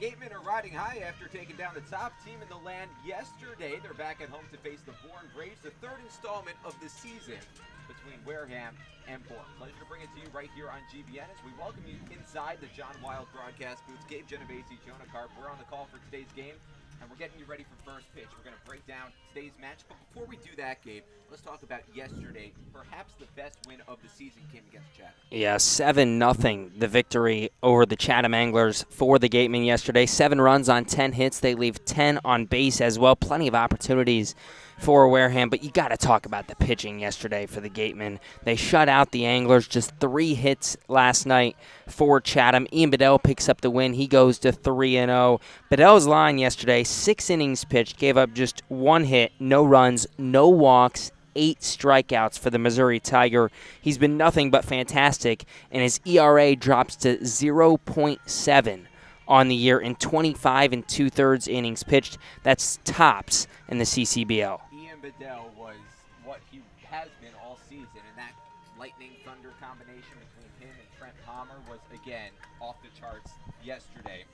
Gatemen are riding high after taking down the top team in the land yesterday. They're back at home to face the Bourne Braves, the third installment of the season between Wareham and Bourne. Pleasure to bring it to you right here on GBN as we welcome you inside the John Wild broadcast booth. Gabe, Genovesi, Jonah, Karp, we're on the call for today's game, and we're getting you ready for first pitch. We're going to break down today's match, but before we do that, Gabe, let's talk about yesterday. Perhaps the best win of the season came against Chatham. Yeah, 7-0, the victory over the Chatham Anglers for the Gatemen yesterday. 7 runs on 10 hits. They leave 10 on base as well. Plenty of opportunities for Wareham, but you got to talk about the pitching yesterday for the Gatemen. They shut out the Anglers, just 3 hits last night for Chatham. Ian Bedell picks up the win. He goes to 3-0. Bedell's line yesterday, 6 innings pitched, gave up just 1 hit, no runs, no walks, 8 strikeouts for the Missouri Tiger. He's been nothing but fantastic, and his ERA drops to 0.7 on the year in 25 2/3 innings pitched. That's tops in the CCBL. Ian Bedell was what he has been all season, and that lightning-thunder combination between him and Trent Palmer was, again, off the charts yesterday.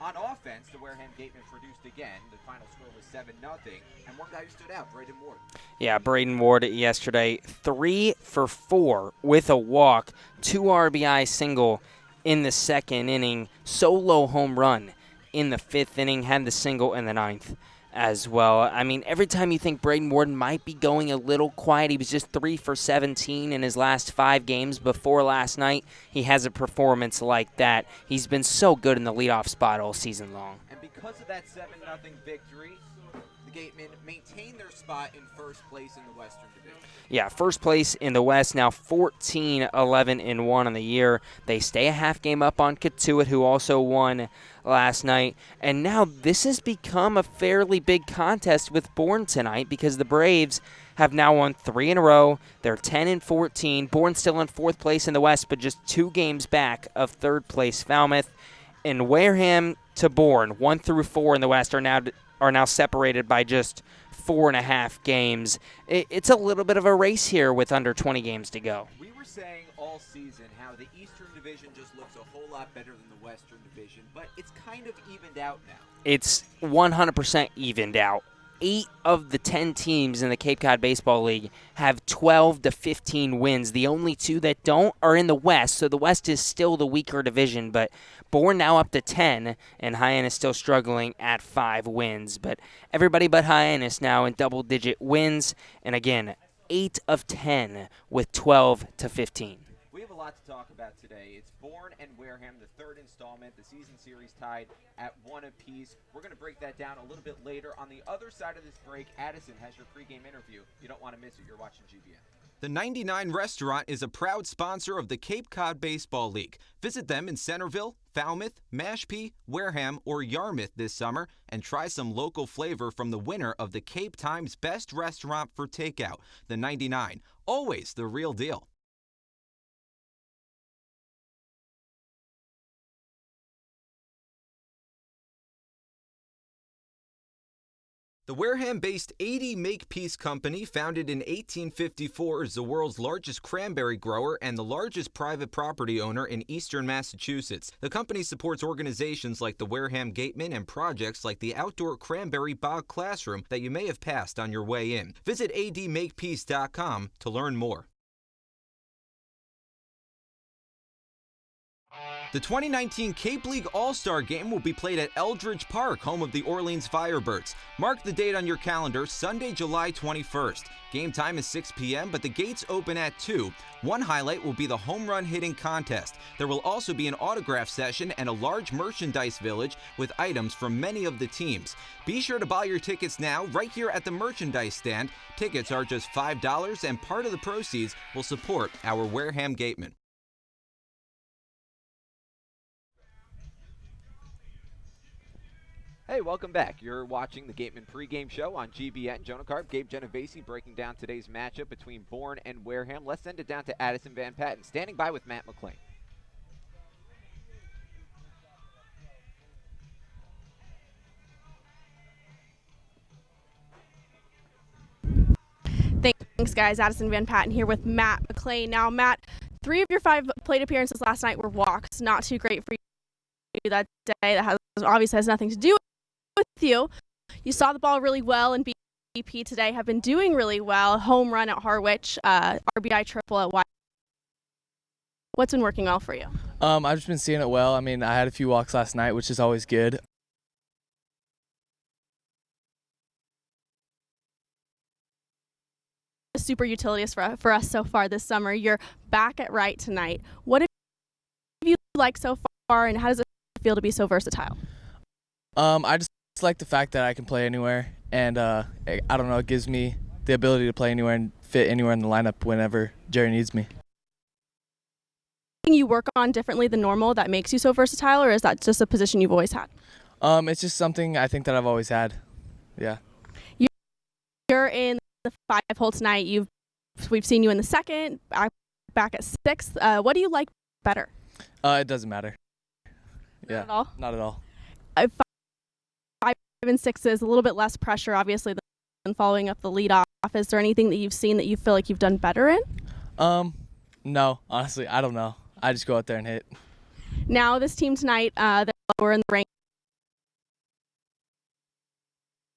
On offense, the Wareham Gatemen produced again. The final score was 7-0, and one guy who stood out, Braden Ward. Yeah, Braden Ward yesterday, 3 for 4 with a walk, 2 RBI single in the second inning, solo home run in the 5th inning, had the single in the 9th as well. I mean, every time you think Braden Ward might be going a little quiet, he was just 3 for 17 in his last 5 games before last night. He has a performance like that. He's been so good in the leadoff spot all season long. And because of that 7-0 victory, the Gatemen maintain their spot in first place in the Western Division. Yeah, first place in the West, now 14-11-1 on the year. They stay a half game up on Katuitt, who also won last night. And now this has become a fairly big contest with Bourne tonight because the Braves have now won 3 in a row. They're 10-14. Bourne still in 4th place in the West, but just 2 games back of 3rd place Falmouth. And Wareham to Bourne, 1 through 4 in the West, are now separated by just 4.5 games. It's a little bit of a race here with under 20 games to go. We were saying all season how the Eastern Division just looks a whole lot better than the Western Division, but it's kind of evened out now. It's 100% evened out. 8 of the 10 teams in the Cape Cod Baseball League have 12 to 15 wins. The only 2 that don't are in the West, so the West is still the weaker division, but Bourne now up to 10, and Hyannis still struggling at 5 wins. But everybody but Hyannis now in double-digit wins, and again, 8 of 10 with 12 to 15. We have a lot to talk about today. It's Bourne and Wareham, the 3rd installment, the season series tied at 1 apiece. We're going to break that down a little bit later. On the other side of this break, Addison has your pregame interview. You don't want to miss it. You're watching GBN. The 99 Restaurant is a proud sponsor of the Cape Cod Baseball League. Visit them in Centerville, Falmouth, Mashpee, Wareham, or Yarmouth this summer and try some local flavor from the winner of the Cape Times Best Restaurant for Takeout. The 99, always the real deal. The Wareham-based 80 Makepeace Company, founded in 1854, is the world's largest cranberry grower and the largest private property owner in eastern Massachusetts. The company supports organizations like the Wareham Gatemen and projects like the outdoor cranberry bog classroom that you may have passed on your way in. Visit admakepeace.com to learn more. The 2019 Cape League All-Star Game will be played at Eldridge Park, home of the Orleans Firebirds. Mark the date on your calendar, Sunday, July 21st. Game time is 6 p.m., but the gates open at 2. One highlight will be the home run hitting contest. There will also be an autograph session and a large merchandise village with items from many of the teams. Be sure to buy your tickets now right here at the merchandise stand. Tickets are just $5, and part of the proceeds will support our Wareham Gatemen. Hey, welcome back. You're watching the Gatemen Pregame Show on GBN. Jonah, Karp, Gabe, Genovesi breaking down today's matchup between Bourne and Wareham. Let's send it down to Addison Van Patten, standing by with Matt McLean. Thanks, guys. Addison Van Patten here with Matt McLean. Now, Matt, 3 of your 5 plate appearances last night were walks. Not too great for you that day. That has obviously has nothing to do with you. You saw the ball really well, and BP today have been doing really well. Home run at Harwich, RBI triple at White. What's been working well for you? I've just been seeing it well. I mean, I had a few walks last night, which is always good. Super utilities for us so far this summer. You're back at right tonight. What have you liked so far, and how does it feel to be so versatile? I just like the fact that I can play anywhere, and I don't know, it gives me the ability to play anywhere and fit anywhere in the lineup whenever Jerry needs me. You work on differently than normal that makes you so versatile, or is that just a position you've always had? It's just something I think that I've always had. Yeah. You're in the 5-hole tonight. We've seen you in the second, back at sixth. What do you like better? It doesn't matter. Yeah. Not at all? Not at all. 5 and 6 is a little bit less pressure, obviously, than following up the lead off. Is there anything that you've seen that you feel like you've done better in? No, honestly, I don't know. I just go out there and hit. Now, this team tonight, they're lower in the rank,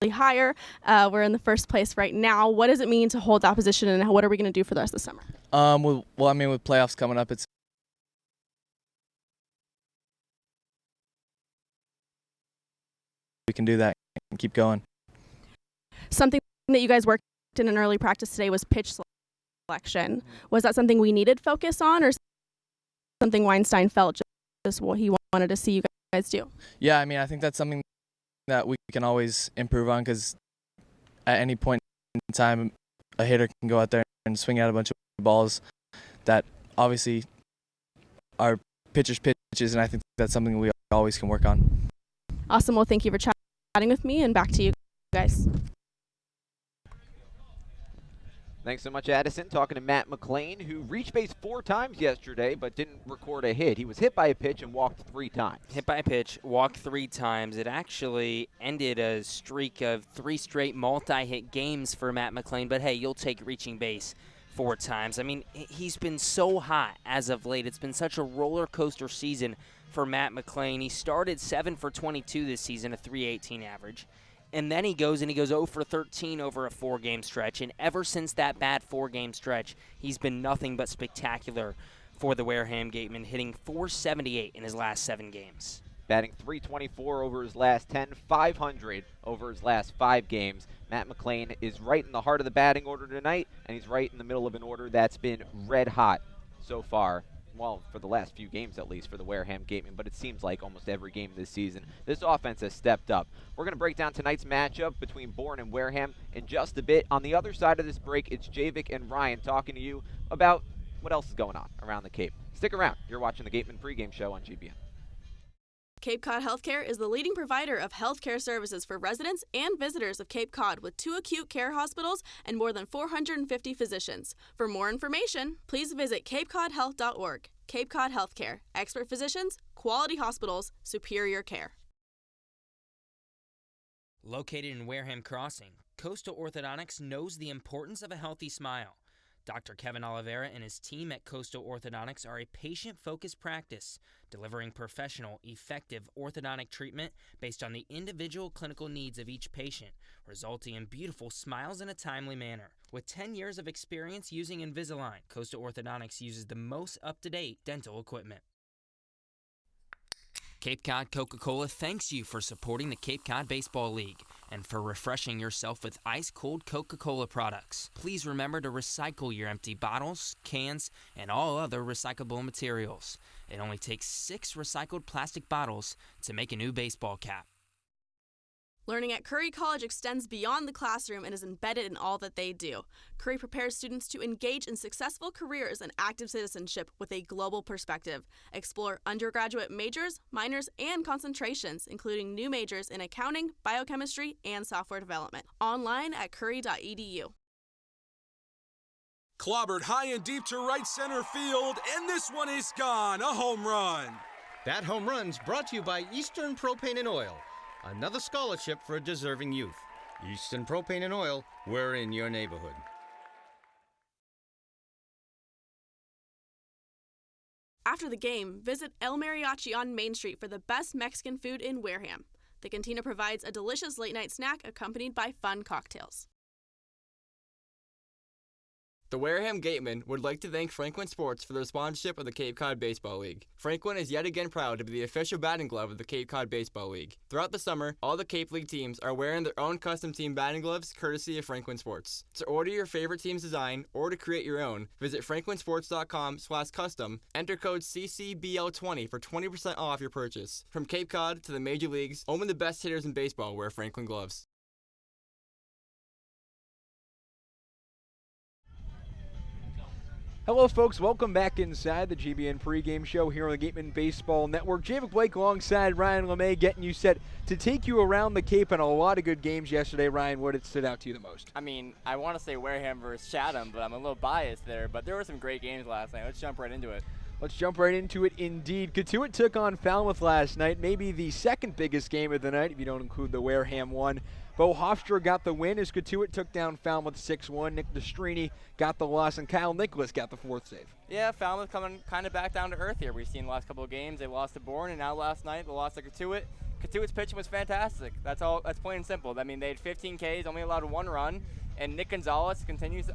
higher. We're in the first place right now. What does it mean to hold that position, and what are we going to do for the rest of the summer? Well, I mean, with playoffs coming up, we can do that and keep going. Something that you guys worked in early practice today was pitch selection. Was that something we needed focus on, or something Weinstein felt just what he wanted to see you guys do? Yeah, I mean, I think that's something that we can always improve on, because at any point in time, a hitter can go out there and swing out a bunch of balls that obviously are pitchers' pitches, and I think that's something we always can work on. Awesome. Well, thank you for chatting with me, and back to you guys. Thanks so much, Addison. Talking to Matt McLean, who reached base 4 times yesterday but didn't record a hit. He was hit by a pitch and walked 3 times. Hit by a pitch, walked 3 times. It actually ended a streak of 3 straight multi-hit games for Matt McLean, but hey, you'll take reaching base 4 times. I mean, he's been so hot as of late. It's been such a roller coaster season for Matt McLean. He started 7 for 22 this season, a .318 average. And then he goes 0 for 13 over a 4-game stretch. And ever since that bad 4-game stretch, he's been nothing but spectacular for the Wareham Gatemen, hitting .478 in his last 7 games. Batting .324 over his last 10, .500 over his last 5 games. Matt McLean is right in the heart of the batting order tonight, and he's right in the middle of an order that's been red hot so far. Well, for the last few games at least for the Wareham Gatemen, but it seems like almost every game this season, this offense has stepped up. We're going to break down tonight's matchup between Bourne and Wareham in just a bit. On the other side of this break, it's Javik and Ryan talking to you about what else is going on around the Cape. Stick around. You're watching the Gatemen Pregame Show on GBN. Cape Cod Healthcare is the leading provider of healthcare services for residents and visitors of Cape Cod, with 2 acute care hospitals and more than 450 physicians. For more information, please visit capecodhealth.org. Cape Cod Healthcare. Expert physicians, quality hospitals, superior care. Located in Wareham Crossing, Coastal Orthodontics knows the importance of a healthy smile. Dr. Kevin Oliveira and his team at Coastal Orthodontics are a patient-focused practice, delivering professional, effective orthodontic treatment based on the individual clinical needs of each patient, resulting in beautiful smiles in a timely manner. With 10 years of experience using Invisalign, Coastal Orthodontics uses the most up-to-date dental equipment. Cape Cod Coca-Cola thanks you for supporting the Cape Cod Baseball League and for refreshing yourself with ice-cold Coca-Cola products. Please remember to recycle your empty bottles, cans, and all other recyclable materials. It only takes 6 recycled plastic bottles to make a new baseball cap. Learning at Curry College extends beyond the classroom and is embedded in all that they do. Curry prepares students to engage in successful careers and active citizenship with a global perspective. Explore undergraduate majors, minors, and concentrations, including new majors in accounting, biochemistry, and software development. Online at curry.edu. Clobbered high and deep to right center field, and this one is gone. A home run. That home run's brought to you by Eastern Propane and Oil. Another scholarship for a deserving youth. Eastern Propane and Oil, we're in your neighborhood. After the game, visit El Mariachi on Main Street for the best Mexican food in Wareham. The cantina provides a delicious late-night snack accompanied by fun cocktails. The Wareham Gatemen would like to thank Franklin Sports for their sponsorship of the Cape Cod Baseball League. Franklin is yet again proud to be the official batting glove of the Cape Cod Baseball League. Throughout the summer, all the Cape League teams are wearing their own custom team batting gloves courtesy of Franklin Sports. To order your favorite team's design or to create your own, visit franklinsports.com/custom, enter code CCBL20 for 20% off your purchase. From Cape Cod to the major leagues, only the best hitters in baseball wear Franklin gloves. Hello, folks. Welcome back inside the GBN Pregame Show here on the Gatemen Baseball Network. Javid Blake alongside Ryan LeMay getting you set to take you around the Cape and a lot of good games yesterday. Ryan, what had stood out to you the most? I mean, I want to say Wareham versus Chatham, but I'm a little biased there. But there were some great games last night. Let's jump right into it. Let's jump right into it indeed. Katuitt took on Falmouth last night, maybe the second biggest game of the night if you don't include the Wareham one. Bo Hofstra got the win as Katuitt took down Falmouth 6-1. Nick Destrini got the loss, and Kyle Nicholas got the fourth save. Yeah, Falmouth coming kind of back down to earth here. We've seen the last couple of games. They lost to Bourne, and now last night they lost to Katuitt. Katuitt's pitching was fantastic. That's all. That's plain and simple. I mean, they had 15 Ks, only allowed one run, and Nick Gonzalez continues.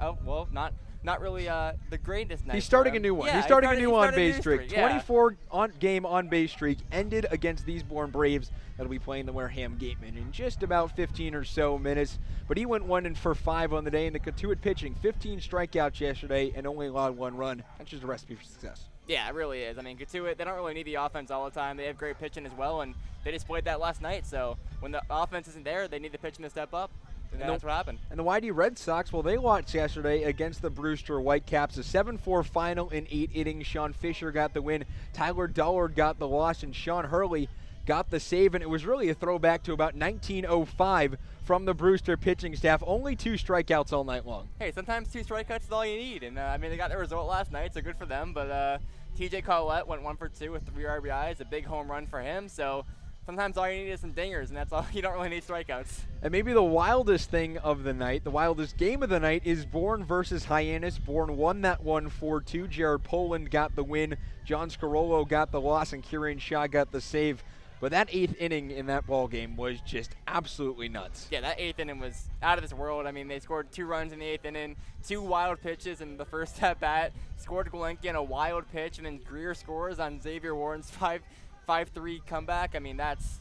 Not really the greatest night. He's starting a new one. Yeah, he's starting a new on-base streak. Yeah. 24-game on-base streak ended against these Bourne Braves that'll be playing the Wareham Gatemen in just about 15 or so minutes. But he went 1-for-5 on the day, and the Katuitt pitching, 15 strikeouts yesterday and only allowed one run. That's just a recipe for success. Yeah, it really is. I mean, Katuitt, they don't really need the offense all the time. They have great pitching as well, and they displayed that last night. So when the offense isn't there, they need the pitching to step up. And that's what happened. And the YD Red Sox, well, they lost yesterday against the Brewster Whitecaps. A 7-4 final in 8 innings. Sean Fisher got the win. Tyler Dullard got the loss, and Sean Hurley got the save. And it was really a throwback to about 1905 from the Brewster pitching staff. Only 2 strikeouts all night long. Hey, sometimes 2 strikeouts is all you need. And, I mean, they got the result last night, so good for them. But TJ Collette went 1-for-2 with 3 RBIs, a big home run for him. So sometimes all you need is some dingers, and that's all. You don't really need strikeouts. And maybe the wildest thing of the night, the wildest game of the night, is Bourne versus Hyannis. Bourne won that one 4-2. Jared Poland got the win. John Scarollo got the loss, and Kieran Shaw got the save. But that 8th inning in that ball game was just absolutely nuts. Yeah, that 8th inning was out of this world. I mean, they scored 2 runs in the 8th inning, 2 wild pitches in the first at-bat, scored Golenki on a wild pitch, and then Greer scores on Xavier Warren's 5-3 comeback. I mean, that's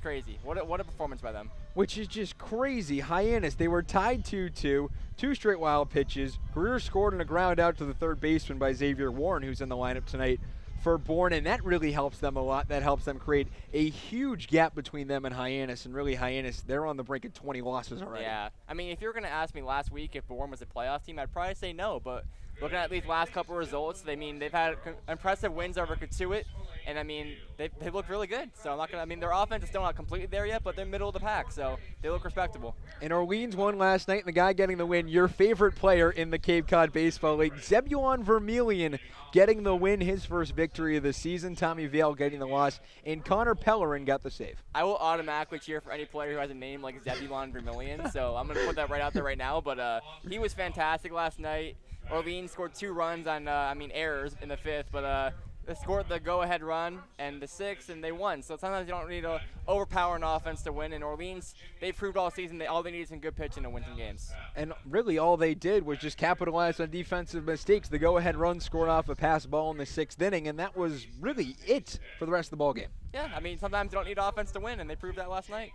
crazy. What a performance by them. Which is just crazy. Hyannis, they were tied 2-2, 2 straight wild pitches. Greer scored on a ground out to the third baseman by Xavier Warren, who's in the lineup tonight for Bourne, and that really helps them a lot. That helps them create a huge gap between them and Hyannis, and really Hyannis, they're on the brink of 20 losses already. Yeah. I mean, if you were going to ask me last week if Bourne was a playoff team, I'd probably say no, but looking at these last couple of results, I mean, they've had impressive wins over Katuitt, and I mean, they look really good. So I'm not gonna. I mean, their offense is still not completely there yet, but they're middle of the pack, so they look respectable. And Orleans won last night, and the guy getting the win, your favorite player in the Cape Cod Baseball League, Zebulon Vermilion, getting the win, his first victory of the season. Tommy Vale getting the loss, and Connor Pellerin got the save. I will automatically cheer for any player who has a name like Zebulon Vermilion, so I'm gonna put that right out there right now. But he was fantastic last night. Orleans scored 2 runs on, errors in the 5th, but they scored the go-ahead run and the 6th, and they won. So sometimes you don't need to overpower an offense to win. And Orleans, they've proved all season all they need is some good pitching to win some games. And really all they did was just capitalize on defensive mistakes. The go-ahead run scored off a pass ball in the 6th inning, and that was really it for the rest of the ballgame. Yeah, I mean, sometimes you don't need offense to win, and they proved that last night.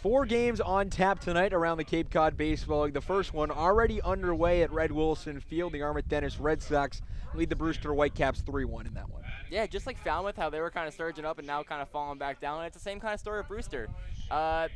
4 games on tap tonight around the Cape Cod Baseball League. The first one already underway at Red Wilson Field. The Armit Dennis Red Sox lead the Brewster Whitecaps 3-1 in that one. Yeah, just like Falmouth, how they were kind of surging up and now kind of falling back down. It's the same kind of story with Brewster.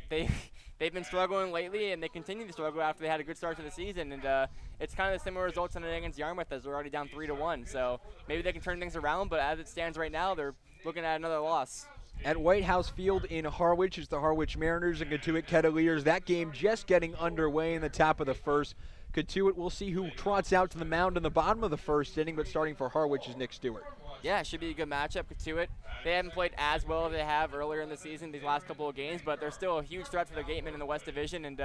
They've been struggling lately, and they continue to struggle after they had a good start to the season. And it's kind of the similar results tonight against Yarmouth, as they're already down 3-1. So maybe they can turn things around, but as it stands right now, they're looking at another loss. At White House Field in Harwich is the Harwich Mariners and Katuitt Kettleers. That game just getting underway in the top of the first. Katuitt, we'll see who trots out to the mound in the bottom of the first inning, but starting for Harwich is Nick Stewart. Yeah, it should be a good matchup. Katuitt, they haven't played as well as they have earlier in the season, these last couple of games, but they're still a huge threat for the Gatemen in the West Division, and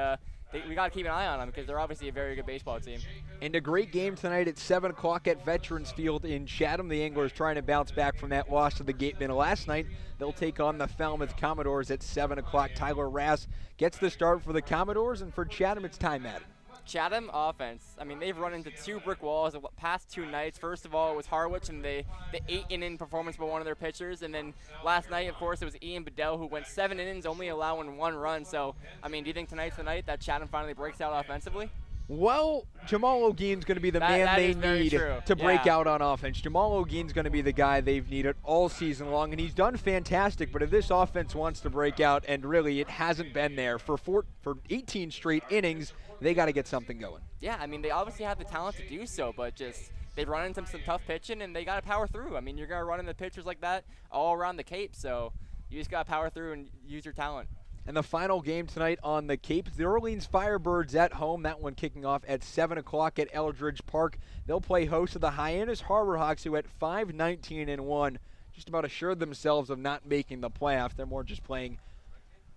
we got to keep an eye on them because they're obviously a very good baseball team. And a great game tonight at 7 o'clock at Veterans Field in Chatham. The Anglers trying to bounce back from that loss to the Gatemen last night. They'll take on the Falmouth Commodores at 7 o'clock. Tyler Rass gets the start for the Commodores, and for Chatham, it's Ty Madden. Chatham offense, I mean, they've run into 2 brick walls the past 2 nights. First of all, it was Harwich and the 8-inning performance by one of their pitchers. And then last night, of course, it was Ian Bedell, who went 7 innings, only allowing 1 run. So, I mean, do you think tonight's the night that Chatham finally breaks out offensively? Well, Jamal O'Gean's going to be the man they need to break out on offense. Jamal O'Gean's going to be the guy they've needed all season long, and he's done fantastic. But if this offense wants to break out, and really it hasn't been there for 18 straight innings, they got to get something going. Yeah, I mean, they obviously have the talent to do so, but just they've run into some tough pitching, and they got to power through. I mean, you're going to run into pitchers like that all around the Cape, so you just got to power through and use your talent. And the final game tonight on the Cape, the Orleans Firebirds at home. That one kicking off at 7 o'clock at Eldridge Park. They'll play host to the Hyannis Harbor Hawks, who at 5-19-1 just about assured themselves of not making the playoffs. They're more just playing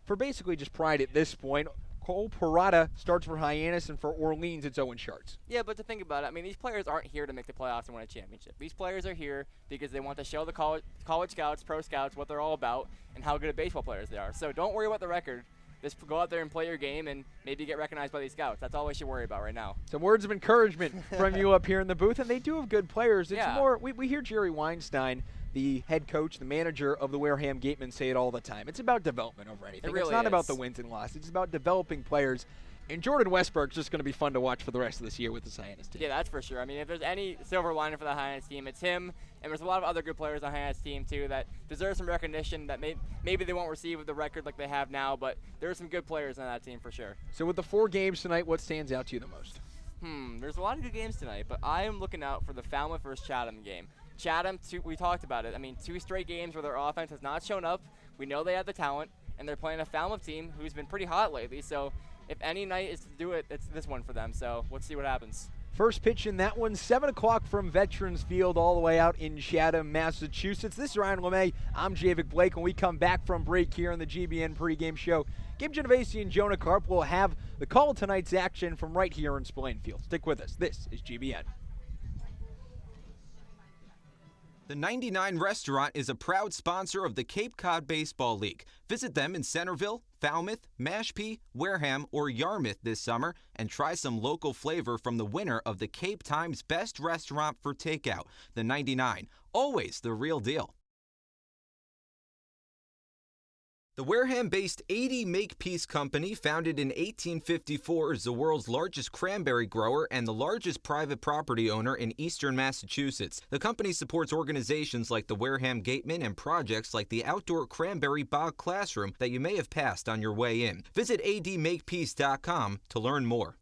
for basically just pride at this point. Cole Parada starts for Hyannis, and for Orleans, it's Owen Schartz. Yeah, but to think about it, I mean, these players aren't here to make the playoffs and win a championship. These players are here because they want to show the college scouts, pro scouts, what they're all about and how good of baseball players they are. So don't worry about the record. Just go out there and play your game and maybe get recognized by these scouts. That's all we should worry about right now. Some words of encouragement from you up here in the booth, and they do have good players. It's yeah. more, we hear Jerry Weinstein, the head coach, the manager of the Wareham Gatemen, say it all the time. It's about development over anything. Really it's not is. about the wins and losses. It's about developing players. And Jordan Westberg's just going to be fun to watch for the rest of this year with the Hyannis team. Yeah, that's for sure. I mean, if there's any silver lining for the Hyannis team, it's him. And there's a lot of other good players on the Hyannis team, too, that deserve some recognition that maybe they won't receive with the record like they have now. But there are some good players on that team for sure. So with the 4 games tonight, what stands out to you the most? There's a lot of good games tonight, but I am looking out for the Falmouth versus Chatham game. Chatham, we talked about it. I mean, 2 straight games where their offense has not shown up. We know they have the talent, and they're playing a Falmouth team who's been pretty hot lately. So if any night is to do it, it's this one for them. So let's see what happens. First pitch in that one, 7 o'clock from Veterans Field all the way out in Chatham, Massachusetts. This is Ryan LeMay. I'm Javik Blake. When we come back from break here on the GBN Pregame Show, Gabe Genovesi and Jonah Karp will have the call of tonight's action from right here in Spillane Field. Stick with us. This is GBN. The 99 Restaurant is a proud sponsor of the Cape Cod Baseball League. Visit them in Centerville, Falmouth, Mashpee, Wareham, or Yarmouth this summer and try some local flavor from the winner of the Cape Times Best Restaurant for Takeout. The 99, always the real deal. The Wareham-based 80 Makepeace Company, founded in 1854, is the world's largest cranberry grower and the largest private property owner in eastern Massachusetts. The company supports organizations like the Wareham Gatemen and projects like the outdoor cranberry bog classroom that you may have passed on your way in. Visit admakepeace.com to learn more.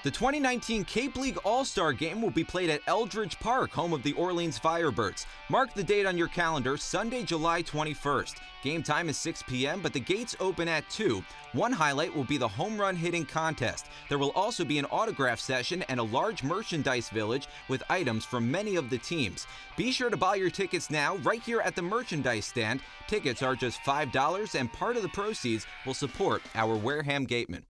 The 2019 Cape League All-Star Game will be played at Eldridge Park, home of the Orleans Firebirds. Mark the date on your calendar, Sunday, July 21st. Game time is 6 p.m., but the gates open at 2. One highlight will be the home run hitting contest. There will also be an autograph session and a large merchandise village with items from many of the teams. Be sure to buy your tickets now right here at the merchandise stand. Tickets are just $5, and part of the proceeds will support our Wareham Gatemen.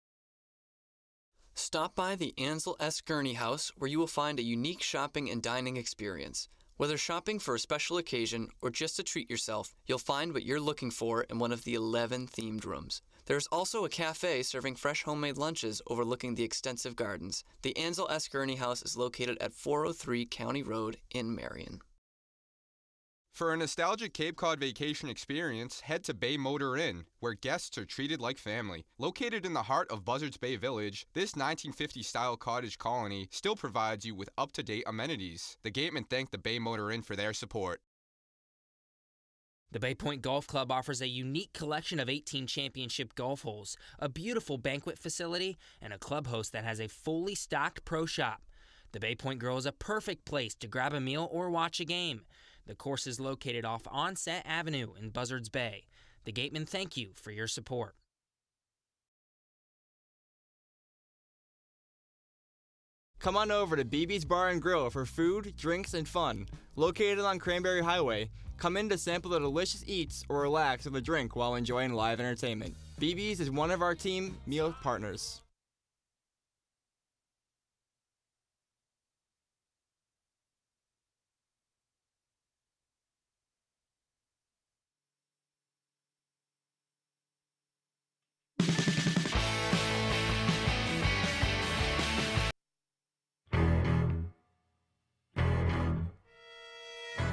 Stop by the Ansel S. Gurney House, where you will find a unique shopping and dining experience. Whether shopping for a special occasion or just to treat yourself, you'll find what you're looking for in one of the 11 themed rooms. There's also a cafe serving fresh homemade lunches overlooking the extensive gardens. The Ansel S. Gurney House is located at 403 County Road in Marion. For a nostalgic Cape Cod vacation experience, head to Bay Motor Inn, where guests are treated like family. Located in the heart of Buzzards Bay Village, this 1950-style cottage colony still provides you with up-to-date amenities. The Gatemen thank the Bay Motor Inn for their support. The Bay Point Golf Club offers a unique collection of 18 championship golf holes, a beautiful banquet facility, and a club host that has a fully stocked pro shop. The Bay Point Grill is a perfect place to grab a meal or watch a game. The course is located off Onset Avenue in Buzzards Bay. The Gatemen thank you for your support. Come on over to BB's Bar and Grill for food, drinks, and fun. Located on Cranberry Highway, come in to sample the delicious eats or relax with a drink while enjoying live entertainment. BB's is one of our team meal partners.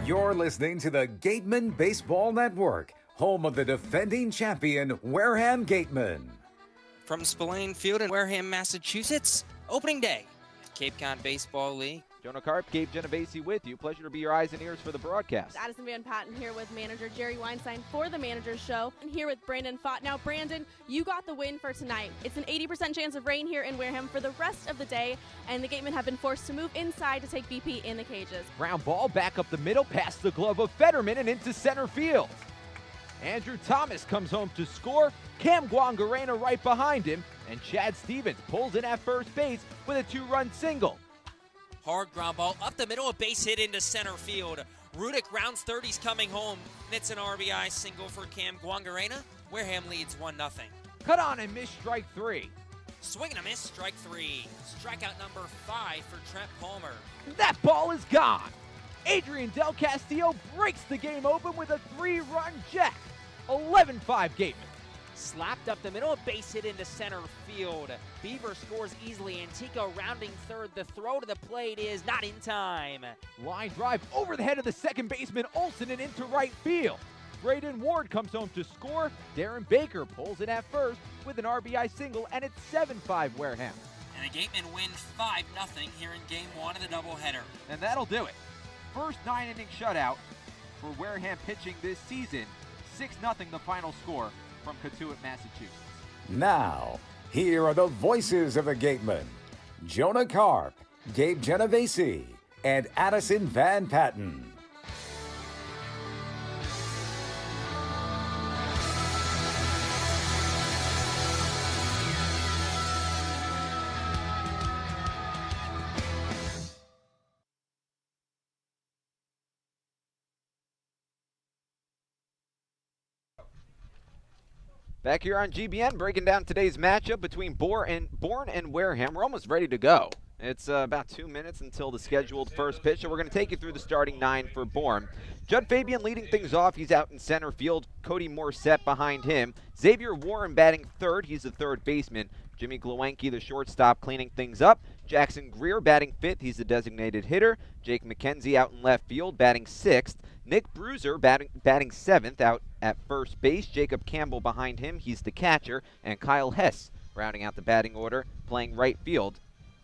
You're listening to the Gatemen Baseball Network, home of the defending champion Wareham Gatemen. From Spillane Field in Wareham, Massachusetts, opening day, Cape Cod Baseball League. Jonah Karp, Gabe Genovesi with you. Pleasure to be your eyes and ears for the broadcast. Addison Van Patten here with manager Jerry Weinstein for the Manager's Show. And here with Brandon Fott. Now, Brandon, you got the win for tonight. It's an 80% chance of rain here in Wareham for the rest of the day, and the Gatemen have been forced to move inside to take BP in the cages. Ground ball back up the middle, past the glove of Fetterman and into center field. Andrew Thomas comes home to score. Cam Guangarena right behind him, and Chad Stevens pulls in at first base with a 2-run single. Hard ground ball up the middle, a base hit into center field. Rudick rounds third, he's coming home. Nits an RBI single for Cam Guangarena. Wareham leads 1-0. Cut on and miss, strike 3. Swing and a miss, strike 3. Strikeout number 5 for Trent Palmer. That ball is gone. Adrian Del Castillo breaks the game open with a 3-run jack. 11-5 Gatemen. Slapped up the middle, a base hit into center field. Beaver scores easily. Antico rounding third. The throw to the plate is not in time. Line drive over the head of the second baseman Olsen and into right field. Braden Ward comes home to score. Darren Baker pulls it at first with an RBI single, and it's 7-5 Wareham. And the Gatemen win 5-0 here in Game 1 of the doubleheader. And that'll do it. First 9-inning shutout for Wareham pitching this season. 6-0 the final score from Cotuit, Massachusetts. Now, here are the voices of the Gatemen: Jonah Karp, Gabe Genovesi, and Addison Van Patten. Back here on GBN, breaking down today's matchup between Bourne and Wareham. We're almost ready to go. It's about 2 minutes until the scheduled first pitch, so we're going to take you through the starting 9 for Bourne. Judd Fabian leading things off. He's out in center field. Cody Morissette behind him. Xavier Warren batting third. He's the third baseman. Jimmy Glowacki, the shortstop, cleaning things up. Jackson Greer batting fifth. He's the designated hitter. Jake McKenzie out in left field, batting sixth. Nick Bruiser batting seventh out at first base. Jacob Campbell behind him. He's the catcher. And Kyle Hess rounding out the batting order, playing right field.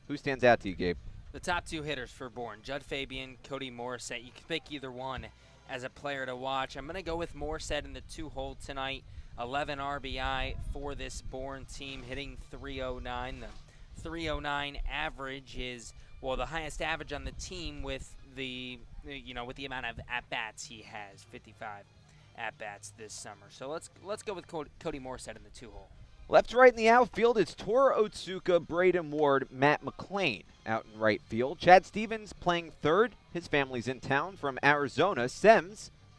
Who stands out to you, Gabe? The top 2 hitters for Bourne, Judd Fabian, Cody Morissette. You can pick either one as a player to watch. I'm going to go with Morissette in the 2-hole tonight. 11 RBI for this Bourne team, hitting .309. The 309 average is, well, the highest average on the team with the amount of at-bats he has, 55 at-bats this summer. So let's go with Cody Morissette in the 2-hole. Left to right in the outfield, it's Tora Otsuka, Braden Ward, Matt McLean out in right field. Chad Stevens playing third. His family's in town from Arizona.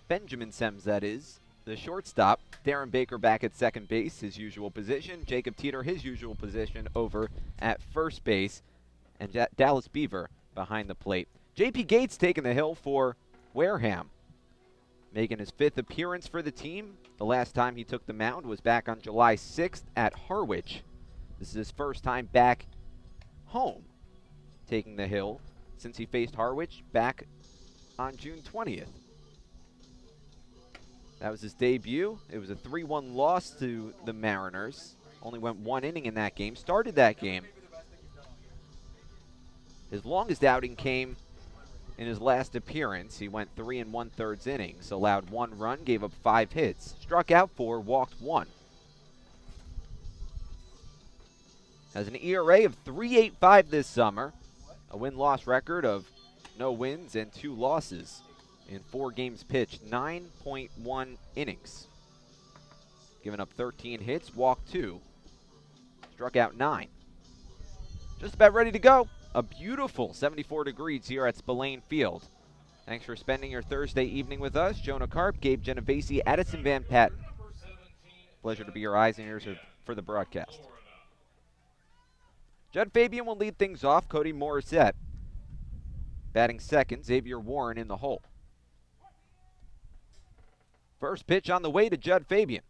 Benjamin Sems, that is, the shortstop. Darren Baker back at second base, his usual position. Jacob Teeter, his usual position over at first base. And Dallas Beaver behind the plate. J.P. Gates taking the hill for Wareham, making his 5th appearance for the team. The last time he took the mound was back on July 6th at Harwich. This is his first time back home taking the hill since he faced Harwich back on June 20th. That was his debut. It was a 3-1 loss to the Mariners. Only went 1 inning in that game. Started that game. His longest outing came in his last appearance. He went 3 1/3 innings, allowed 1 run, gave up 5 hits, struck out 4, walked 1. Has an ERA of 3.85 this summer, a win-loss record of no wins and 2 losses in 4 games pitched, 9.1 innings. Given up 13 hits, walked 2, struck out 9. Just about ready to go. a beautiful 74 degrees here at Spillane Field. Thanks for spending your Thursday evening with us. Jonah Karp, Gabe Genovesi, Addison Van Patten. Pleasure to be your eyes and ears for the broadcast. Judd Fabian will lead things off. Cody Morissette batting second. Xavier Warren in the hole. First pitch on the way to Judd Fabian.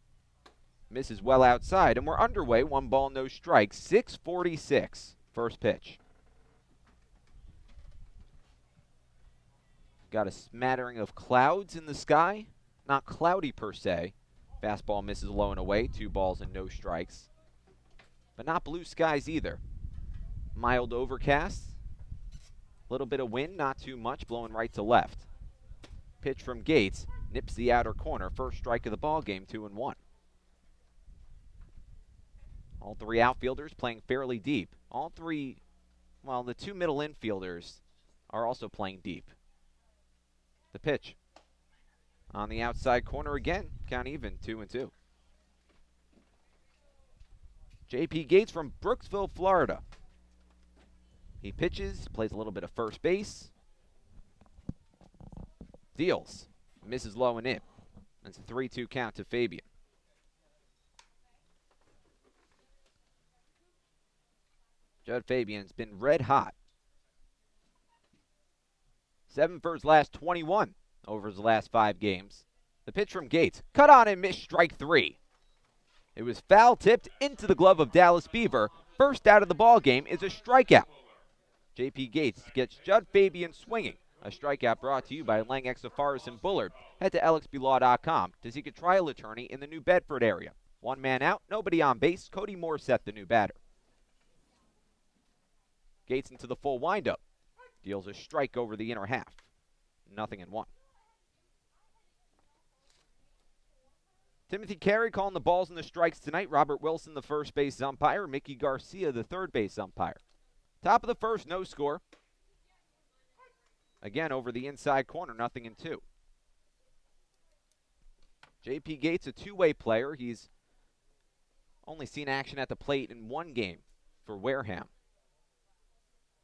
Misses well outside, and we're underway. 1 ball, no strikes. 6:46. First pitch. Got a smattering of clouds in the sky. Not cloudy per se. Fastball misses low and away. 2 balls and no strikes. But not blue skies either. Mild overcast. A little bit of wind, not too much, blowing right to left. Pitch from Gates. Nips the outer corner. First strike of the ball game, 2-1. All 3 outfielders playing fairly deep. All 3, well, the 2 middle infielders are also playing deep. The pitch. On the outside corner again. Count even, 2-2. J.P. Gates from Brooksville, Florida. He pitches, plays a little bit of first base. Deals. Misses low and in. That's a 3-2 count to Fabian. Judd Fabian's been red hot. 7 for his last 21 over his last 5 games. The pitch from Gates. Cut on and missed, strike 3. It was foul tipped into the glove of Dallas Beaver. First out of the ball game is a strikeout. J.P. Gates gets Judd Fabian swinging. A strikeout brought to you by Lang Exafaris and Bullard. Head to lxblaw.com to seek a trial attorney in the New Bedford area. 1 man out, nobody on base. Cody Morissette, the new batter. Gates into the full windup. Deals a strike over the inner half. 0-1. Timothy Carey calling the balls and the strikes tonight. Robert Wilson, the first base umpire. Mickey Garcia, the third base umpire. Top of the first, no score. Again, over the inside corner, 0-2. J.P. Gates, a two-way player. He's only seen action at the plate in 1 game for Wareham.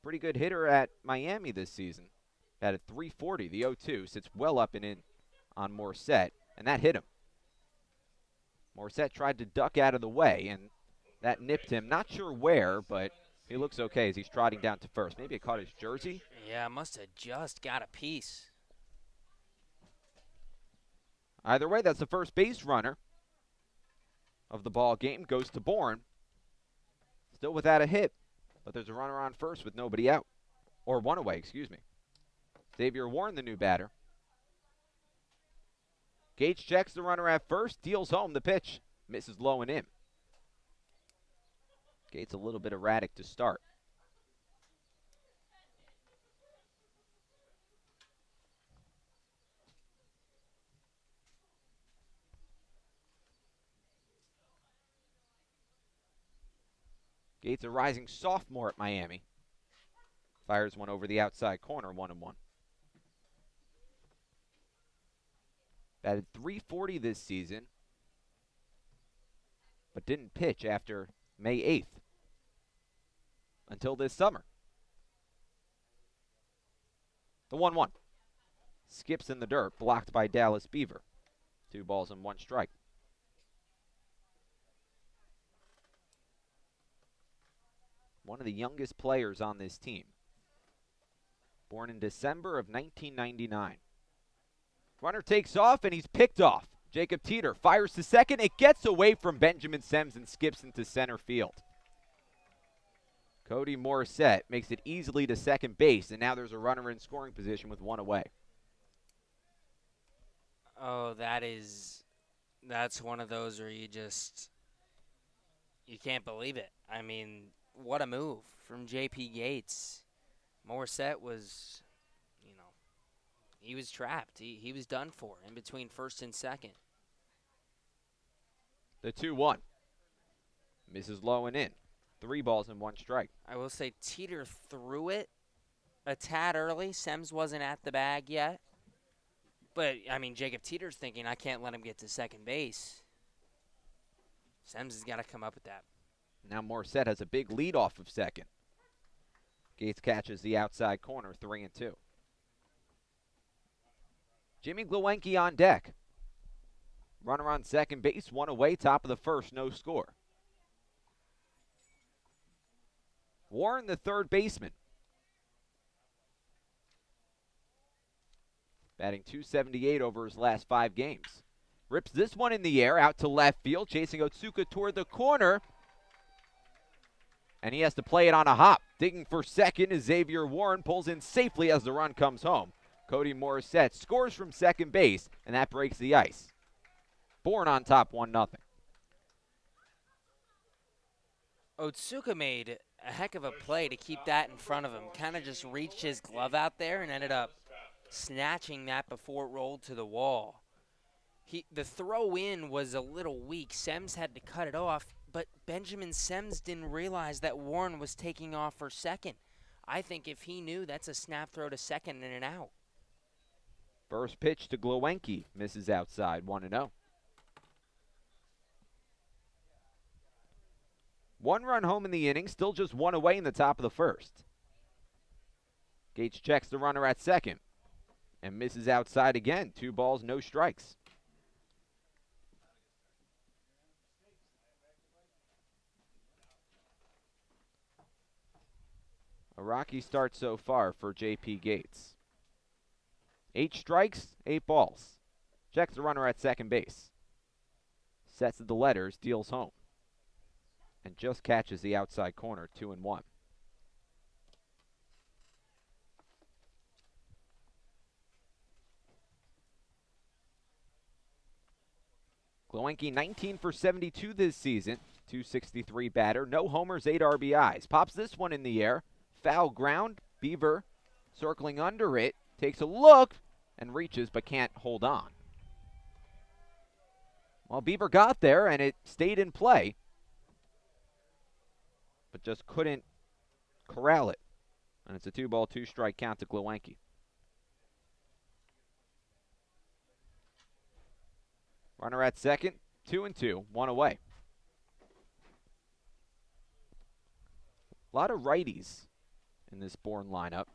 Pretty good hitter at Miami this season. Batted .340. The 0-2 sits well up and in on Morissette, and that hit him. Morissette tried to duck out of the way, and that nipped him. Not sure where, but he looks okay as he's trotting down to first. Maybe it caught his jersey. Yeah, must have just got a piece. Either way, that's the first base runner of the ball game. Goes to Bourne. Still without a hit, but there's a runner on first with nobody out. Or one away, excuse me. Xavier Warren, the new batter. Gates checks the runner at first, deals home the pitch. Misses low and in. Gates a little bit erratic to start. Gates, a rising sophomore at Miami. Fires one over the outside corner, 1-1. Batted .340 this season, but didn't pitch after May 8th until this summer. The 1-1. Skips in the dirt, blocked by Dallas Beaver. 2 balls and 1 strike. One of the youngest players on this team. Born in December of 1999. Runner takes off, and he's picked off. Jacob Teeter fires to second. It gets away from Benjamin Sems and skips into center field. Cody Morissette makes it easily to second base, and now there's a runner in scoring position with 1 away. Oh, that's one of those where you can't believe it. I mean, what a move from J.P. Gates. Morissette was, he was trapped. He was done for in between first and second. The 2-1. Misses low and in. 3 balls and 1 strike. I will say Teeter threw it a tad early. Sems wasn't at the bag yet. But, Jacob Teeter's thinking, I can't let him get to second base. Sems has got to come up with that. Now Morissette has a big lead off of second. Gates catches the outside corner, 3-2. Jimmy Gluenke on deck. Runner on second base, one away, top of the first, no score. Warren, the third baseman. Batting .278 over his last 5 games. Rips this one in the air, out to left field, chasing Otsuka toward the corner. And he has to play it on a hop. Digging for second as Xavier Warren pulls in safely as the run comes home. Cody Morissette scores from second base, and that breaks the ice. Bourne on top, 1-0. Otsuka made a heck of a play to keep that in front of him. Kind of just reached his glove out there and ended up snatching that before it rolled to the wall. The throw in was a little weak. Sems had to cut it off, but Benjamin Sems didn't realize that Warren was taking off for second. I think if he knew, that's a snap throw to second and an out. First pitch to Gluenke, misses outside, 1-0. 1 run home in the inning, still just 1 away in the top of the first. Gates checks the runner at second and misses outside again. 2 balls, no strikes. A rocky start so far for J.P. Gates. 8 strikes, 8 balls. Checks the runner at second base. Sets the letters, deals home. And just catches the outside corner, 2-1. Gluenke 19 for 72 this season, .263 batter, no homers, 8 RBIs. Pops this one in the air, foul ground, Beaver circling under it, takes a look and reaches but can't hold on. Well, Beaver got there and it stayed in play, but just couldn't corral it. And it's a 2-ball, 2-strike count to Gluenke. Runner at second, 2-2, 1 away. A lot of righties in this Bourne lineup.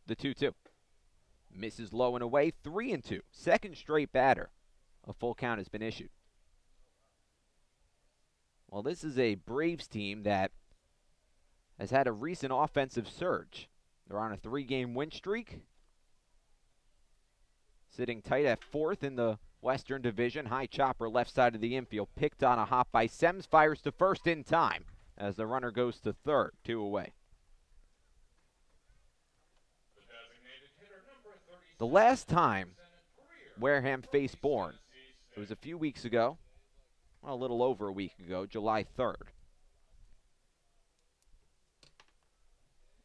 The 2-2. Misses low and away, 3-2. Second straight batter. A full count has been issued. Well, this is a Braves team that has had a recent offensive surge. They're on a 3-game win streak. Sitting tight at 4th in the Western Division. High chopper left side of the infield. Picked on a hop by Sems. Fires to first in time as the runner goes to third. 2 away. The last time Wareham faced Bourne, it was a few weeks ago, well, a little over a week ago, July 3rd.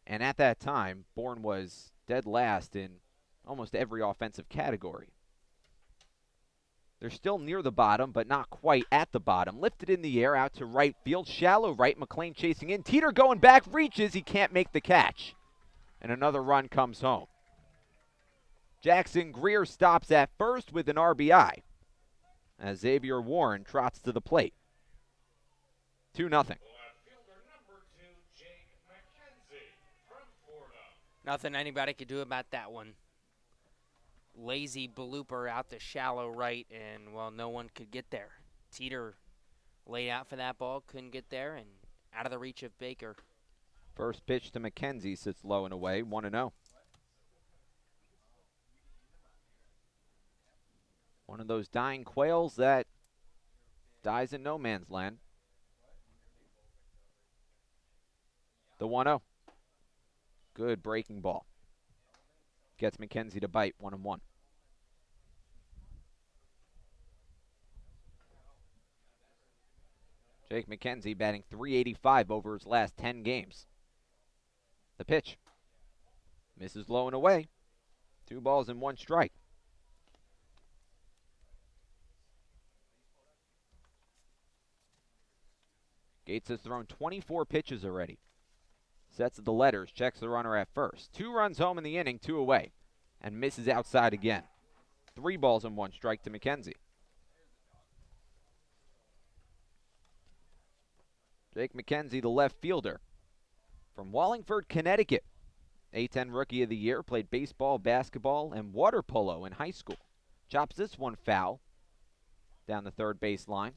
And at that time, Bourne was dead last in almost every offensive category. They're still near the bottom, but not quite at the bottom. Lifted in the air, out to right field. Shallow right, McLean chasing in. Teeter going back, reaches. He can't make the catch. And another run comes home. Jackson Greer stops at first with an RBI as Xavier Warren trots to the plate. 2-0. Nothing anybody could do about that one. Lazy blooper out to shallow right, and, well, no one could get there. Teeter laid out for that ball, couldn't get there, and out of the reach of Baker. First pitch to McKenzie sits low and away, 1-0. One of those dying quails that dies in no man's land. The 1-0. Good breaking ball. Gets McKenzie to bite, 1-1. Jake McKenzie batting .385 over his last 10 games. The pitch. Misses low and away. 2 balls and 1 strike. Gates has thrown 24 pitches already. Sets the letters, checks the runner at first. 2 runs home in the inning, 2 away, and misses outside again. 3 balls and 1 strike to McKenzie. Jake McKenzie, the left fielder from Wallingford, Connecticut. A-10 Rookie of the Year, played baseball, basketball, and water polo in high school. Chops this one foul down the third base line.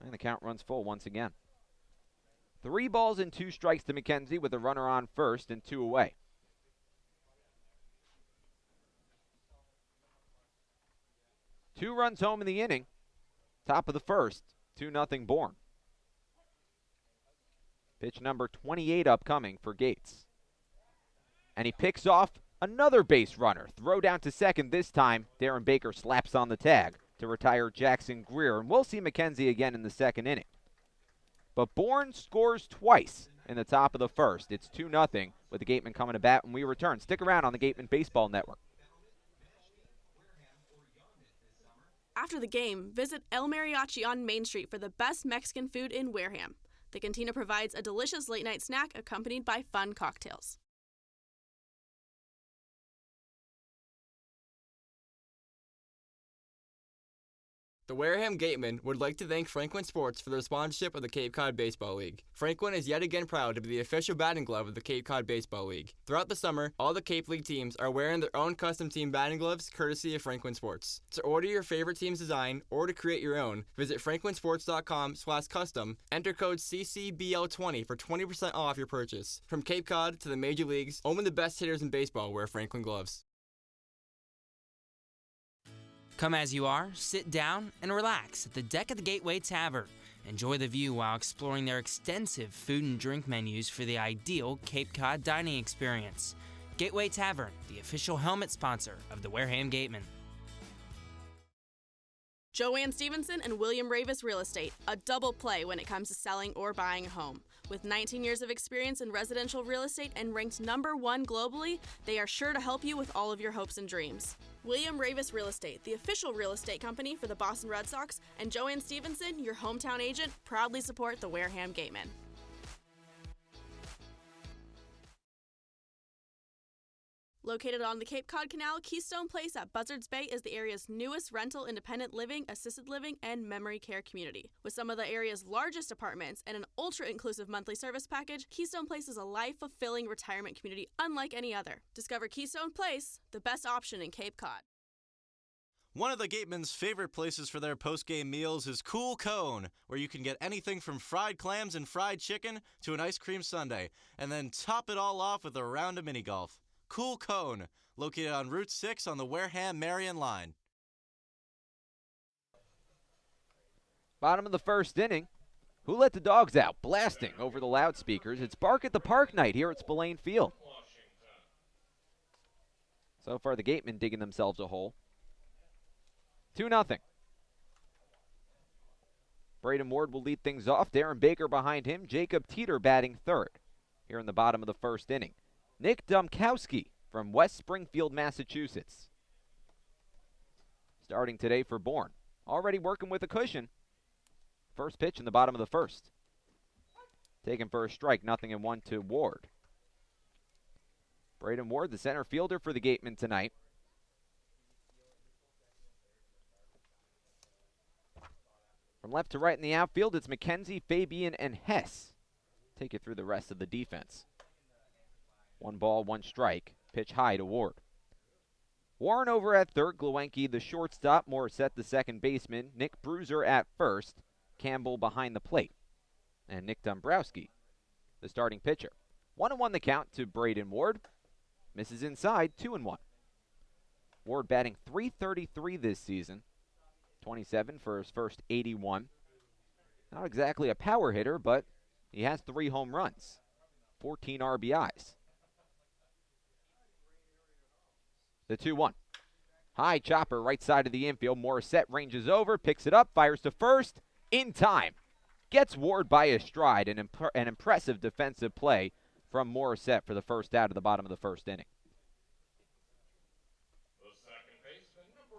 And the count runs full once again. 3 balls and 2 strikes to McKenzie with a runner on first and 2 away. Two runs home in the inning. Top of the first, 2-0 Bourne. Pitch number 28 upcoming for Gates. And he picks off another base runner. Throw down to second this time. Darren Baker slaps on the tag to retire Jackson Greer. And we'll see McKenzie again in the second inning. But Bourne scores twice in the top of the first. It's 2-0 with the Gatemen coming to bat when we return. Stick around on the Gatemen Baseball Network. After the game, visit El Mariachi on Main Street for the best Mexican food in Wareham. The cantina provides a delicious late-night snack accompanied by fun cocktails. The Wareham Gatemen would like to thank Franklin Sports for their sponsorship of the Cape Cod Baseball League. Franklin is yet again proud to be the official batting glove of the Cape Cod Baseball League. Throughout the summer, all the Cape League teams are wearing their own custom team batting gloves courtesy of Franklin Sports. To order your favorite team's design or to create your own, visit franklinsports.com/custom, enter code CCBL20 for 20% off your purchase. From Cape Cod to the major leagues, only the best hitters in baseball wear Franklin gloves. Come as you are, sit down, and relax at the deck of the Gateway Tavern. Enjoy the view while exploring their extensive food and drink menus for the ideal Cape Cod dining experience. Gateway Tavern, the official helmet sponsor of the Wareham Gatemen. Joanne Stevenson and William Ravis Real Estate, a double play when it comes to selling or buying a home. With 19 years of experience in residential real estate and ranked #1 globally, they are sure to help you with all of your hopes and dreams. William Ravis Real Estate, the official real estate company for the Boston Red Sox, and Joanne Stevenson, your hometown agent, proudly support the Wareham Gatemen. Located on the Cape Cod Canal, Keystone Place at Buzzards Bay is the area's newest rental independent living, assisted living, and memory care community. With some of the area's largest apartments and an ultra-inclusive monthly service package, Keystone Place is a life-fulfilling retirement community unlike any other. Discover Keystone Place, the best option in Cape Cod. One of the Gatemen's favorite places for their post-game meals is Cool Cone, where you can get anything from fried clams and fried chicken to an ice cream sundae, and then top it all off with a round of mini golf. Cool Cone, located on Route 6 on the Wareham-Marion line. Bottom of the first inning. Who let the dogs out? Blasting over the loudspeakers. It's Bark at the Park night here at Spillane Field. So far, the Gatemen digging themselves a hole. 2-0. Braden Ward will lead things off. Darren Baker behind him. Jacob Teeter batting third here in the bottom of the first inning. Nick Dumkowski from West Springfield, Massachusetts. Starting today for Bourne. Already working with a cushion. First pitch in the bottom of the first. Taken for a strike, 0-1 to Ward. Braden Ward, the center fielder for the Gatemen tonight. From left to right in the outfield, it's McKenzie, Fabian, and Hess. Take it through the rest of the defense. 1 ball, 1 strike. Pitch high to Ward. Warren over at third. Gluenke, the shortstop. Morissette, the second baseman. Nick Bruiser at first. Campbell behind the plate. And Nick Dombrowski, the starting pitcher. 1-1 the count to Braden Ward. Misses inside, 2-1. Ward batting .333 this season. 27 for his first 81. Not exactly a power hitter, but he has 3 home runs. 14 RBIs. The 2-1. High chopper right side of the infield. Morissette ranges over, picks it up, fires to first. In time. Gets Ward by a stride. An impressive defensive play from Morissette for the first out of the bottom of the first inning.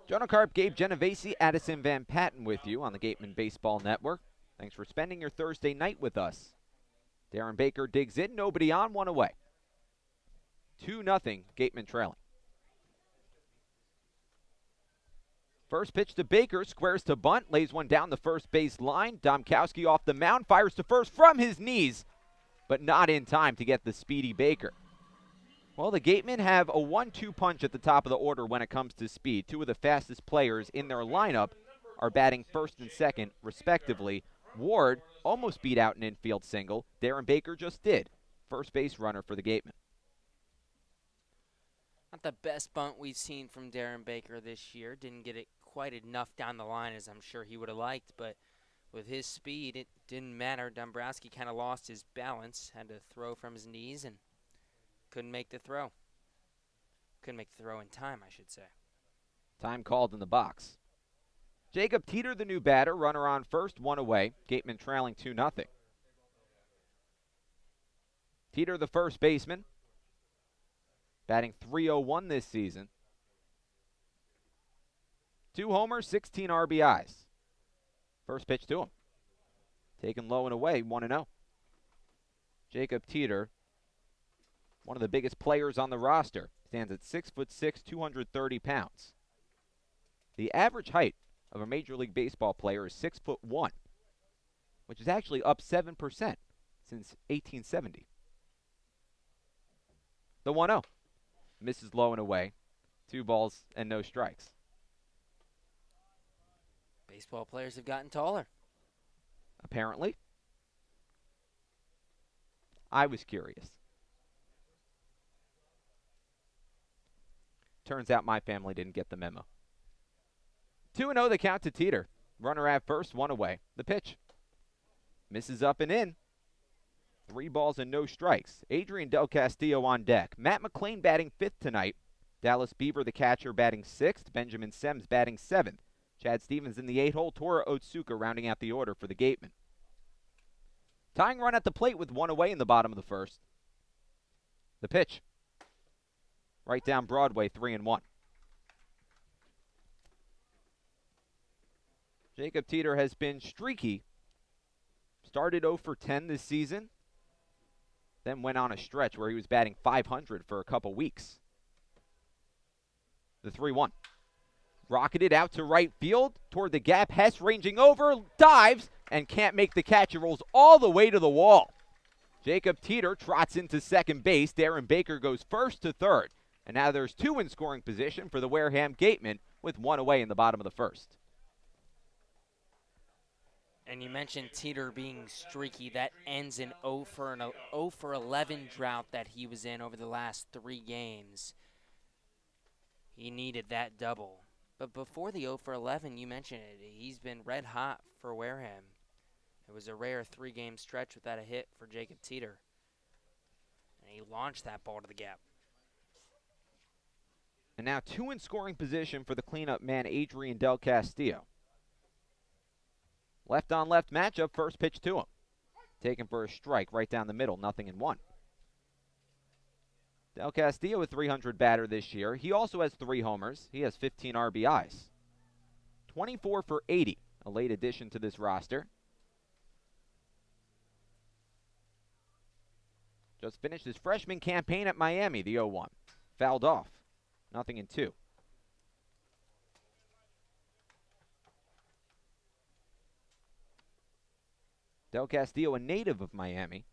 Jonah, Karp, Gabe, Genovesi, Addison Van Patten with you on the Gatemen Baseball Network. Thanks for spending your Thursday night with us. Darren Baker digs in, nobody on, 1 away. 2-0, Gatemen trailing. First pitch to Baker, squares to bunt, lays one down the first base line. Domkowski off the mound, fires to first from his knees, but not in time to get the speedy Baker. Well, the Gatemen have a 1-2 punch at the top of the order when it comes to speed. Two of the fastest players in their lineup are batting first and second, respectively. Ward almost beat out an infield single. Darren Baker just did. First base runner for the Gatemen. Not the best bunt we've seen from Darren Baker this year. Didn't get it quite enough down the line as I'm sure he would have liked, but with his speed, it didn't matter. Dombrowski kind of lost his balance, had to throw from his knees, and couldn't make the throw. Couldn't make the throw in time, I should say. Time called in the box. Jacob Teeter, the new batter, runner on first, one away. Gatemen trailing 2-0. Teeter, the first baseman, batting .301 this season. 2 homers, 16 RBIs. First pitch to him. Taken low and away, 1-0. Jacob Teeter, one of the biggest players on the roster, stands at 6'6", 230 pounds. The average height of a Major League Baseball player is 6'1", which is actually up 7% since 1870. The 1-0. Misses low and away. 2 balls and no strikes. Baseball players have gotten taller. Apparently. I was curious. Turns out my family didn't get the memo. 2-0 the count to Teeter. Runner at first, one away. The pitch. Misses up and in. 3 balls and no strikes. Adrian Del Castillo on deck. Matt McLean batting 5th tonight. Dallas Bieber, the catcher, batting 6th. Benjamin Semmes batting 7th. Chad Stevens in the 8-hole. Tora Otsuka rounding out the order for the Gatemen. Tying run at the plate with 1 away in the bottom of the first. The pitch. Right down Broadway, 3-1. Jacob Teeter has been streaky. Started 0 for 10 this season. Then went on a stretch where he was batting .500 for a couple weeks. The 3-1. Rocketed out to right field toward the gap. Hess ranging over, dives, and can't make the catch. It rolls all the way to the wall. Jacob Teeter trots into second base. Darren Baker goes first to third. And now there's 2 in scoring position for the Wareham Gatemen with 1 away in the bottom of the first. And you mentioned Teeter being streaky. That ends an 0 for 11 drought that he was in over the last 3 games. He needed that double. But before the 0 for 11, you mentioned it, he's been red hot for Wareham. It was a rare 3-game stretch without a hit for Jacob Teeter. And he launched that ball to the gap. And now 2 in scoring position for the cleanup man, Adrian Del Castillo. Left on left matchup, first pitch to him. Taken for a strike right down the middle, 0-1. Del Castillo, a .300 batter this year. He also has 3 homers. He has 15 RBIs. 24 for 80, a late addition to this roster. Just finished his freshman campaign at Miami, the 0-1. Fouled off, 0-2. Del Castillo, a native of Miami,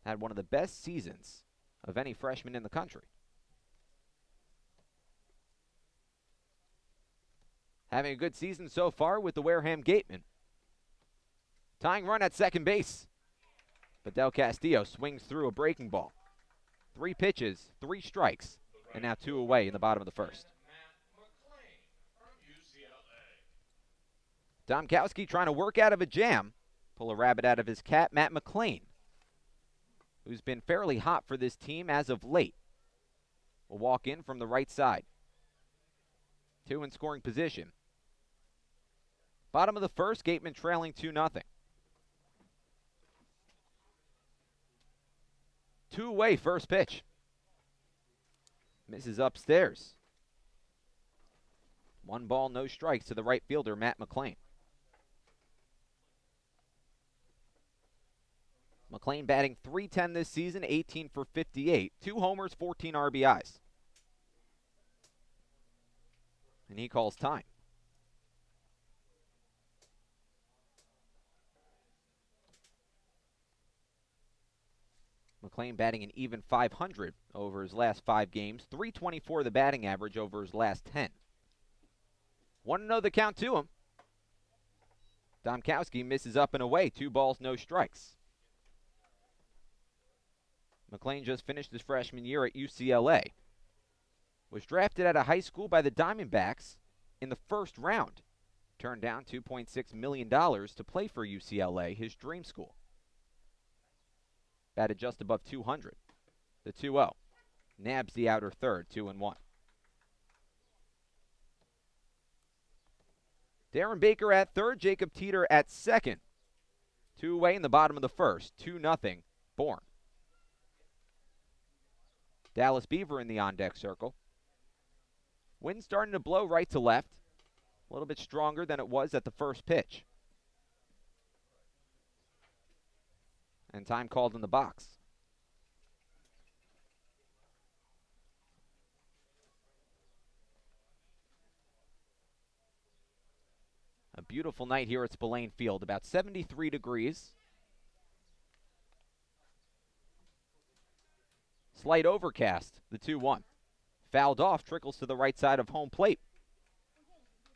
had one of the best seasons of any freshman in the country. Having a good season so far with the Wareham Gatemen. Tying run at second base. But Del Castillo swings through a breaking ball. 3 pitches, 3 strikes, and now 2 away in the bottom of the first. Domkowski trying to work out of a jam. Pull a rabbit out of his cap. Matt McLean, who's been fairly hot for this team as of late, will walk in from the right side. 2 in scoring position. Bottom of the first, Gatemen trailing 2-0. 2 away, first pitch. Misses upstairs. 1 ball, no strikes to the right fielder, Matt McLean. McLean batting .310 this season, 18 for 58. 2 homers, 14 RBIs. And he calls time. McLean batting an even .500 over his last 5 games. .324 the batting average over his last 10. 1-0 the count to him. Domkowski misses up and away. 2 balls, no strikes. McLean just finished his freshman year at UCLA. Was drafted out of high school by the Diamondbacks in the first round. Turned down $2.6 million to play for UCLA, his dream school. Batted just above 200. The 2-0. Nabs the outer third, 2-1. Darren Baker at third, Jacob Teeter at second. 2 away in the bottom of the first, 2-0, Bourne. Dallas Beaver in the on-deck circle. Wind starting to blow right to left. A little bit stronger than it was at the first pitch. And time called in the box. A beautiful night here at Spillane Field, about 73 degrees. Slight overcast, the 2-1. Fouled off, trickles to the right side of home plate.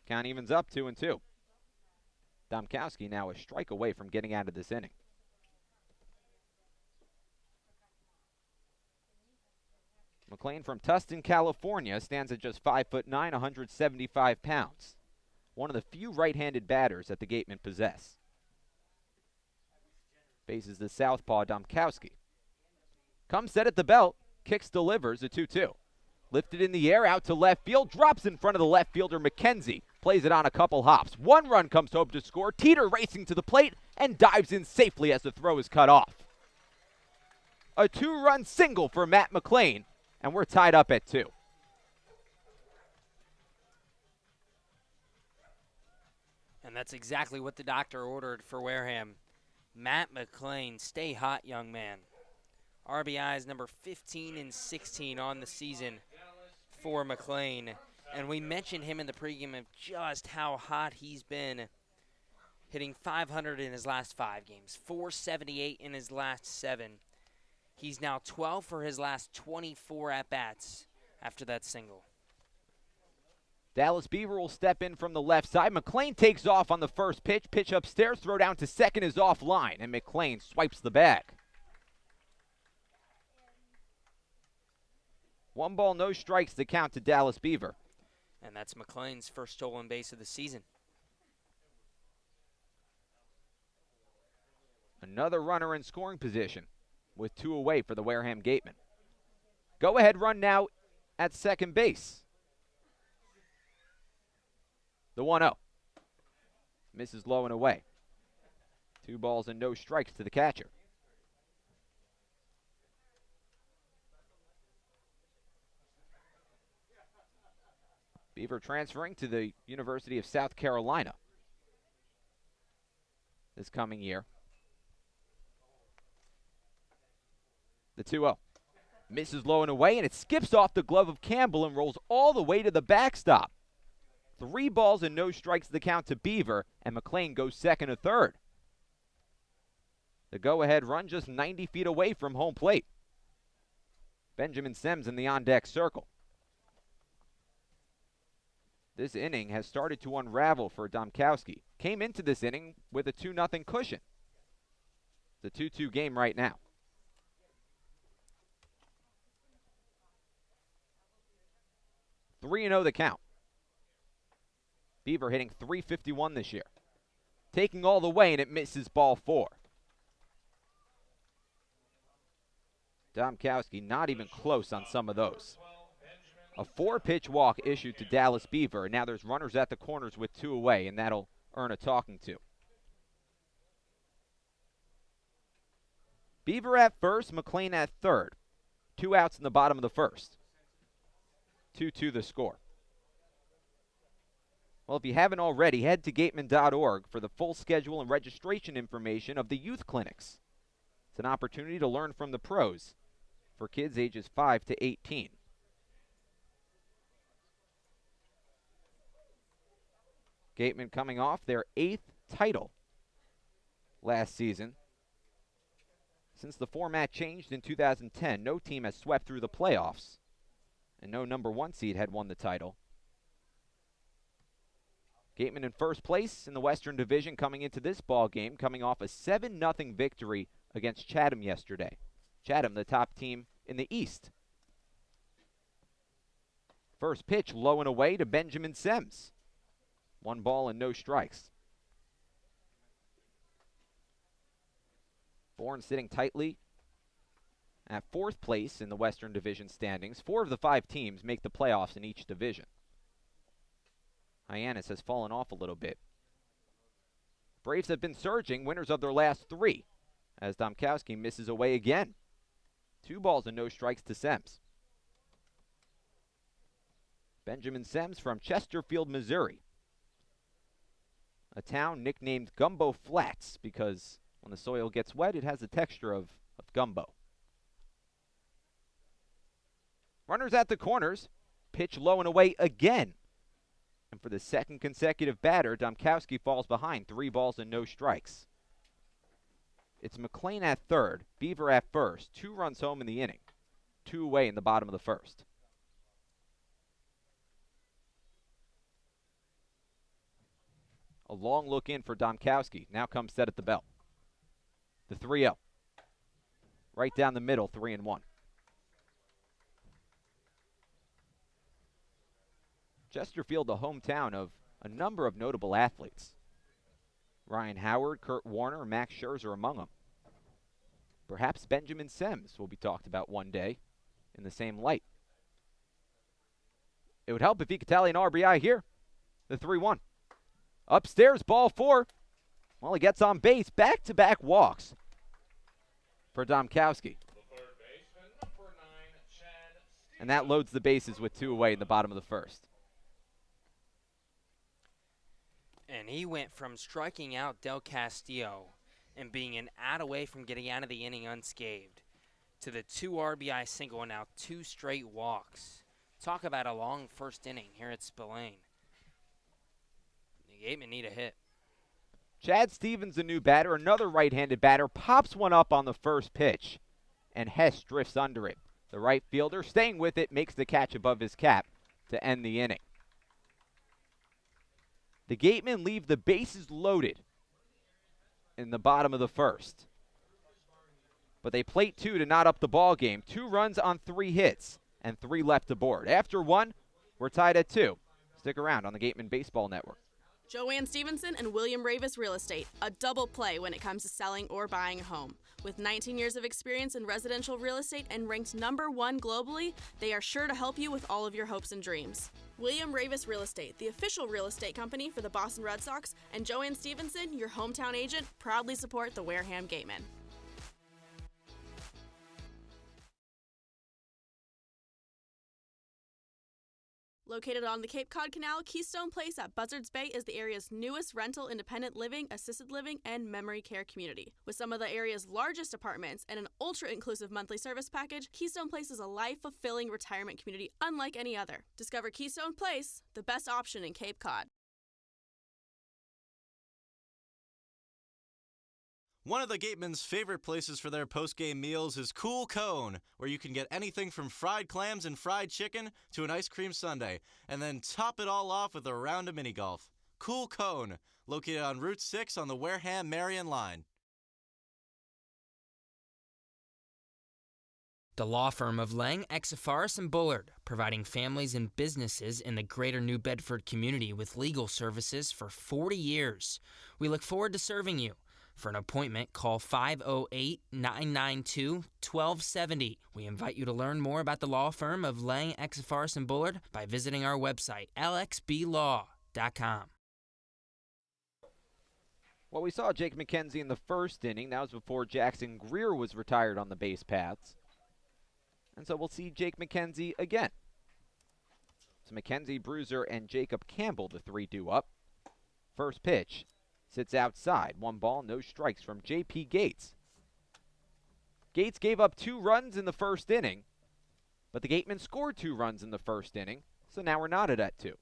Count evens up, 2-2. Domkowski now a strike away from getting out of this inning. McLean from Tustin, California, stands at just 5'9", 175 pounds. One of the few right-handed batters that the Gatemen possess. Faces the southpaw Domkowski. Comes set at the belt, kicks, delivers, a 2-2. Lifted in the air, out to left field, drops in front of the left fielder McKenzie. Plays it on a couple hops. 1 run comes home to score. Teeter racing to the plate and dives in safely as the throw is cut off. A 2-run single for Matt McLean, and we're tied up at 2. And that's exactly what the doctor ordered for Wareham. Matt McLean, stay hot, young man. RBIs number 15 and 16 on the season for McLean. And we mentioned him in the pregame of just how hot he's been, hitting .500 in his last 5 games, .478 in his last 7. He's now 12 for his last 24 at-bats after that single. Dallas Beaver will step in from the left side. McLean takes off on the first pitch. Pitch upstairs, throw down to second is offline, and McLean swipes the bag. 1 ball, no strikes to count to Dallas Beaver. And that's McLean's first stolen base of the season. Another runner in scoring position with 2 away for the Wareham Gatemen. Go-ahead run now at second base. The 1-0. Misses low and away. 2 balls and no strikes to the catcher. Beaver transferring to the University of South Carolina this coming year. The 2-0. Misses low and away, and it skips off the glove of Campbell and rolls all the way to the backstop. 3 balls and no strikes the count to Beaver, and McLean goes second or third. The go-ahead run just 90 feet away from home plate. Benjamin Sims in the on-deck circle. This inning has started to unravel for Domkowski. Came into this inning with a 2-0 cushion. It's a 2-2 game right now. Three 3-0 the count. Beaver hitting .351 this year. Taking all the way, and it misses ball 4. Domkowski not even close on some of those. A 4-pitch walk issued to Dallas Beaver, and now there's runners at the corners with 2 away, and that'll earn a talking to. Beaver at first, McLean at third. 2 outs in the bottom of the first. 2-2 the score. Well, if you haven't already, head to gatemen.org for the full schedule and registration information of the youth clinics. It's an opportunity to learn from the pros for kids ages 5 to 18. Gatemen coming off their 8th title last season. Since the format changed in 2010, no team has swept through the playoffs, and no number 1 seed had won the title. Gatemen in first place in the Western Division coming into this ball game, coming off a 7-0 victory against Chatham yesterday. Chatham, the top team in the East. First pitch low and away to Benjamin Sims. 1 ball and no strikes. Bourne sitting tightly at 4th place in the Western Division standings. 4 of the 5 teams make the playoffs in each division. Hyannis has fallen off a little bit. Braves have been surging, winners of their last 3, as Domkowski misses away again. 2 balls and no strikes to Sims. Benjamin Sims from Chesterfield, Missouri. A town nicknamed Gumbo Flats because when the soil gets wet, it has the texture of gumbo. Runners at the corners. Pitch low and away again. And for the 2nd consecutive batter, Domkowski falls behind. 3 balls and no strikes. It's McLean at 3rd, Beaver at 1st. 2 runs home in the inning. 2 away in the bottom of the 1st. A long look in for Domkowski. Now comes set at the belt. The 3-0. Right down the middle, 3-1. Chesterfield, the hometown of a number of notable athletes. Ryan Howard, Kurt Warner, Max Scherzer among them. Perhaps Benjamin Sims will be talked about one day in the same light. It would help if he could tally an RBI here. The 3-1. Upstairs, ball 4. Well, he gets on base. Back-to-back walks for Domkowski. And that loads the bases with 2 away in the bottom of the 1st. And he went from striking out Del Castillo and being an out away from getting out of the inning unscathed to the 2 RBI single and now 2 straight walks. Talk about a long first inning here at Spillane. The Gatemen need a hit. Chad Stevens, the new batter, another right-handed batter, pops one up on the first pitch, and Hess drifts under it. The right fielder, staying with it, makes the catch above his cap to end the inning. The Gatemen leave the bases loaded in the bottom of the 1st. But they plate 2 to knot up the ball game. 2 runs on 3 hits and 3 left aboard. After 1, we're tied at 2. Stick around on the Gatemen Baseball Network. Joanne Stevenson and William Ravis Real Estate, a double play when it comes to selling or buying a home. With 19 years of experience in residential real estate and ranked #1 globally, they are sure to help you with all of your hopes and dreams. William Ravis Real Estate, the official real estate company for the Boston Red Sox, and Joanne Stevenson, your hometown agent, proudly support the Wareham Gatemen. Located on the Cape Cod Canal, Keystone Place at Buzzards Bay is the area's newest rental independent living, assisted living, and memory care community. With some of the area's largest apartments and an ultra-inclusive monthly service package, Keystone Place is a life-fulfilling retirement community unlike any other. Discover Keystone Place, the best option in Cape Cod. One of the Gatemen's favorite places for their post-game meals is Cool Cone, where you can get anything from fried clams and fried chicken to an ice cream sundae, and then top it all off with a round of mini-golf. Cool Cone, located on Route 6 on the Wareham-Marion line. The law firm of Lang, Exifaris, and Bullard, providing families and businesses in the greater New Bedford community with legal services for 40 years. We look forward to serving you. For an appointment, call 508-992-1270. We invite you to learn more about the law firm of Lang, Exifaris, and Bullard by visiting our website, lxblaw.com. Well, we saw Jake McKenzie in the 1st inning. That was before Jackson Greer was retired on the base paths. And so we'll see Jake McKenzie again. So McKenzie, Bruiser, and Jacob Campbell, the 3 due up. First pitch. Sits outside. 1 ball, no strikes from J.P. Gates. Gates gave up 2 runs in the 1st inning, but the Gatemen scored 2 runs in the 1st inning, so now we're knotted at 2.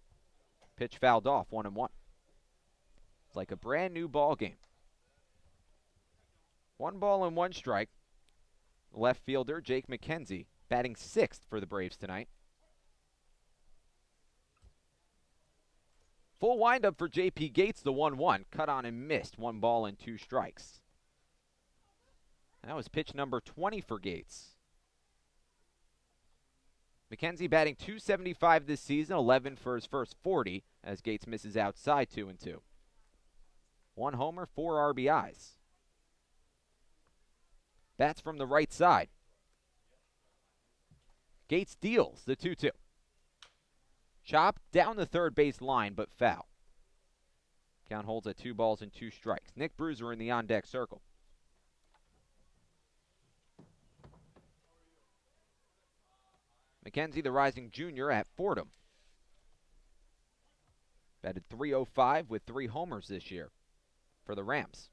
Pitch fouled off, 1-1. It's like a brand new ball game. 1 ball and 1 strike. Left fielder Jake McKenzie batting 6th for the Braves tonight. Full windup for J.P. Gates, the 1-1. Cut on and missed. 1 ball and 2 strikes. That was pitch number 20 for Gates. McKenzie batting .275 this season, 11 for his first 40, as Gates misses outside 2-2. 1 homer, 4 RBIs. Bats from the right side. Gates deals the 2-2. Chop down the third base line, but foul. Count holds at 2 balls and 2 strikes. Nick Bruiser in the on-deck circle. McKenzie, the rising junior, at Fordham. Batted .305 with 3 homers this year for the Rams.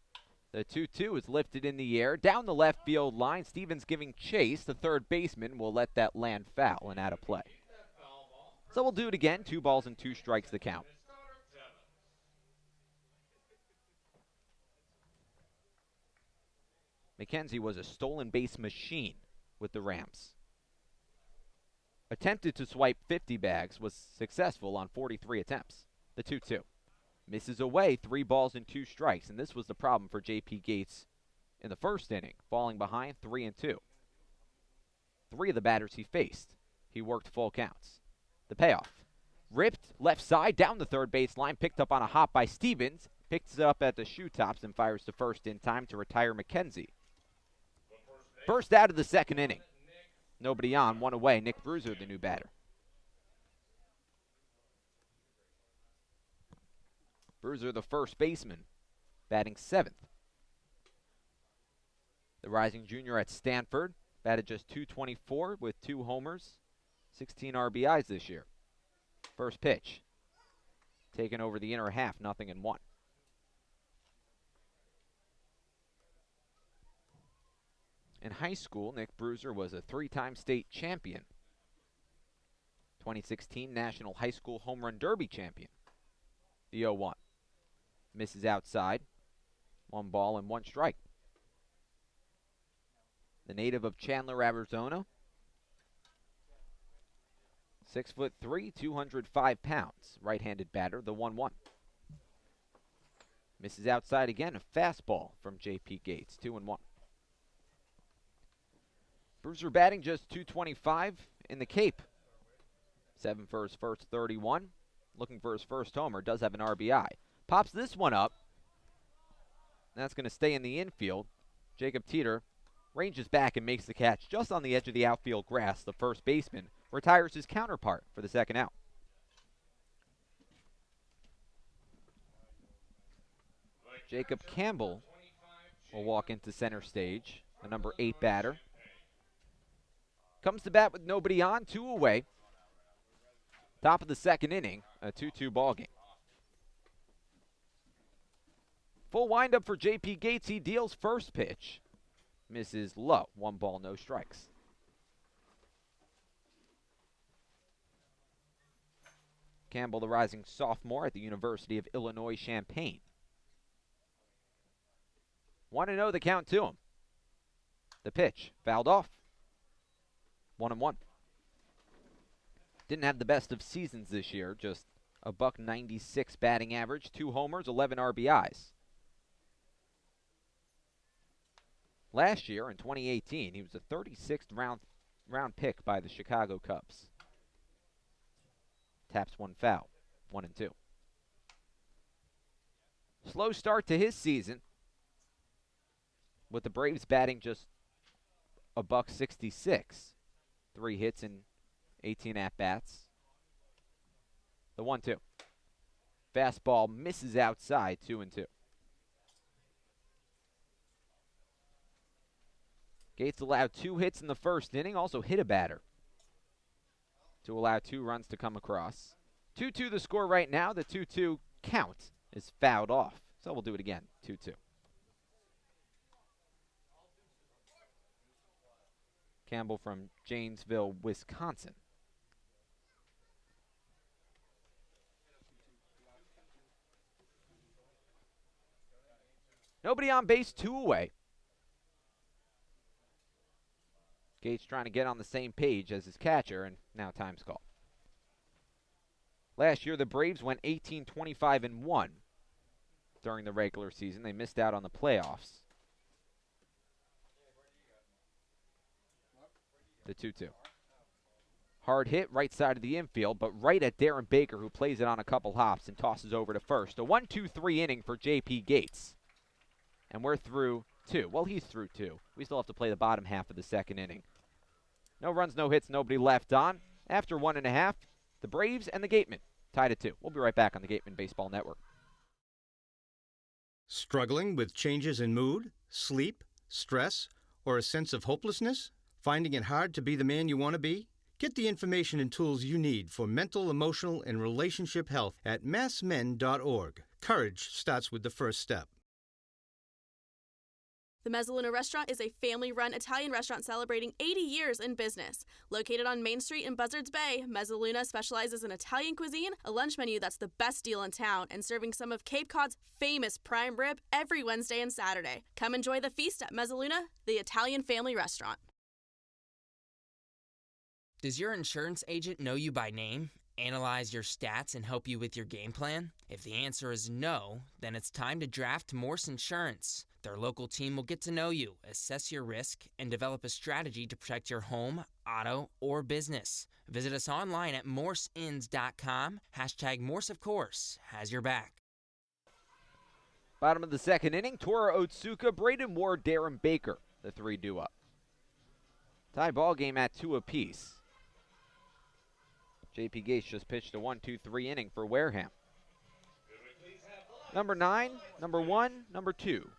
The 2-2 is lifted in the air. Down the left field line, Stevens giving chase. The third baseman will let that land foul and out of play. So we'll do it again. 2 balls and 2 strikes the count. McKenzie was a stolen base machine with the Rams. Attempted to swipe 50 bags, was successful on 43 attempts. The 2-2. Misses away, 3 balls and 2 strikes, and this was the problem for J.P. Gates in the first inning, falling behind 3-2. 3 of the batters he faced, he worked full counts. The payoff. Ripped left side down the third base line, picked up on a hop by Stevens, picks it up at the shoe tops and fires to first in time to retire McKenzie. First out of the second inning. Nobody on, 1 away. Nick Bruiser, the new batter. Bruiser, the first baseman, batting 7th. The rising junior at Stanford, batted just .224 with 2 homers, 16 RBIs this year. First pitch, taken over the inner half, 0-1. In high school, Nick Bruiser was a 3-time state champion. 2016 National High School Home Run Derby champion. The 0-1. Misses outside. 1 ball and 1 strike. The native of Chandler, Arizona. 6'3", 205 pounds. Right-handed batter, the 1-1. Misses outside again. A fastball from J.P. Gates, 2-1. Bruiser batting just .225 in the Cape. 7 for his first 31. Looking for his first homer. Does have an RBI. Pops this one up. That's going to stay in the infield. Jacob Teeter ranges back and makes the catch just on the edge of the outfield grass. The first baseman retires his counterpart for the second out. Jacob Campbell will walk into center stage, the number 8 batter. Comes to bat with nobody on, 2 away. Top of the second inning, a 2-2 ball game. Full windup for J.P. Gates. He deals first pitch. Misses low. 1 ball, no strikes. Campbell, the rising sophomore at the University of Illinois Champaign. 1-0 the count to him. The pitch, fouled off. 1-1. Didn't have the best of seasons this year, just a .196 batting average, 2 homers, 11 RBIs. Last year, in 2018, he was a 36th round pick by the Chicago Cubs. Taps 1 foul, 1-2. Slow start to his season, with the Braves batting just a .166. 3 hits and 18 at-bats. The 1-2. Fastball misses outside, 2-2. Gates allowed 2 hits in the first inning, also hit a batter to allow 2 runs to come across. 2-2 the score right now. The 2-2 count is fouled off. So we'll do it again, 2-2. Campbell from Janesville, Wisconsin. Nobody on base, 2 away. Gates trying to get on the same page as his catcher, and now time's called. Last year, the Braves went 18-25-1 during the regular season. They missed out on the playoffs. The 2-2. Hard hit, right side of the infield, but right at Darren Baker, who plays it on a couple hops and tosses over to first. A 1-2-3 inning for J.P. Gates. And we're through 2. Well, he's through 2. We still have to play the bottom half of the second inning. No runs, no hits, nobody left on. After 1.5, the Braves and the Gatemen tied at 2. We'll be right back on the Gatemen Baseball Network. Struggling with changes in mood, sleep, stress, or a sense of hopelessness? Finding it hard to be the man you want to be? Get the information and tools you need for mental, emotional, and relationship health at massmen.org. Courage starts with the first step. The Mezzaluna Restaurant is a family-run Italian restaurant celebrating 80 years in business. Located on Main Street in Buzzards Bay, Mezzaluna specializes in Italian cuisine, a lunch menu that's the best deal in town, and serving some of Cape Cod's famous prime rib every Wednesday and Saturday. Come enjoy the feast at Mezzaluna, the Italian family restaurant. Does your insurance agent know you by name, analyze your stats, and help you with your game plan? If the answer is no, then it's time to draft Morse Insurance. Their local team will get to know you, assess your risk, and develop a strategy to protect your home, auto, or business. Visit us online at morseins.com. Hashtag Morse, of course, has your back. Bottom of the second inning, Tora Otsuka, Braden Ward, Darren Baker, the 3 due up. Tie ball game at 2 apiece. J.P. Gates just pitched a 1-2-3 inning for Wareham. Number 9, number 1, number 2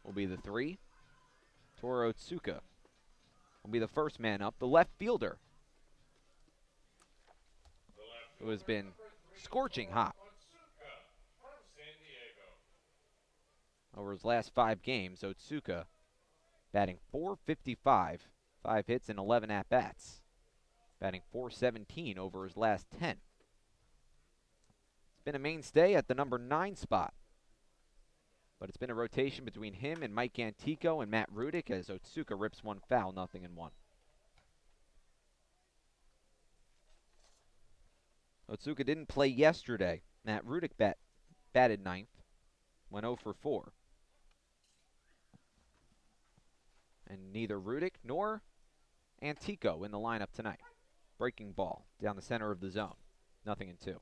will be the 3. Tora Otsuka will be the first man up. The left fielder, who has been scorching hot over his last 5 games. Otsuka batting .455, 5 hits and 11 at-bats. Batting .417 over his last 10. It's been a mainstay at the number 9 spot. But it's been a rotation between him and Mike Antico and Matt Rudick as Otsuka rips one foul, 0-1. Otsuka didn't play yesterday. Matt Rudick batted 9th, went 0 for 4. And neither Rudick nor Antico in the lineup tonight. Breaking ball down the center of the zone, 0-2.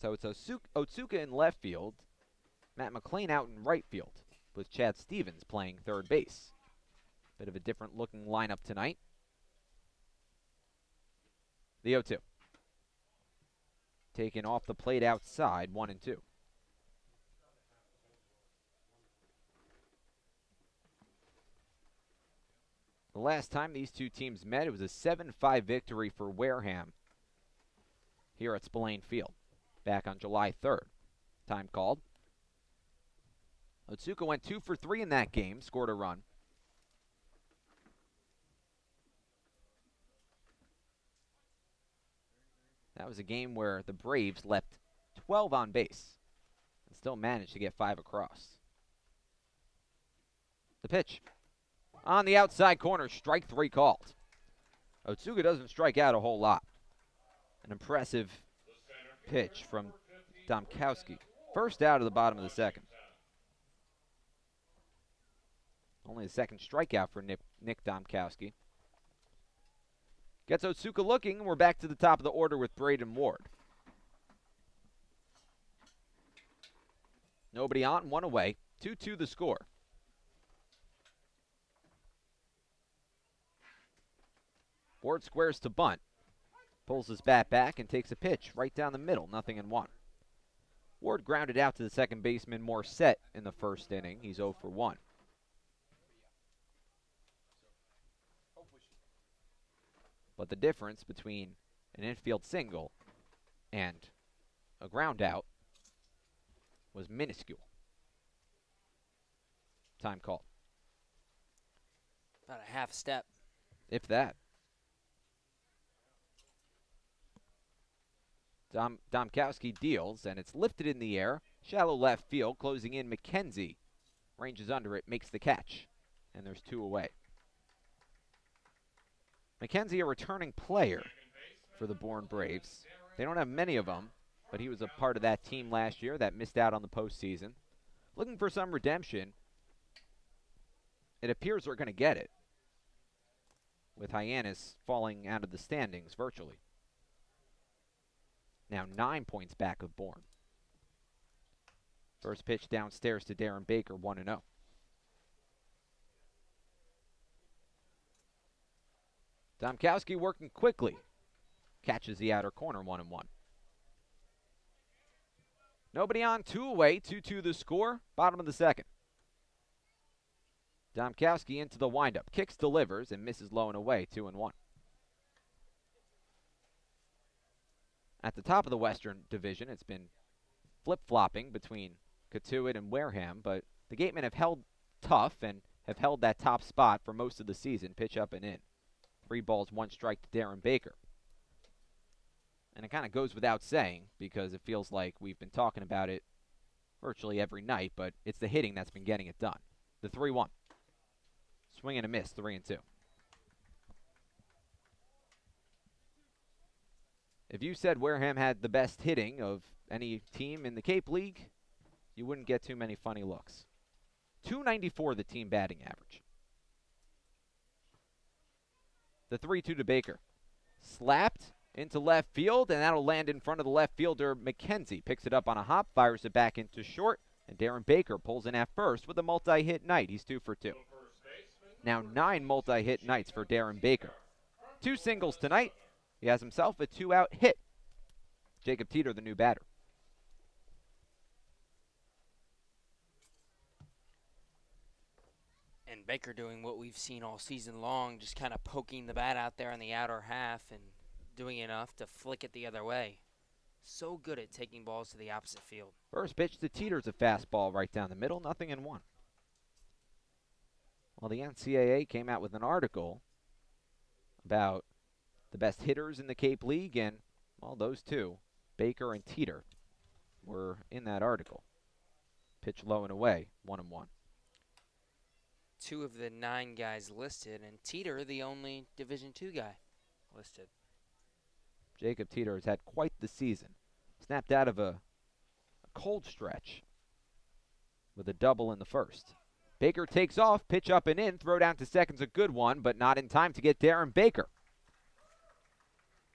So it's Otsuka in left field, Matt McLean out in right field, with Chad Stevens playing third base. Bit of a different looking lineup tonight. The 0-2. Taken off the plate outside, 1-2. The last time these two teams met, it was a 7-5 victory for Wareham here at Spillane Field back on July 3rd. Time called. Otsuka went 2 for 3 in that game, scored a run. That was a game where the Braves left 12 on base and still managed to get 5 across. The pitch. On the outside corner, strike 3 called. Otsuka doesn't strike out a whole lot. An impressive pitch from Domkowski. First out of the bottom of the second. Only the second strikeout for Nick Domkowski. Gets Otsuka looking, and we're back to the top of the order with Braden Ward. Nobody on, 1 away. 2-2 the score. Ward squares to bunt. Pulls his bat back and takes a pitch right down the middle, 0-1. Ward grounded out to the second baseman Morset in the first inning. He's 0 for 1. But the difference between an infield single and a ground out was minuscule. Time called. About a half step. If that. Domkowski deals, and it's lifted in the air, Shallow left field, closing in McKenzie. Ranges under it, makes the catch. And there's 2 away. McKenzie, a returning player for the Bourne Braves. They don't have many of them, but he was a part of that team last year that missed out on the postseason. Looking for some redemption. It appears they're going to get it, with Hyannis falling out of the standings virtually. Now 9 points back of Bourne. First pitch downstairs to Darren Baker, 1-0. Domkowski working quickly. Catches the outer corner, 1-1. Nobody on, 2 away, 2-2 the score, bottom of the second. Domkowski into the windup, kicks, delivers, and misses low and away, 2-1. At the top of the Western Division, it's been flip-flopping between Catuit and Wareham, but the Gatemen have held tough and have held that top spot for most of the season, pitch up and in. 3 balls, 1 strike to Darren Baker. And it kind of goes without saying because it feels like we've been talking about it virtually every night, but it's the hitting that's been getting it done. The 3-1. Swing and a miss, 3-2. If you said Wareham had the best hitting of any team in the Cape League, you wouldn't get too many funny looks. .294 the team batting average. The 3-2 to Baker. Slapped into left field, and that'll land in front of the left fielder, McKenzie. Picks it up on a hop, fires it back into short, and Darren Baker pulls in at first with a multi-hit night. He's 2 for 2. Now 9 multi-hit nights for Darren Baker. 2 singles tonight. He has himself a 2-out hit. Jacob Teeter, the new batter. And Baker doing what we've seen all season long, just kind of poking the bat out there in the outer half and doing enough to flick it the other way. So good at taking balls to the opposite field. First pitch to Teeter's a fastball right down the middle, 0-1. Well, the NCAA came out with an article about the best hitters in the Cape League, and, well, those two, Baker and Teeter, were in that article. Pitch low and away, 1-1. 2 of the 9 guys listed, and Teeter, the only Division II guy listed. Jacob Teeter has had quite the season. Snapped out of a cold stretch with a double in the first. Baker takes off, pitch up and in, throw down to second's a good one, but not in time to get Darren Baker.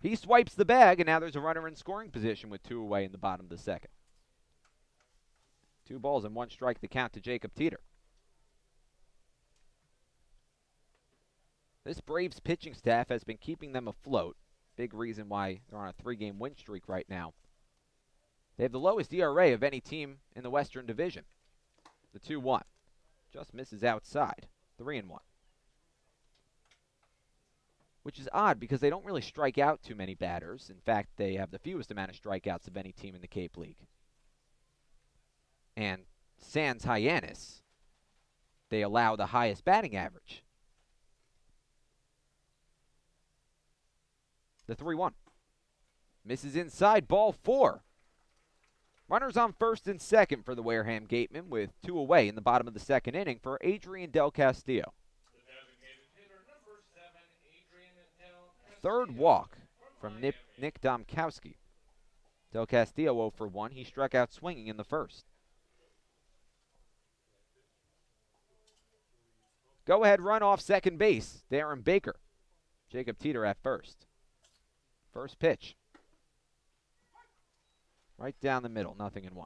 He swipes the bag, and now there's a runner in scoring position with 2 away in the bottom of the second. 2 balls and 1 strike the count to Jacob Teeter. This Braves pitching staff has been keeping them afloat. Big reason why they're on a 3-game win streak right now. They have the lowest ERA of any team in the Western Division. The 2-1. Just misses outside. 3-1. Which is odd because they don't really strike out too many batters. In fact, they have the fewest amount of strikeouts of any team in the Cape League. And sans Hyannis, they allow the highest batting average. The 3-1. Misses inside, ball 4. Runners on first and second for the Wareham Gatemen with 2 away in the bottom of the second inning for Adrian Del Castillo. Third walk from Nick Domkowski. Del Castillo 0 for 1. He struck out swinging in the first. Go-ahead run off second base. Darren Baker. Jacob Teeter at first. First pitch. Right down the middle, 0-1.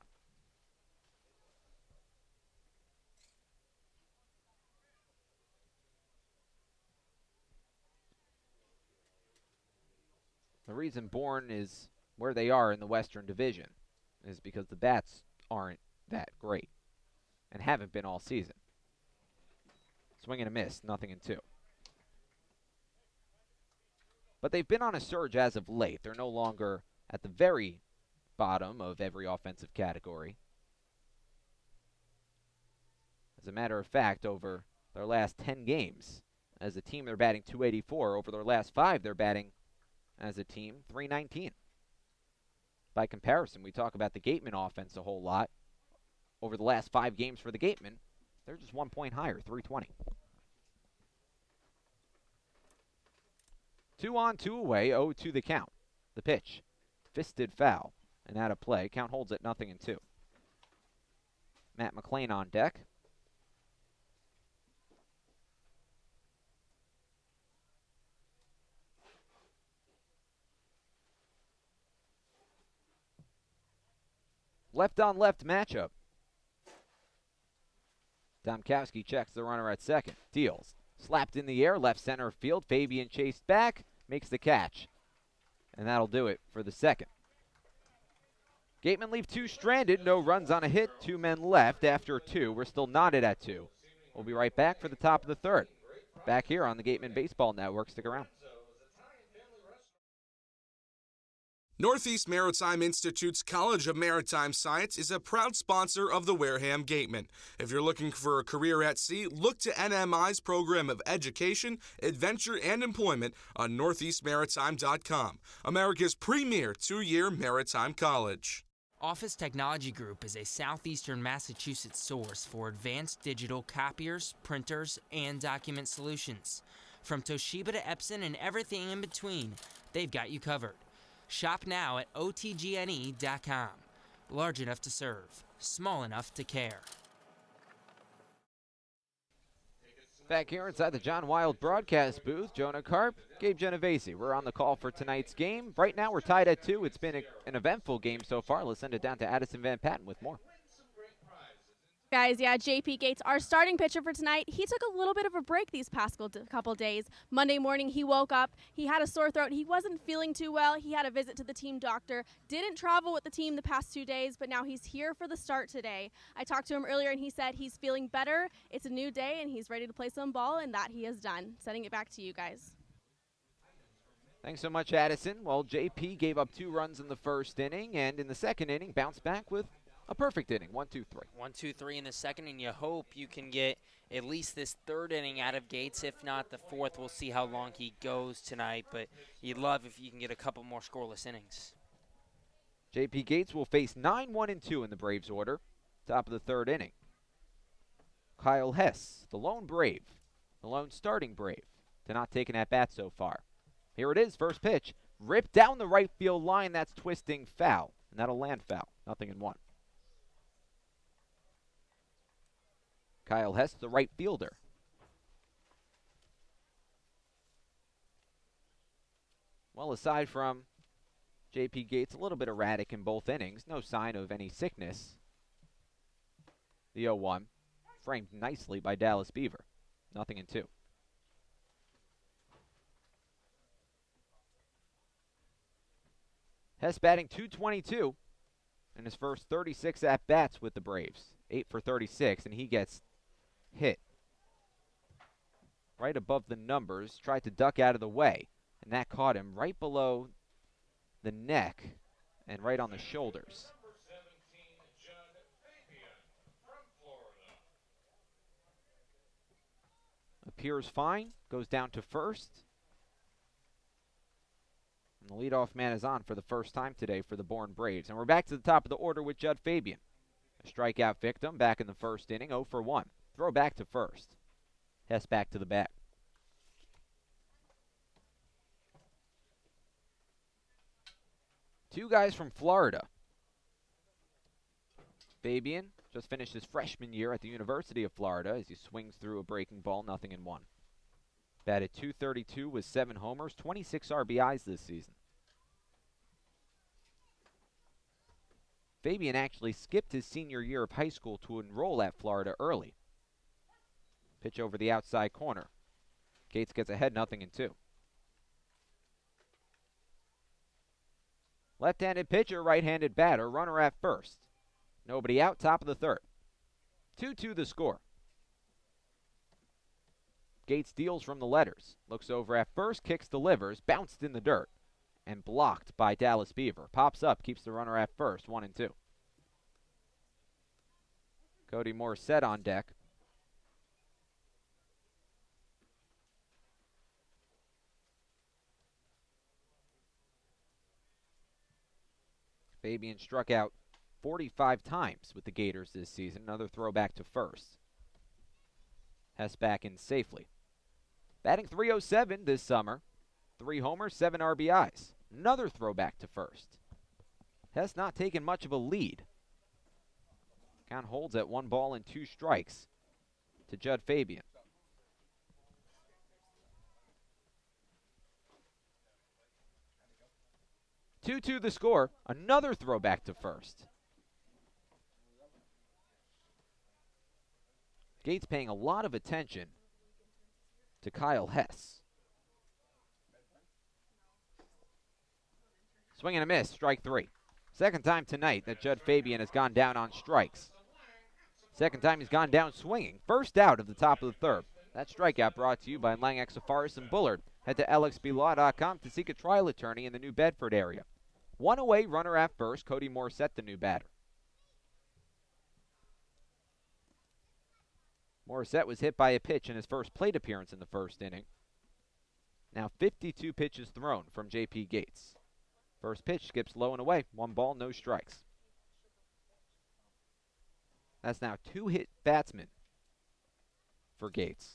The reason Bourne is where they are in the Western Division is because the bats aren't that great and haven't been all season. Swing and a miss, 0-2. But they've been on a surge as of late. They're no longer at the very bottom of every offensive category. As a matter of fact, over their last 10 games, as a team, they're batting .284. Over their last 5, they're batting, as a team, .319. By comparison, we talk about the Gatemen offense a whole lot. over the last 5 games for the Gatemen, they're just 1 point higher, 320. 2 on, 2 away, 0-2 the count. The pitch. Fisted foul and out of play. Count holds at 0-2. Matt McLean on deck. Left on left matchup. Domkowski checks the runner at second. Deals. Slapped in the air, left center field. Fabian chased back, makes the catch. And that'll do it for the second. Gatemen leave 2 stranded, no runs on a hit, 2 men left after 2. We're still knotted at 2. We'll be right back for the top of the third. Back here on the Gatemen Baseball Network. Stick around. Northeast Maritime Institute's College of Maritime Science is a proud sponsor of the Wareham Gatemen. If you're looking for a career at sea, look to NMI's program of education, adventure, and employment on northeastmaritime.com, America's premier 2-year maritime college. Office Technology Group is a southeastern Massachusetts source for advanced digital copiers, printers, and document solutions. From Toshiba to Epson and everything in between, they've got you covered. Shop now at otgne.com. Large enough to serve, small enough to care. Back here inside the John Wild broadcast booth, Jonah Karp, Gabe Genovesi. We're on the call for tonight's game. Right now we're tied at 2. It's been an eventful game so far. Let's send it down to Addison Van Patten with more. Guys, yeah, JP Gates, our starting pitcher for tonight, he took a little bit of a break these past couple days. Monday morning, he woke up, he had a sore throat, he wasn't feeling too well, he had a visit to the team doctor, didn't travel with the team the past 2 days, but now he's here for the start today. I talked to him earlier, and he said he's feeling better, it's a new day, and he's ready to play some ball, and that he has done. Sending it back to you guys. Thanks so much, Addison. Well, JP gave up 2 runs in the first inning, and in the second inning, bounced back with a perfect inning, 1-2-3. 1-2-3 in the second, and you hope you can get at least this third inning out of Gates. If not, the fourth. We'll see how long he goes tonight, but you'd love if you can get a couple more scoreless innings. JP Gates will face 9-1-2 in the Braves order. Top of the third inning. Kyle Hess, the lone Brave, the lone starting Brave, to not take an at-bat so far. Here it is, first pitch. Ripped down the right field line. That's twisting foul, and that'll land foul. 0-1. Kyle Hess, the right fielder. Well, aside from JP Gates, a little bit erratic in both innings. No sign of any sickness. The 0-1, framed nicely by Dallas Beaver. 0-2. Hess batting .222 in his first 36 at-bats with the Braves. 8 for 36, and he gets hit right above the numbers. Tried to duck out of the way, and that caught him right below the neck and right on the shoulders. Appears fine, goes down to first. And the leadoff man is on for the first time today for the Bourne Braves. And we're back to the top of the order with Judd Fabian. A strikeout victim back in the first inning, 0 for 1. Throw back to first. Hess back to the bat. Two guys from Florida. Fabian just finished his freshman year at the University of Florida as he swings through a breaking ball, 0-1. Batted .232 with 7 homers, 26 RBIs this season. Fabian actually skipped his senior year of high school to enroll at Florida early. Pitch over the outside corner. Gates gets ahead, 0-2. Left-handed pitcher, right-handed batter, runner at first. Nobody out, top of the third. 2-2 the score. Gates deals from the letters. Looks over at first, kicks, delivers, bounced in the dirt, and blocked by Dallas Beaver. Pops up, keeps the runner at first, 1-2. Cody Morissette on deck. Fabian struck out 45 times with the Gators this season. Another throwback to first. Hess back in safely. Batting .307 this summer. 3 homers, 7 RBIs. Another throwback to first. Hess not taking much of a lead. Count holds at 1 ball and 2 strikes to Judd Fabian. Two the score. Another throwback to first. Gates paying a lot of attention to Kyle Hess. Swing and a miss, strike 3. Second time tonight that Judd Fabian has gone down on strikes. Second time he's gone down swinging. First out of the top of the third. That strikeout brought to you by Lang Exafaris and Bullard. Head to lxblaw.com to seek a trial attorney in the New Bedford area. 1 away, runner at first. Cody Morissette, the new batter. Morissette was hit by a pitch in his first plate appearance in the first inning. Now 52 pitches thrown from J.P. Gates. First pitch skips low and away. 1 ball, no strikes. That's now 2 hit batsmen for Gates.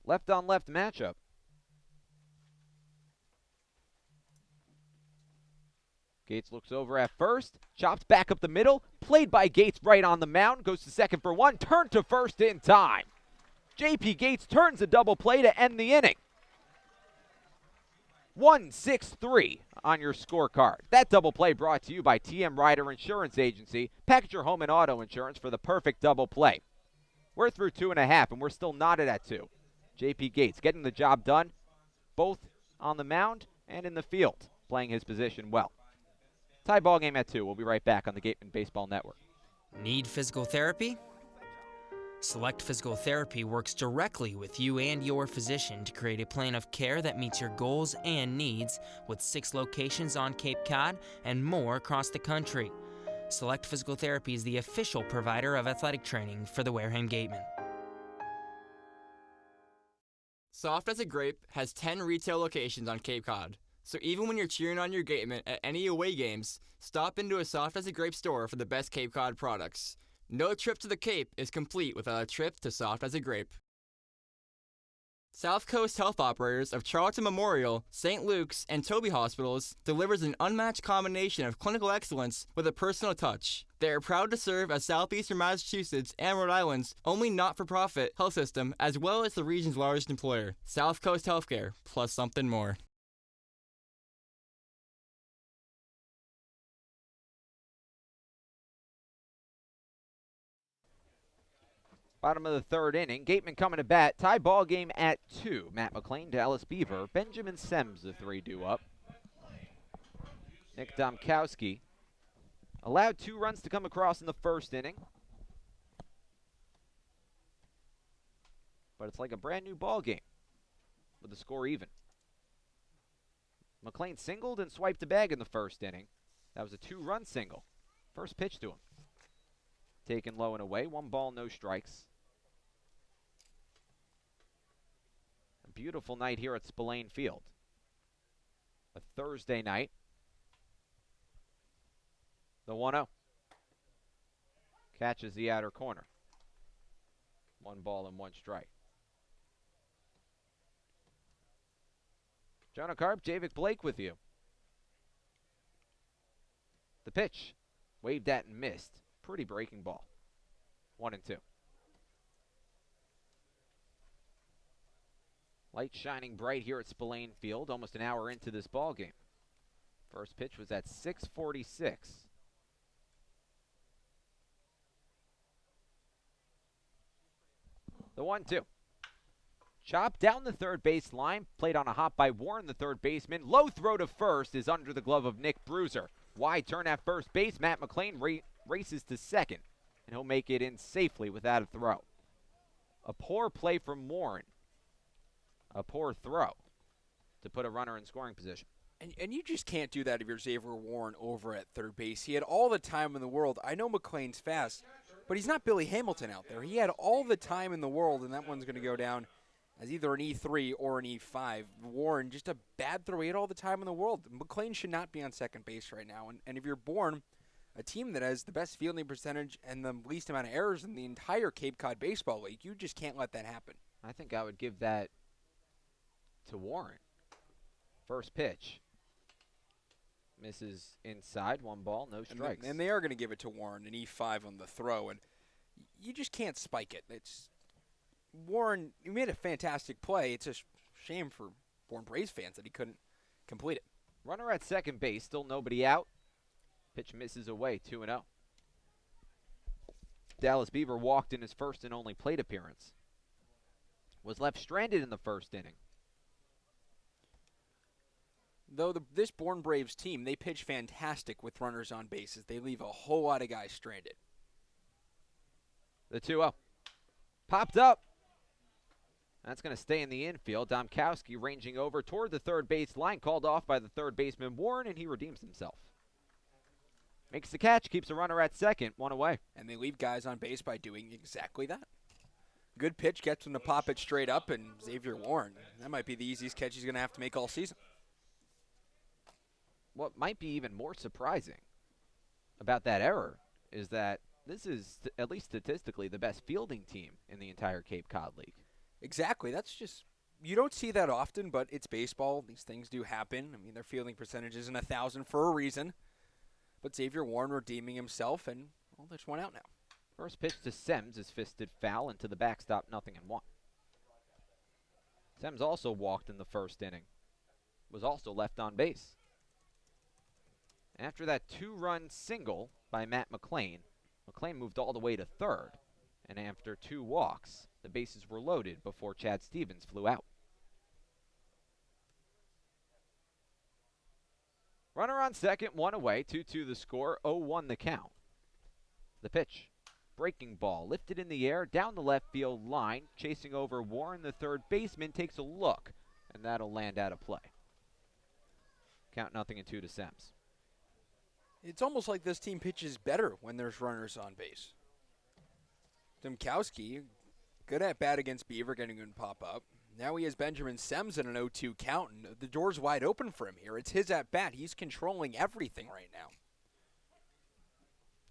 Left on left matchup. Gates looks over at first, chopped back up the middle, played by Gates right on the mound, goes to second for 1, turned to first in time. J.P. Gates turns a double play to end the inning. 1-6-3 on your scorecard. That double play brought to you by TM Ryder Insurance Agency. Package your home and auto insurance for the perfect double play. We're through 2.5, and we're still knotted at 2. J.P. Gates getting the job done, both on the mound and in the field, playing his position well. Tie ball game at 2. We'll be right back on the Gatemen Baseball Network. Need physical therapy? Select Physical Therapy works directly with you and your physician to create a plan of care that meets your goals and needs, with 6 locations on Cape Cod and more across the country. Select Physical Therapy is the official provider of athletic training for the Wareham Gatemen. Soft as a Grape has 10 retail locations on Cape Cod. So even when you're cheering on your Gatemen at any away games, stop into a Soft as a Grape store for the best Cape Cod products. No trip to the Cape is complete without a trip to Soft as a Grape. South Coast Health Operators of Charlton Memorial, St. Luke's, and Toby Hospitals delivers an unmatched combination of clinical excellence with a personal touch. They are proud to serve as Southeastern Massachusetts and Rhode Island's only not-for-profit health system, as well as the region's largest employer. South Coast Healthcare, plus something more. Bottom of the third inning. Gatemen coming to bat. Tie ball game at 2. Matt McLean, Dallas Beaver. Benjamin Sems, the 3 due up. Nick Domkowski allowed 2 runs to come across in the first inning. But it's like a brand new ball game with the score even. McLean singled and swiped a bag in the first inning. That was a 2-run single. First pitch to him. Taken low and away. 1 ball, no strikes. A beautiful night here at Spillane Field. A Thursday night. The 1-0. Catches the outer corner. 1 ball and 1 strike. Jonah Karp, Javik Blake with you. The pitch. Waved at and missed. Pretty breaking ball. 1-2. Light shining bright here at Spillane Field, almost an hour into this ball game. First pitch was at 6:46. The 1-2. Chop down the third base line, played on a hop by Warren, the third baseman. Low throw to first is under the glove of Nick Bruiser. Wide turn at first base. Matt McLean races to second, and he'll make it in safely without a throw. A poor play from Warren. A poor throw to put a runner in scoring position. And you just can't do that if you're Xavier Warren over at third base. He had all the time in the world. I know McLean's fast, but he's not Billy Hamilton out there. He had all the time in the world, and that one's going to go down as either an E3 or an E5. Warren, just a bad throw. He had all the time in the world. McLean should not be on second base right now. And if you're Bourne, a team that has the best fielding percentage and the least amount of errors in the entire Cape Cod Baseball League, you just can't let that happen. I think I would give that to Warren. First pitch. Misses inside, 1 ball, no strikes. And they are going to give it to Warren, an E5 on the throw. And you just can't spike it. It's Warren, he made a fantastic play. It's a shame for Bourne Braves fans that he couldn't complete it. Runner at second base, still nobody out. Pitch misses away, 2-0. Dallas Beaver walked in his first and only plate appearance. Was left stranded in the first inning. Though this Bourne Braves team, they pitch fantastic with runners on bases. They leave a whole lot of guys stranded. The 2-0. Popped up. That's going to stay in the infield. Domkowski ranging over toward the third base line, called off by the third baseman Warren, and he redeems himself. Makes the catch, keeps a runner at second, 1 away. And they leave guys on base by doing exactly that. Good pitch, gets him to pop it straight up, and Xavier Warren, that might be the easiest catch he's going to have to make all season. What might be even more surprising about that error is that this is, at least statistically, the best fielding team in the entire Cape Cod League. Exactly. That's just, you don't see that often, but it's baseball. These things do happen. I mean, their fielding percentage isn't 1,000 for a reason. But Xavier Warren redeeming himself, and, well, there's one out now. First pitch to Sems is fisted foul into the backstop, 0-1. Sems also walked in the first inning. Was also left on base. After that 2-run single by Matt McLean, McLean moved all the way to third. And after 2 walks, the bases were loaded before Chad Stevens flew out. Runner on second, 1 away, 2-2 the score, 0-1 the count. The pitch, breaking ball, lifted in the air, down the left field line, chasing over Warren, the third baseman, takes a look, and that'll land out of play. Count 0-2 to Sems. It's almost like this team pitches better when there's runners on base. Domkowski, good at bat against Beaver, getting him to pop up. Now he has Benjamin Sems in an 0-2 count, and the door's wide open for him here. It's his at bat. He's controlling everything right now.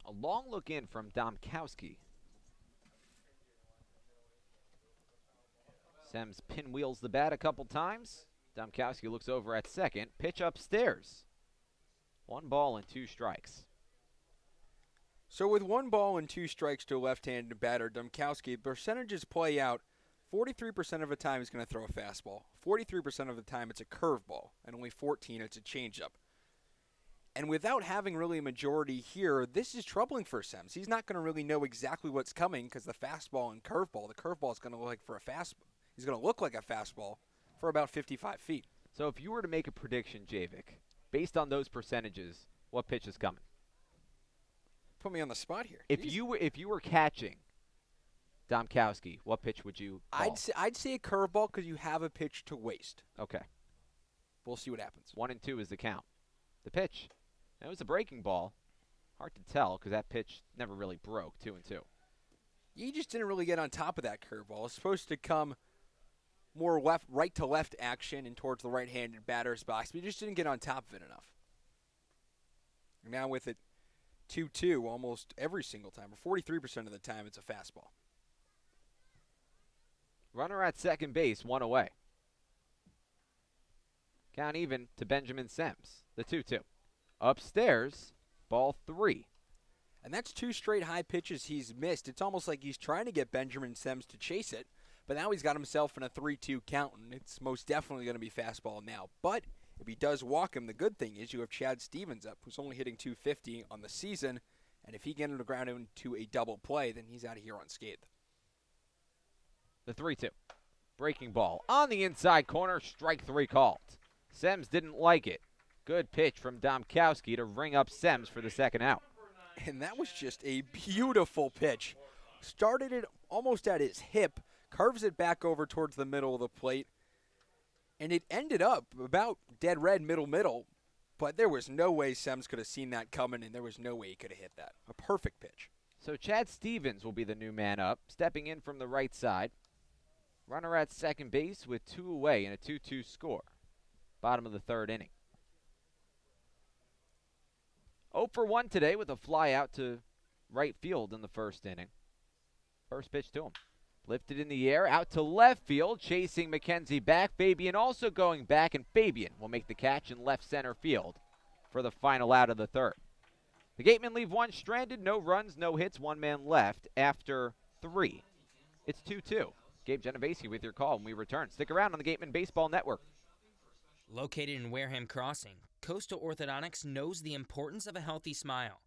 A long look in from Domkowski. Sems pinwheels the bat a couple times. Domkowski looks over at second. Pitch upstairs. 1 ball and 2 strikes. So with 1 ball and 2 strikes to a left-handed batter, Domkowski, percentages play out. 43% of the time he's going to throw a fastball. 43% of the time it's a curveball. And only 14% it's a changeup. And without having really a majority here, this is troubling for Sems. He's not going to really know exactly what's coming because the fastball and curveball, the curveball is going to look like he's going to look like a fastball for about 55 feet. So if you were to make a prediction, Javik, based on those percentages, what pitch is coming? Put me on the spot here. If you were catching Domkowski, what pitch would you call? I'd say a curveball because you have a pitch to waste. Okay. We'll see what happens. 1-2 is the count. The pitch. That was a breaking ball. Hard to tell because that pitch never really broke. 2-2. He just didn't really get on top of that curveball. It's supposed to come more right to left action and towards the right-handed batter's box, but he just didn't get on top of it enough. Now with it 2-2 almost every single time, or 43% of the time, it's a fastball. Runner at second base, 1 away. Count even to Benjamin Sems, the 2-2. Upstairs, ball 3. And that's 2 straight high pitches he's missed. It's almost like he's trying to get Benjamin Sems to chase it, but now he's got himself in a 3-2 count, and it's most definitely going to be fastball now. But if he does walk him, the good thing is you have Chad Stevens up, who's only hitting .250 on the season, and if he gets on the ground into a double play, then he's out of here unscathed. The 3-2. Breaking ball on the inside corner, strike 3 called. Sems didn't like it. Good pitch from Domkowski to ring up Sems for the second out. And that was just a beautiful pitch. Started it almost at his hip, curves it back over towards the middle of the plate, and it ended up about dead red middle, but there was no way Sems could have seen that coming, and there was no way he could have hit that. A perfect pitch. So Chad Stevens will be the new man up, stepping in from the right side. Runner at second base with 2 away in a 2-2 score. Bottom of the third inning. 0 for 1 today with a fly out to right field in the first inning. First pitch to him. Lifted in the air, out to left field, chasing McKenzie back. Fabian also going back, and Fabian will make the catch in left center field for the final out of the third. The Gatemen leave one stranded, no runs, no hits, one man left after 3. It's 2-2. Gabe Genovesi with your call when we return. Stick around on the Gatemen Baseball Network. Located in Wareham Crossing, Coastal Orthodontics knows the importance of a healthy smile.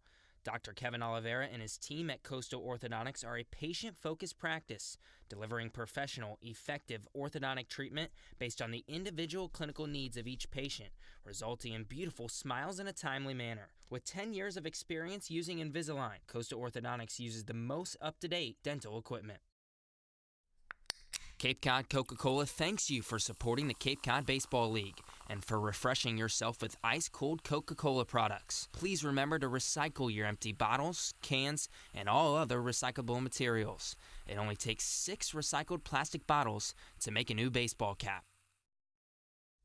Dr. Kevin Oliveira and his team at Coastal Orthodontics are a patient-focused practice, delivering professional, effective orthodontic treatment based on the individual clinical needs of each patient, resulting in beautiful smiles in a timely manner. With 10 years of experience using Invisalign, Coastal Orthodontics uses the most up-to-date dental equipment. Cape Cod Coca-Cola thanks you for supporting the Cape Cod Baseball League and for refreshing yourself with ice-cold Coca-Cola products. Please remember to recycle your empty bottles, cans, and all other recyclable materials. It only takes 6 recycled plastic bottles to make a new baseball cap.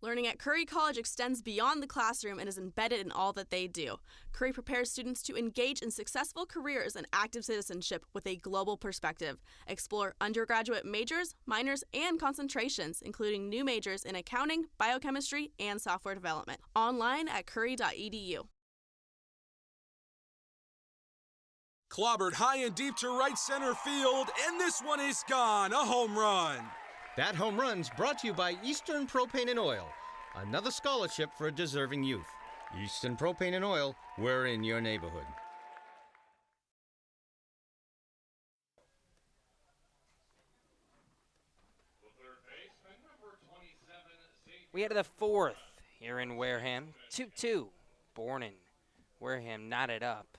Learning at Curry College extends beyond the classroom and is embedded in all that they do. Curry prepares students to engage in successful careers and active citizenship with a global perspective. Explore undergraduate majors, minors, and concentrations, including new majors in accounting, biochemistry, and software development. Online at curry.edu. Clobbered high and deep to right center field, and this one is gone. A home run. That home run's brought to you by Eastern Propane and Oil, another scholarship for a deserving youth. Eastern Propane and Oil, we're in your neighborhood. We head to the fourth here in Wareham. 2-2. Bourne and Wareham knotted up.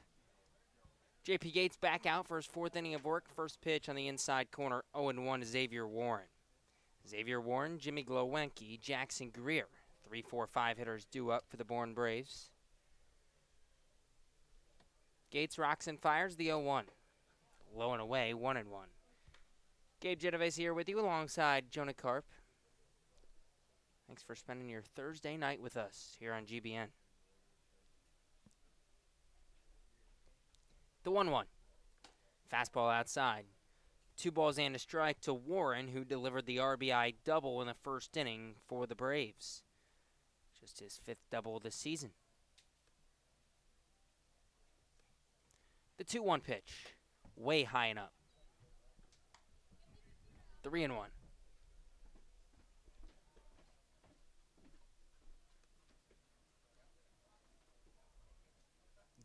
J.P. Gates back out for his 4th inning of work. First pitch on the inside corner, 0-1 to Xavier Warren. Xavier Warren, Jimmy Glowenke, Jackson Greer. 3, 4, 5 hitters due up for the Bourne Braves. Gates rocks and fires the 0-1. Low and away, 1-1. Gabe Genovesi here with you alongside Jonah Karp. Thanks for spending your Thursday night with us here on GBN. The 1-1. Fastball outside. 2 balls and a strike to Warren, who delivered the RBI double in the first inning for the Braves. Just his 5th double this season. The 2-1 pitch, way high and up. 3-1.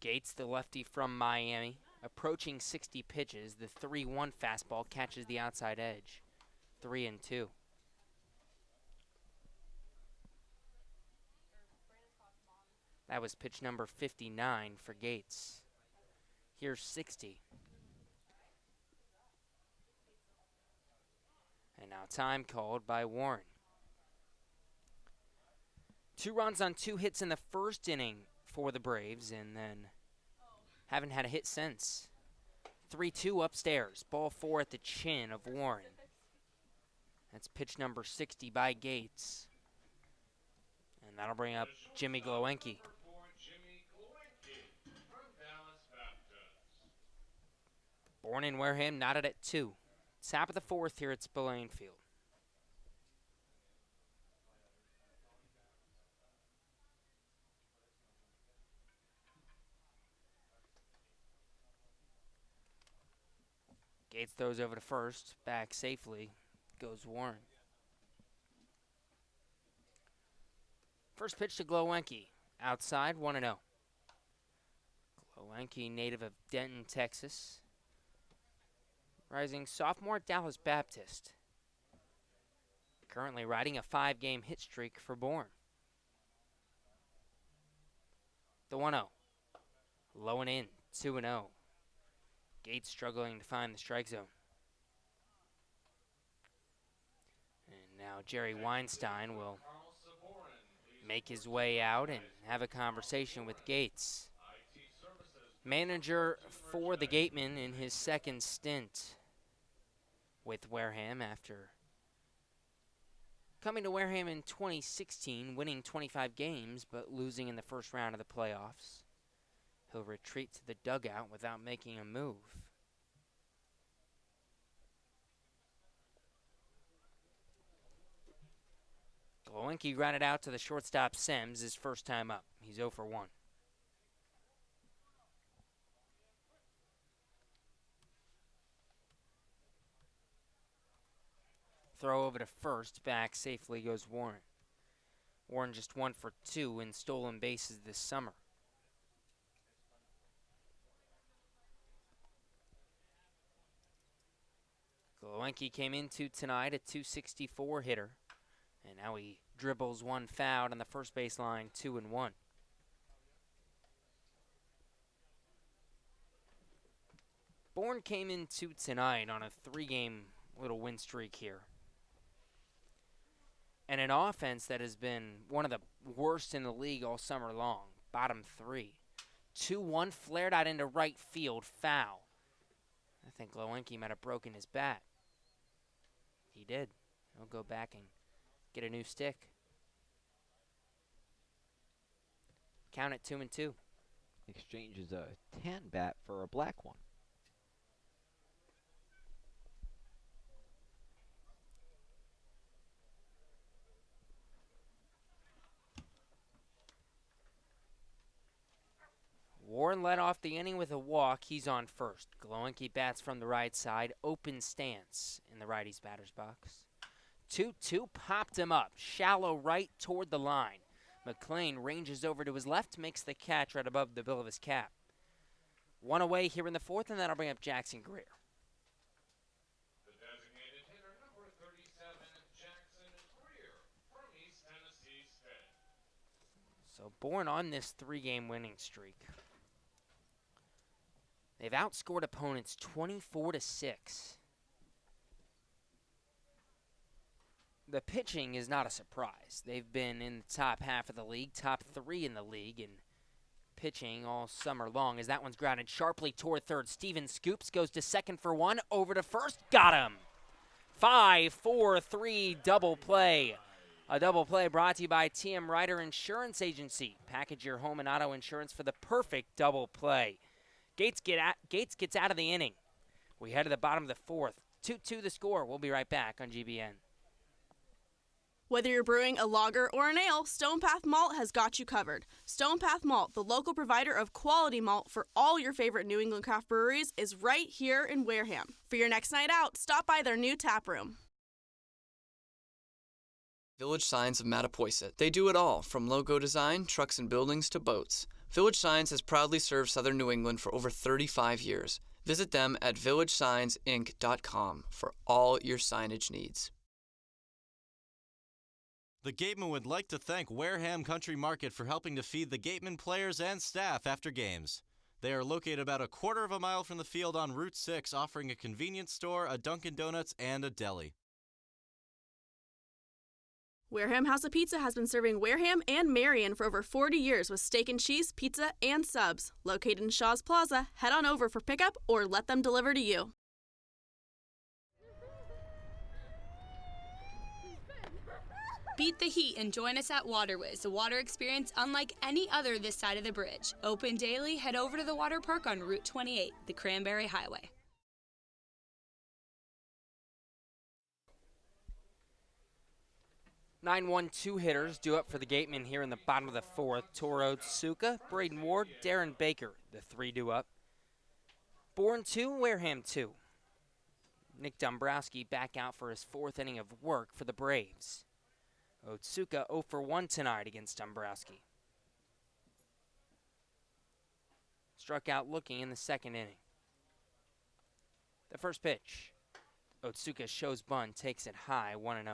Gates, the lefty from Miami, approaching 60 pitches. The 3-1 fastball catches the outside edge. 3-2. That was pitch number 59 for Gates. Here's 60. And now time called by Warren. 2 runs on 2 hits in the first inning for the Braves, and then haven't had a hit since. 3-2 upstairs. Ball 4 at the chin of Warren. That's pitch number 60 by Gates. And that'll bring up Jimmy Glowenke. Bourne and Wareham knotted at 2. Top of the 4th here at Spillane Field. Gates throws over to first. Back safely goes Warren. First pitch to Glowenke. Outside, 1-0. Glowenke, native of Denton, Texas. Rising sophomore at Dallas Baptist. Currently riding a 5-game hit streak for Bourne. The 1-0. Low and in, 2-0. Gates struggling to find the strike zone. And now Jerry Weinstein will make his way out and have a conversation with Gates. Manager for the Gatemen in his 2nd stint with Wareham after Coming to Wareham in 2016, winning 25 games, but losing in the first round of the playoffs. He'll retreat to the dugout without making a move. Glowinski grounded out to the shortstop Sims, his first time up. He's 0 for 1. Throw over to first, back safely goes Warren. Warren just 1 for 2 in stolen bases this summer. Glowinski came into tonight a .264 hitter, and now he dribbles one foul on the first base line, 2-1. Bourne came into tonight on a 3-game little win streak here. And an offense that has been one of the worst in the league all summer long. Bottom 3. 2-1 flared out into right field, foul. I think Glowinski might have broken his bat. He did. He'll go back and get a new stick. Count it 2-2. Exchanges a tan bat for a black one. Warren led off the inning with a walk. He's on first. Glowinski bats from the right side. Open stance in the righty's batter's box. 2-2 popped him up. Shallow right toward the line. McLean ranges over to his left, makes the catch right above the bill of his cap. 1 away here in the 4th, and that'll bring up Jackson Greer. The designated hitter, number 37, Jackson Greer from East Tennessee State. So Bourne on this 3-game winning streak. They've outscored opponents 24-6. The pitching is not a surprise. They've been in the top half of the league, top 3 in the league, and pitching all summer long as that one's grounded sharply toward third. Steven scoops, goes to second for 1, over to first, got him. 5-4-3 double play. A double play brought to you by TM Ryder Insurance Agency. Package your home and auto insurance for the perfect double play. Gates gets out of the inning. We head to the bottom of the 4th. 2-2 the score. We'll be right back on GBN. Whether you're brewing a lager or an ale, Stone Path Malt has got you covered. Stone Path Malt, the local provider of quality malt for all your favorite New England craft breweries, is right here in Wareham. For your next night out, stop by their new tap room. Village Signs of Mattapoisett. They do it all, from logo design, trucks and buildings, to boats. Village Signs has proudly served Southern New England for over 35 years. Visit them at villagesigns.inc.com for all your signage needs. The Gatemen would like to thank Wareham Country Market for helping to feed the Gatemen players and staff after games. They are located about a quarter of a mile from the field on Route 6, offering a convenience store, a Dunkin' Donuts, and a deli. Wareham House of Pizza has been serving Wareham and Marion for over 40 years with steak and cheese, pizza, and subs. Located in Shaw's Plaza, head on over for pickup or let them deliver to you. Beat the heat and join us at Waterways, a water experience unlike any other this side of the bridge. Open daily, head over to the water park on Route 28, the Cranberry Highway. 9-1-2 hitters due up for the Gatemen here in the bottom of the 4th. Toro Tsuka, Braden Ward, Darren Baker, the 3 due up. Bourne 2, Wareham 2. Nick Dombrowski back out for his 4th inning of work for the Braves. Otsuka 0 for 1 tonight against Dombrowski. Struck out looking in the 2nd inning. The first pitch. Otsuka shows bunt, takes it high, 1-0.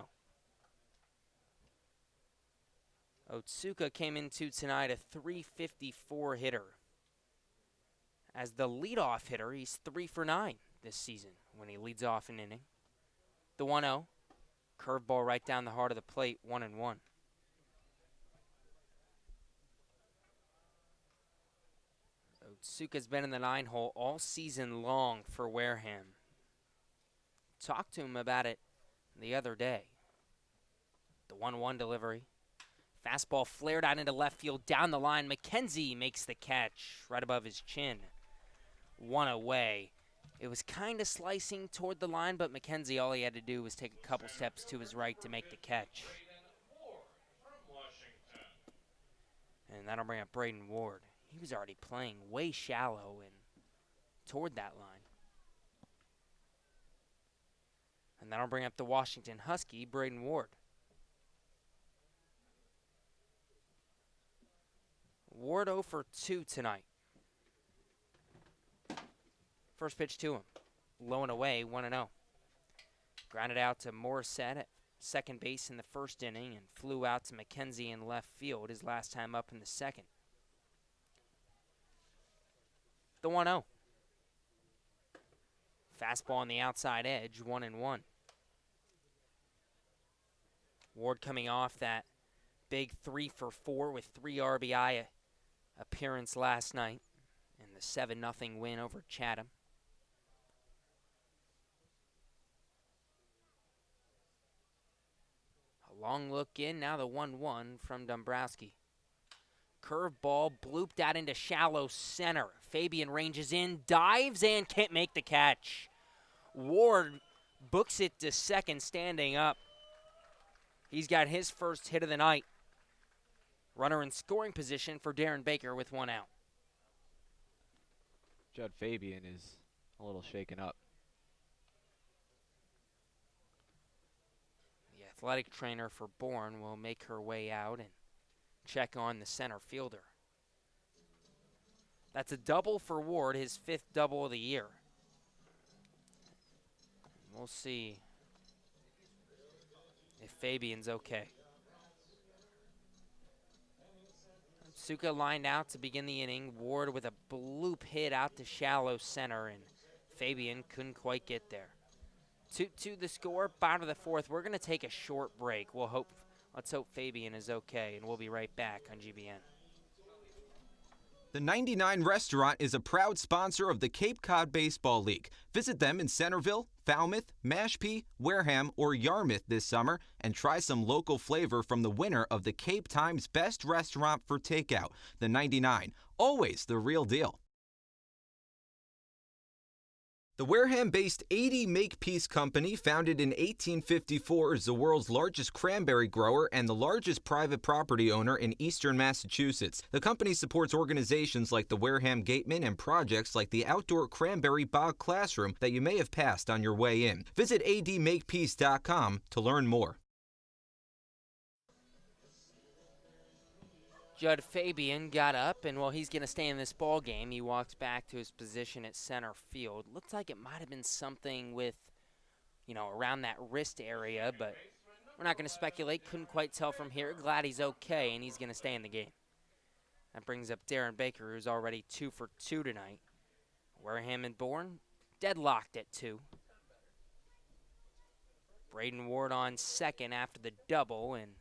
Otsuka came into tonight a .354 hitter. As the leadoff hitter, he's 3 for 9 this season when he leads off an inning. The 1-0, curveball right down the heart of the plate, 1-1. Otsuka's been in the 9-hole all season long for Wareham. Talked to him about it the other day. The 1-1 delivery. Fastball flared out into left field down the line. McKenzie makes the catch right above his chin. One away. It was kind of slicing toward the line, but McKenzie, all he had to do was take a couple steps to his right to make the catch. And that'll bring up Braden Ward. He was already playing way shallow and toward that line. And that'll bring up the Washington Husky, Braden Ward. Ward 0 for 2 tonight. First pitch to him. Low and away, 1-0. Grounded out to Morissette at second base in the first inning and flew out to McKenzie in left field his last time up in the second. The 1-0. Fastball on the outside edge, 1-1. Ward coming off that big 3 for 4 with 3 RBI appearance last night in the 7-0 win over Chatham. A long look in, now the 1-1 from Dombrowski. Curveball blooped out into shallow center. Fabian ranges in, dives, and can't make the catch. Ward books it to second, standing up. He's got his first hit of the night. Runner in scoring position for Darren Baker with 1 out. Judd Fabian is a little shaken up. The athletic trainer for Bourne will make her way out and check on the center fielder. That's a double for Ward, his 5th double of the year. We'll see if Fabian's okay. Suka lined out to begin the inning. Ward with a bloop hit out to shallow center, and Fabian couldn't quite get there. 2-2 the score, bottom of the 4th. We're going to take a short break. Let's hope Fabian is okay, and we'll be right back on GBN. The 99 Restaurant is a proud sponsor of the Cape Cod Baseball League. Visit them in Centerville, Falmouth, Mashpee, Wareham, or Yarmouth this summer and try some local flavor from the winner of the Cape Times Best Restaurant for Takeout. The 99, always the real deal. The Wareham-based 80 Makepeace Company, founded in 1854, is the world's largest cranberry grower and the largest private property owner in eastern Massachusetts. The company supports organizations like the Wareham Gatemen and projects like the outdoor cranberry bog classroom that you may have passed on your way in. Visit admakepeace.com to learn more. Judd Fabian got up, and while he's going to stay in this ball game, he walks back to his position at center field. Looked like it might have been something with, around that wrist area, but we're not going to speculate. Couldn't quite tell from here. Glad he's okay, and he's going to stay in the game. That brings up Darren Baker, who's already 2 for 2 tonight. Wareham and Bourne deadlocked at 2. Braden Ward on second after the double, and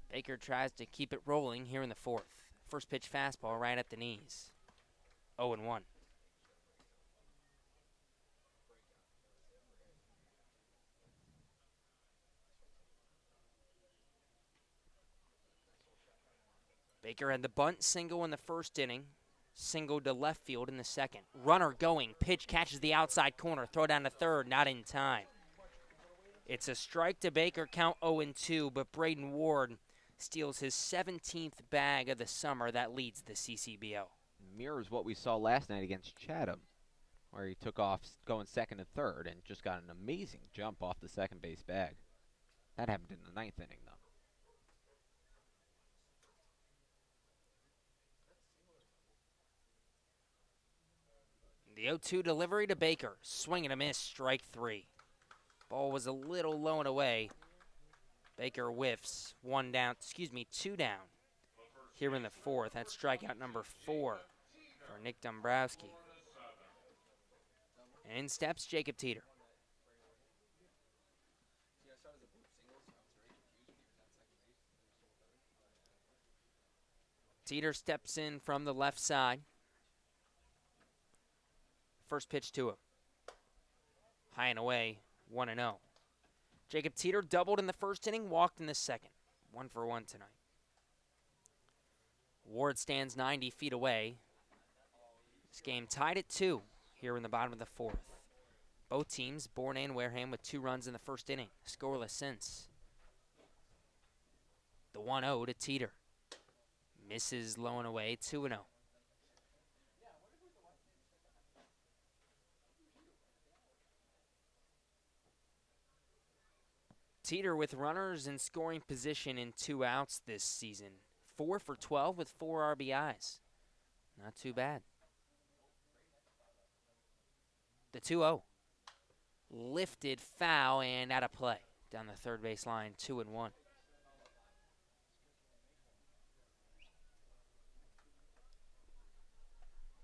Baker tries to keep it rolling here in the 4th. First pitch fastball right at the knees. 0-1. Baker had the bunt single in the first inning. Single to left field in the second. Runner going. Pitch catches the outside corner. Throw down to third. Not in time. It's a strike to Baker. Count 0-2, but Braden Ward steals his 17th bag of the summer. That leads the CCBO. Mirrors what we saw last night against Chatham, where he took off going second and third and just got an amazing jump off the second base bag. That happened in the 9th inning, though. The 0-2 delivery to Baker. Swing and a miss, strike 3. Ball was a little low and away. Baker whiffs. 2 down. Here in the 4th. That's strikeout number 4 for Nick Dombrowski. And in steps Jacob Teeter. Teeter steps in from the left side. First pitch to him. High and away, 1-0. Jacob Teeter doubled in the first inning, walked in the second. 1 for 1 tonight. Ward stands 90 feet away. This game tied at 2 here in the bottom of the fourth. Both teams, Bourne and Wareham, with 2 runs in the first inning. Scoreless since. The 1-0 to Teeter. Misses low and away, 2-0. Teeter with runners in scoring position in 2 outs this season. 4 for 12 with 4 RBIs. Not too bad. The 2-0. Lifted foul and out of play. Down the third base line, 2-1.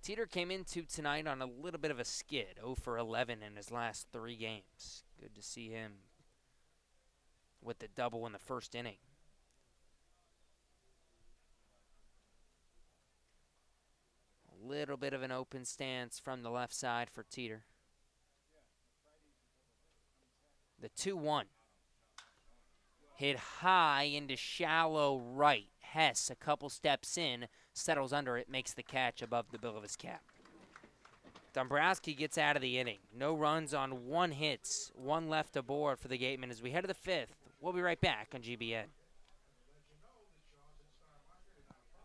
Teeter came into tonight on a little bit of a skid. 0 for 11 in his last 3 games. Good to see him with the double in the first inning. A little bit of an open stance from the left side for Teeter. The 2-1. Hit high into shallow right. Hess, a couple steps in, settles under it, makes the catch above the bill of his cap. Dombrowski gets out of the inning. No runs on 1 hit. 1 left aboard for the Gatemen as we head to the 5th. We'll be right back on GBN.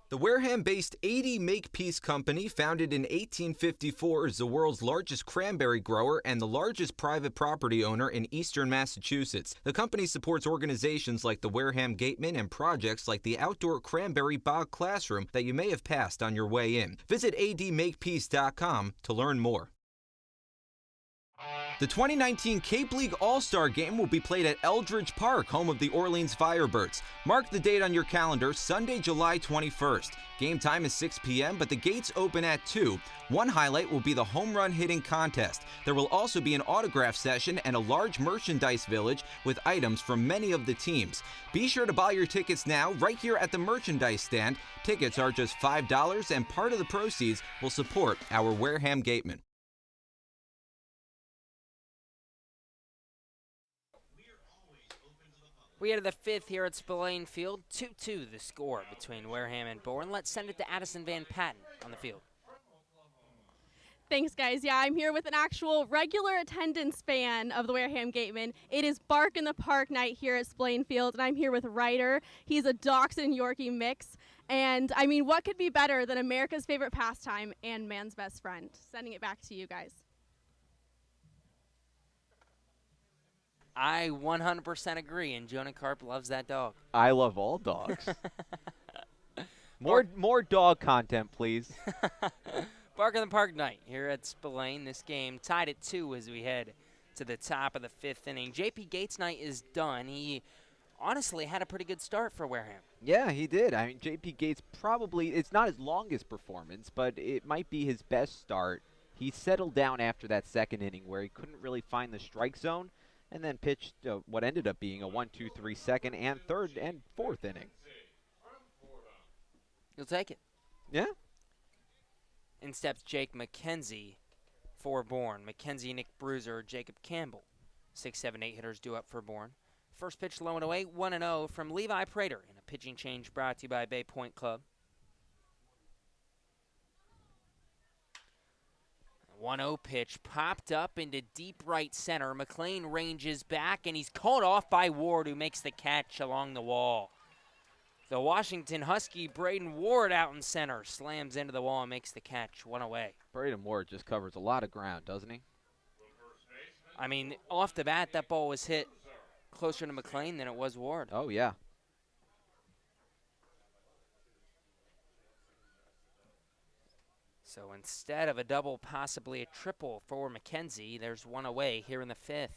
The Wareham-based 80 Makepeace Company, founded in 1854, is the world's largest cranberry grower and the largest private property owner in eastern Massachusetts. The company supports organizations like the Wareham Gatemen and projects like the outdoor cranberry bog classroom that you may have passed on your way in. Visit admakepeace.com to learn more. The 2019 Cape League All-Star Game will be played at Eldridge Park, home of the Orleans Firebirds. Mark the date on your calendar, Sunday, July 21st. Game time is 6 p.m., but the gates open at 2. One highlight will be the home run hitting contest. There will also be an autograph session and a large merchandise village with items from many of the teams. Be sure to buy your tickets now right here at the merchandise stand. Tickets are just $5, and part of the proceeds will support our Wareham Gatemen. We head to the 5th here at Spillane Field. 2-2 the score between Wareham and Bourne. Let's send it to Addison Van Patten on the field. Thanks, guys. Yeah, I'm here with an actual regular attendance fan of the Wareham Gatemen. It is Bark in the Park night here at Spillane Field, and I'm here with Ryder. He's a Dachshund Yorkie mix. And, I mean, what could be better than America's favorite pastime and man's best friend? Sending it back to you guys. I 100% agree, and Jonah Karp loves that dog. I love all dogs. More dog content, please. Bark in the Park night here at Spillane. This game tied at 2 as we head to the top of the 5th inning. JP Gates' night is done. He honestly had a pretty good start for Wareham. Yeah, he did. I mean, JP Gates probably, it's not his longest performance, but it might be his best start. He settled down after that second inning where he couldn't really find the strike zone, and then pitched what ended up being a 1-2-3 second and third and fourth inning. You'll take it. Yeah. In steps Jake McKenzie for Bourne. McKenzie, Nick Bruiser, Jacob Campbell. 6, 7, 8 hitters due up for Bourne. First pitch low and away, 1-0 from Levi Prater in a pitching change brought to you by Bay Point Club. 1-0 pitch popped up into deep right center. McLean ranges back, and he's called off by Ward, who makes the catch along the wall. The Washington Husky, Braden Ward, out in center, slams into the wall and makes the catch, 1 away. Braden Ward just covers a lot of ground, doesn't he? I mean, off the bat, that ball was hit closer to McLean than it was Ward. Oh, yeah. So instead of a double, possibly a triple for McKenzie, there's 1 away here in the 5th.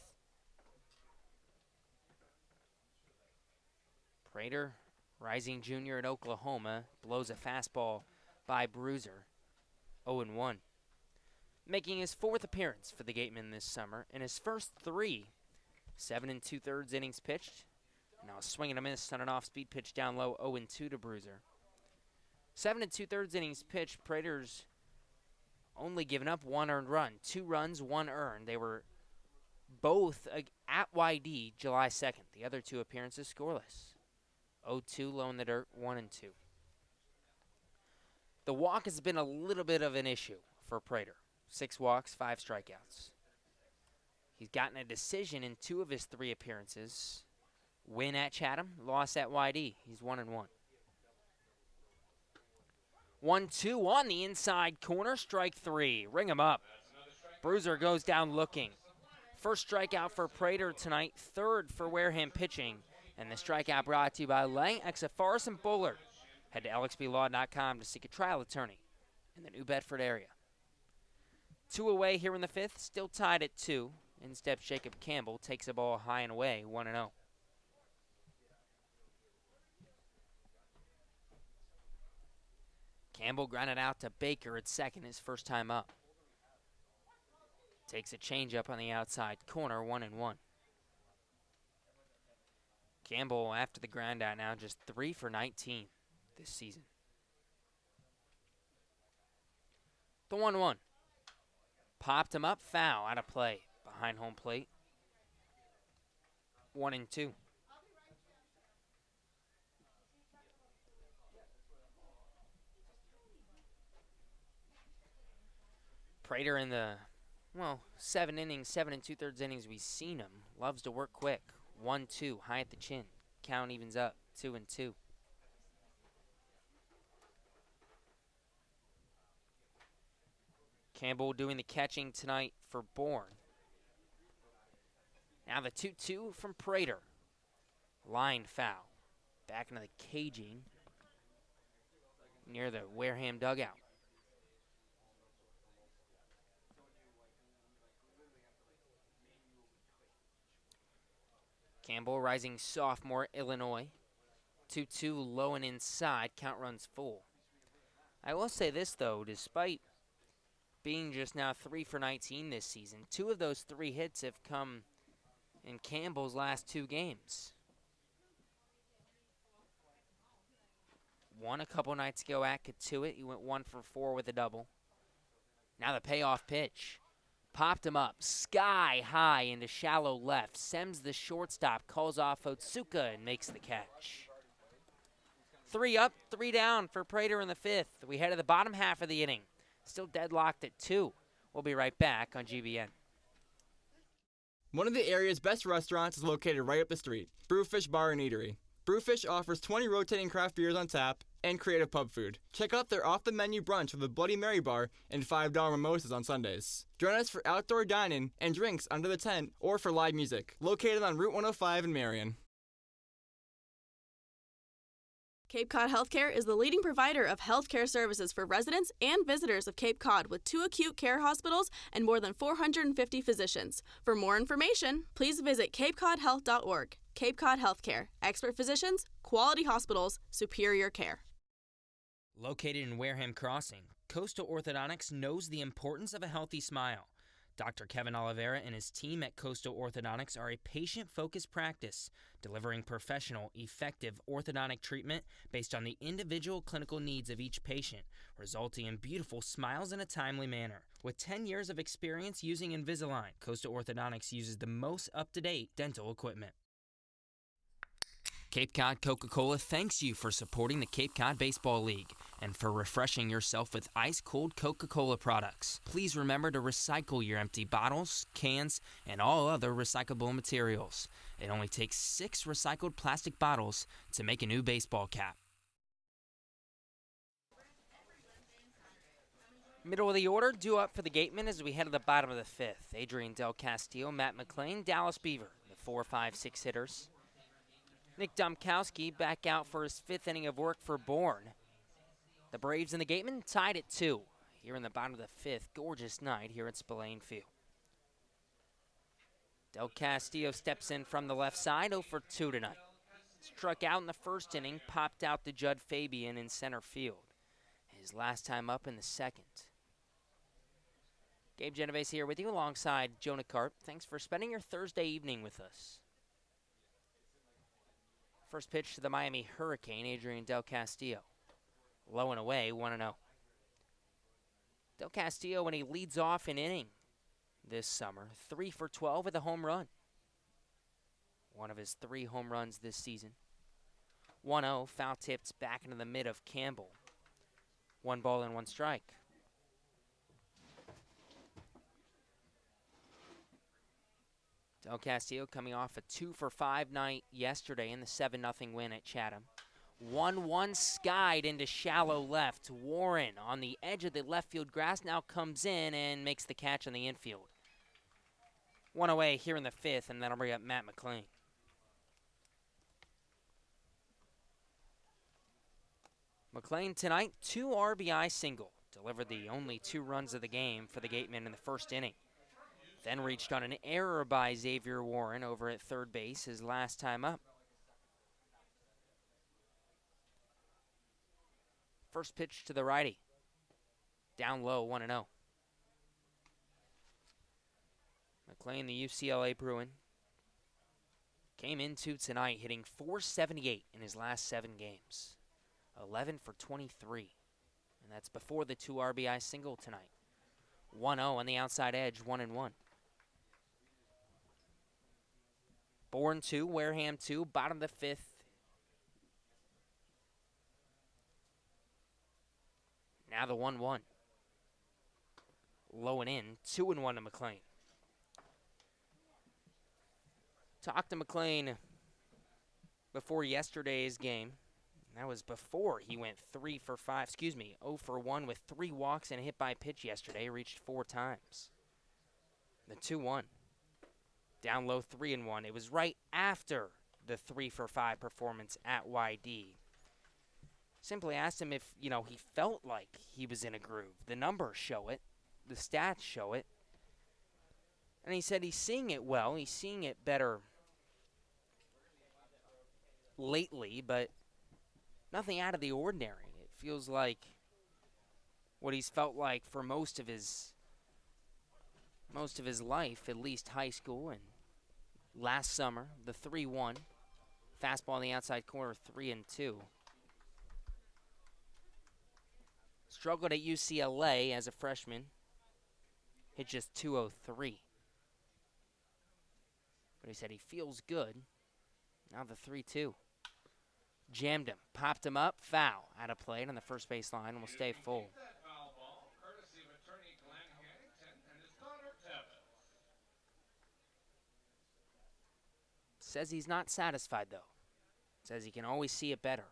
Prater, rising junior at Oklahoma, blows a fastball by Bruiser, 0-1. Making his 4th appearance for the Gatemen this summer, and his first 3, 7 2/3 innings pitched. Now a swing and a miss on an off-speed pitch down low, 0-2 to Bruiser. 7 2/3 innings pitched. Prater's only given up 1 earned run, 2 runs, 1 earned. They were both at YD July 2nd. The other two appearances scoreless. 0-2 low in the dirt, 1-2. The walk has been a little bit of an issue for Prater. 6 walks, 5 strikeouts. He's gotten a decision in 2 of his 3 appearances. Win at Chatham, loss at YD. He's 1-1. 1-2 on the inside corner, strike 3. Ring him up. Bruiser goes down looking. First strikeout for Prater tonight, 3rd for Wareham pitching. And the strikeout brought to you by Lang, Exafaris, and Bullard. Head to lxblaw.com to seek a trial attorney in the New Bedford area. 2 away here in the 5th, still tied at 2. In steps Jacob Campbell, takes the ball high and away, 1-0. Campbell grounded out to Baker at second, his first time up. Takes a changeup on the outside corner, 1-1. Campbell, after the ground out now, just 3 for 19 this season. The 1-1. Popped him up, foul, out of play, behind home plate. 1-2. Prater in the, 7 innings, 7 2/3 innings we've seen him. Loves to work quick. 1-2, high at the chin. Count evens up, 2-2. Campbell doing the catching tonight for Bourne. Now the 2-2 from Prater. Line foul. Back into the caging near the Wareham dugout. Campbell, rising sophomore, Illinois. 2-2 low and inside. Count runs full. I will say this, though. Despite being just now 3 for 19 this season, 2 of those 3 hits have come in Campbell's last 2 games. One a couple nights ago at Katuitt. He went 1 for 4 with a double. Now the payoff pitch. Popped him up, sky high into shallow left. Sems the shortstop, calls off Otsuka and makes the catch. 3 up, 3 down for Prater in the 5th. We head to the bottom half of the inning. Still deadlocked at 2. We'll be right back on GBN. One of the area's best restaurants is located right up the street, Brewfish Bar and Eatery. Brewfish offers 20 rotating craft beers on tap and creative pub food. Check out their off-the-menu brunch with a Bloody Mary bar and $5 mimosas on Sundays. Join us for outdoor dining and drinks under the tent or for live music. Located on Route 105 in Marion. Cape Cod Healthcare is the leading provider of healthcare services for residents and visitors of Cape Cod with 2 acute care hospitals and more than 450 physicians. For more information, please visit capecodhealth.org. Cape Cod Healthcare. Expert physicians, quality hospitals, superior care. Located in Wareham Crossing, Coastal Orthodontics knows the importance of a healthy smile. Dr. Kevin Oliveira and his team at Coastal Orthodontics are a patient-focused practice, delivering professional, effective orthodontic treatment based on the individual clinical needs of each patient, resulting in beautiful smiles in a timely manner. With 10 years of experience using Invisalign, Coastal Orthodontics uses the most up-to-date dental equipment. Cape Cod Coca-Cola thanks you for supporting the Cape Cod Baseball League and for refreshing yourself with ice-cold Coca-Cola products. Please remember to recycle your empty bottles, cans, and all other recyclable materials. It only takes 6 recycled plastic bottles to make a new baseball cap. Middle of the order, due up for the Gatemen as we head to the bottom of the 5th. Adrian Del Castillo, Matt McLean, Dallas Beaver, the 4, 5, 6 hitters. Nick Domkowski back out for his 5th inning of work for Bourne. The Braves and the Gatemen tied at 2 here in the bottom of the 5th. Gorgeous night here at Spillane Field. Del Castillo steps in from the left side, 0 for 2 tonight. Struck out in the 1st inning, popped out to Judd Fabian in center field. His last time up in the 2nd. Gabe Genovesi here with you alongside Jonah Karp. Thanks for spending your Thursday evening with us. First pitch to the Miami Hurricane, Adrian Del Castillo. Low and away, 1-0. Del Castillo, when he leads off an inning, this summer. 3 for 12 with a home run. One of his 3 home runs this season. 1-0, foul tipped back into the mid of Campbell. 1 ball and 1 strike. Del Castillo coming off a 2 for 5 night yesterday in the 7-0 win at Chatham. 1-1 skied into shallow left. Warren on the edge of the left field grass now comes in and makes the catch on the infield. 1 away here in the 5th, and that'll bring up Matt McLean. McLean tonight, 2 RBI single. Delivered the only 2 runs of the game for the Gatemen in the first inning. Then reached on an error by Xavier Warren over at third base his last time up. First pitch to the righty. Down low, 1-0. McLean, the UCLA Bruin, came into tonight hitting .478 in his last 7 games. 11 for 23. And that's before the 2 RBI single tonight. 1-0 on the outside edge, 1-1. Bourne 2, Wareham 2, bottom of the 5th. Now the 1-1. Low and in, 2-1 to McLean. Talked to McLean before yesterday's game. That was before he went 0 for 1 with 3 walks and a hit by pitch yesterday. Reached 4 times. The 2-1. Down low, 3-1. It was right after the 3 for 5 performance at YD. Simply asked him if, he felt like he was in a groove. The numbers show it. The stats show it. And he said he's seeing it well. He's seeing it better lately, but nothing out of the ordinary. It feels like what he's felt like for most of his life, at least high school and last summer. The 3-1. Fastball in the outside corner, 3-2. Struggled at UCLA as a freshman. Hit just .203. But he said he feels good. Now the 3-2. Jammed him, popped him up, foul. Out of play on the first base line, will stay full. Says he's not satisfied, though. Says he can always see it better.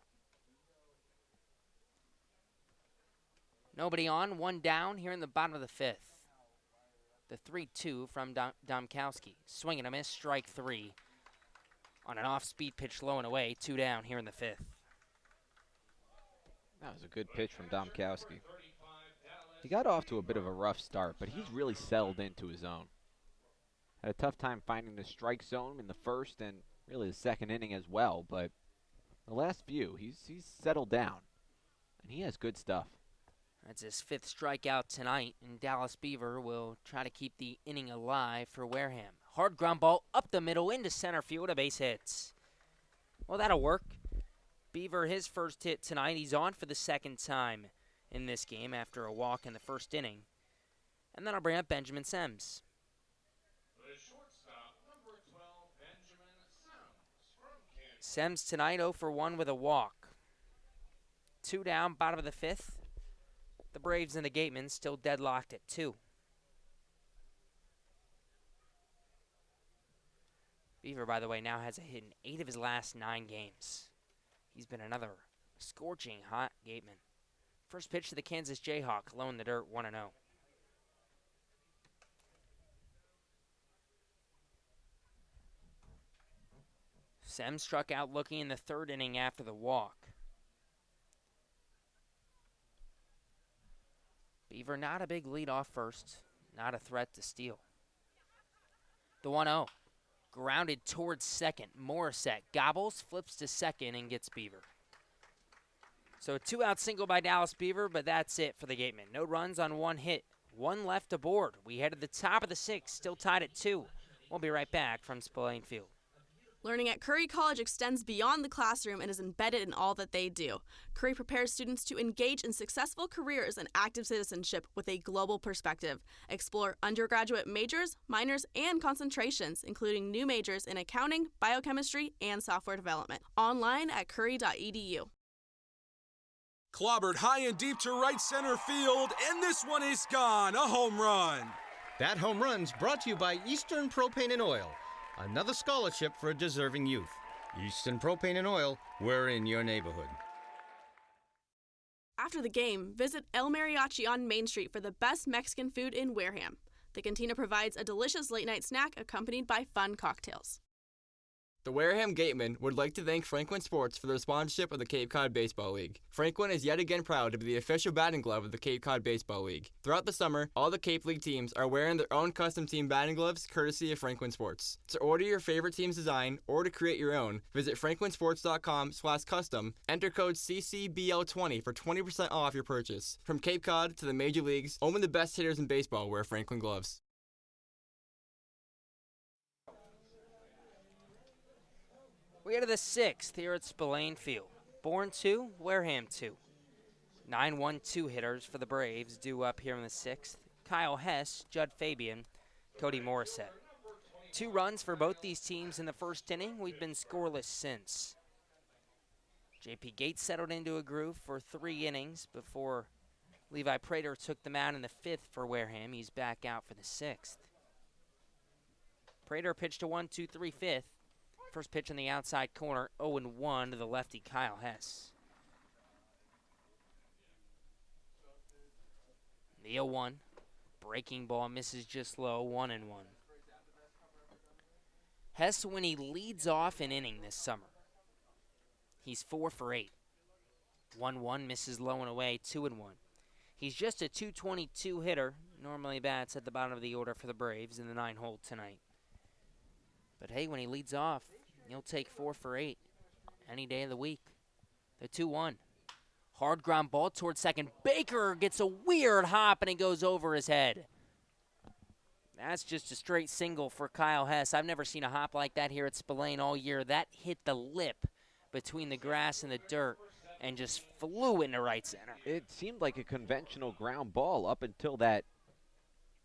Nobody on, 1 down here in the bottom of the 5th. The 3-2 from Domkowski. Swing and a miss, strike 3. On an off-speed pitch low and away, 2 down here in the 5th. That was a good pitch from Domkowski. He got off to a bit of a rough start, but he's really settled into his zone. Had a tough time finding the strike zone in the first and really the second inning as well, but the last few, he's settled down, and he has good stuff. That's his 5th strikeout tonight, and Dallas Beaver will try to keep the inning alive for Wareham. Hard ground ball up the middle into center field, a base hit. Well, that'll work. Beaver, his first hit tonight. He's on for the 2nd time in this game after a walk in the first inning. And then I'll bring up Benjamin Sims. Sims tonight 0 for 1 with a walk. 2 down, bottom of the 5th. The Braves and the Gatemen still deadlocked at 2. Beaver, by the way, now has a hit in 8 of his last 9 games. He's been another scorching hot Gateman. First pitch to the Kansas Jayhawk, low in the dirt, 1-0. Sem struck out looking in the 3rd inning after the walk. Beaver not a big lead off first, not a threat to steal. The 1-0. Grounded towards second. Morissette gobbles, flips to second, and gets Beaver. So a 2-out single by Dallas Beaver, but that's it for the Gatemen. No runs on 1 hit. 1 left aboard. We head to the top of the 6th, still tied at 2. We'll be right back from Spillane Field. Learning at Curry College extends beyond the classroom and is embedded in all that they do. Curry prepares students to engage in successful careers and active citizenship with a global perspective. Explore undergraduate majors, minors, and concentrations, including new majors in accounting, biochemistry, and software development. Online at curry.edu. Clobbered high and deep to right center field, and this one is gone. A home run. That home run's brought to you by Eastern Propane and Oil. Another scholarship for a deserving youth. Eastern Propane and Oil, we're in your neighborhood. After the game, visit El Mariachi on Main Street for the best Mexican food in Wareham. The cantina provides a delicious late-night snack accompanied by fun cocktails. The Wareham Gatemen would like to thank Franklin Sports for their sponsorship of the Cape Cod Baseball League. Franklin is yet again proud to be the official batting glove of the Cape Cod Baseball League. Throughout the summer, all the Cape League teams are wearing their own custom team batting gloves courtesy of Franklin Sports. To order your favorite team's design or to create your own, visit franklinsports.com/custom, enter code CCBL20 for 20% off your purchase. From Cape Cod to the major leagues, only the best hitters in baseball wear Franklin gloves. We go to the 6th here at Spillane Field. Bourne 2, Wareham 2. 9-1-2 hitters for the Braves due up here in the 6th. Kyle Hess, Judd Fabian, Cody Morissette. 2 runs for both these teams in the first inning. We've been scoreless since. JP Gates settled into a groove for 3 innings before Levi Prater took them out in the 5th for Wareham. He's back out for the 6th. Prater pitched a 1-2-3 5th. First pitch on the outside corner, 0-1 to the lefty Kyle Hess. The 0-1, breaking ball misses just low, 1-1. Hess, when he leads off an inning this summer, he's 4 for 8. 1-1 misses low and away, 2-1. He's just a .222 hitter. Normally bats at the bottom of the order for the Braves in the 9-hole tonight. But hey, when he leads off, he'll take 4 for 8 any day of the week. The 2-1. Hard ground ball towards second. Baker gets a weird hop and it goes over his head. That's just a straight single for Kyle Hess. I've never seen a hop like that here at Spillane all year. That hit the lip between the grass and the dirt and just flew into right center. It seemed like a conventional ground ball up until that,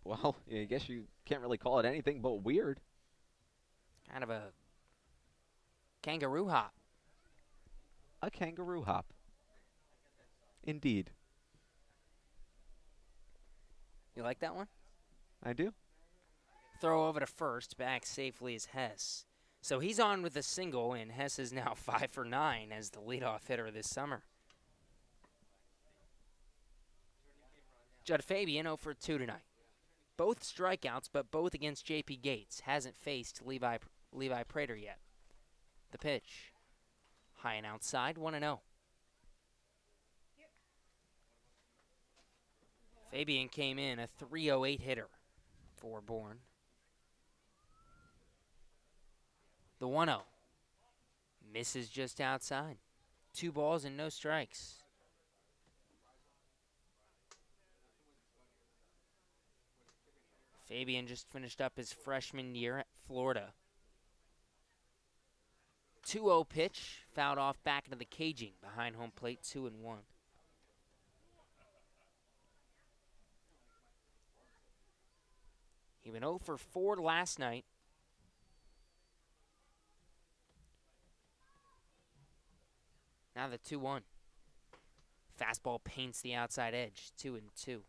well, I guess you can't really call it anything but weird. Kind of a kangaroo hop. A kangaroo hop. Indeed. You like that one? I do. Throw over to first, back safely is Hess. So he's on with a single, and Hess is now 5 for 9 as the leadoff hitter this summer. Judd Fabian 0 for 2 tonight. Both strikeouts, but both against J.P. Gates. Hasn't faced Levi Prater yet. The pitch. High and outside, 1-0. Fabian came in a .308 hitter for Bourne. The 1-0. Misses just outside. 2 balls and no strikes. Fabian just finished up his freshman year at Florida. 2-0 pitch, fouled off back into the caging behind home plate, 2-1. He went 0 for 4 last night. Now the 2-1. Fastball paints the outside edge, 2-2.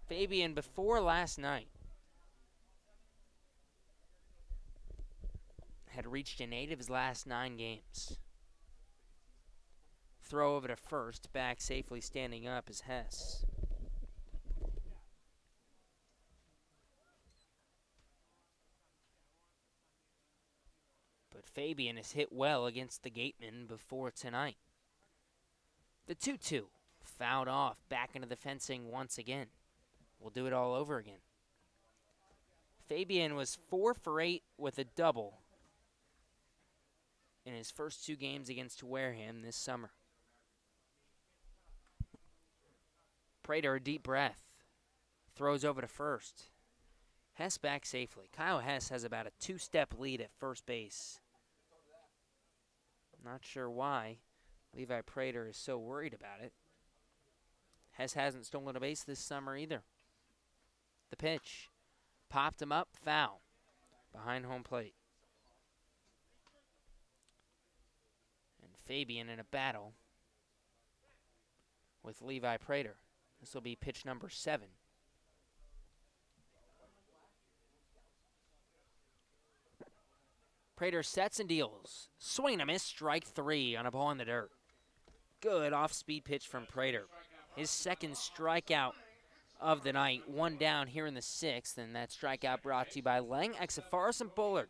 Fabian, before last night, had reached in 8 of his last 9 games. Throw over to first, back safely standing up is Hess. But Fabian has hit well against the Gatemen before tonight. The 2-2, fouled off, back into the fencing once again. We'll do it all over again. Fabian was 4 for 8 with a double in his first 2 games against Wareham this summer. Prater, a deep breath. Throws over to first. Hess back safely. Kyle Hess has about a 2-step lead at first base. Not sure why Levi Prater is so worried about it. Hess hasn't stolen a base this summer either. The pitch. Popped him up, foul. Behind home plate. And Fabian in a battle with Levi Prater. This will be pitch number 7. Prater sets and deals. Swing and a miss, strike 3 on a ball in the dirt. Good off-speed pitch from Prater. His second strikeout of the night. 1 down here in the 6th, and that strikeout brought to you by Lang, Exafaris, and Bullard.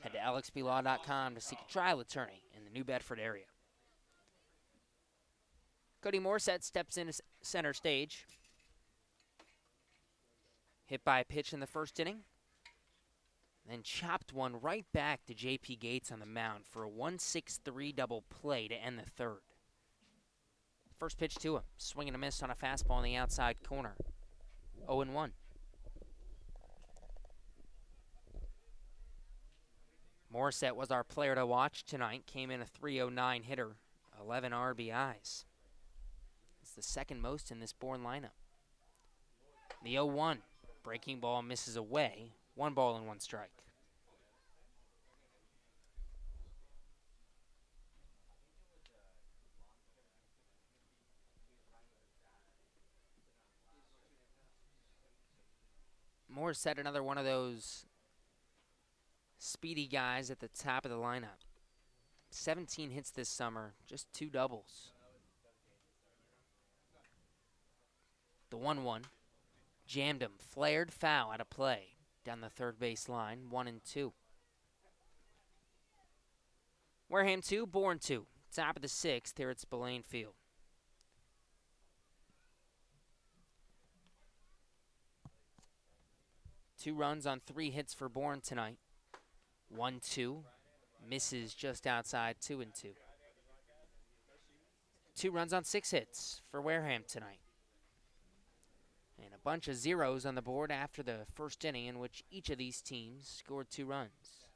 Head to lxplaw.com to seek a trial attorney in the New Bedford area. Cody Morissette steps into center stage. Hit by a pitch in the first inning. Then chopped one right back to J.P. Gates on the mound for a 1-6-3 double play to end the third. First pitch to him. Swing and a miss on a fastball in the outside corner. 0-1. Morissette was our player to watch tonight. Came in a .309 hitter. 11 RBIs. It's the second most in this Bourne lineup. The 0-1. Breaking ball misses away. 1 ball and 1 strike. Morissette, another one of those speedy guys at the top of the lineup. 17 hits this summer, just 2 doubles. The 1-1. Jammed him, flared foul out of play. Down the third base line, 1-2. Wareham 2, Bourne 2. Top of the 6th here at Spillane Field. Two runs on 3 hits for Bourne tonight. 1-2. Misses just outside 2-2. 2 runs on 6 hits for Wareham tonight. And a bunch of zeros on the board after the first inning in which each of these teams scored 2 runs.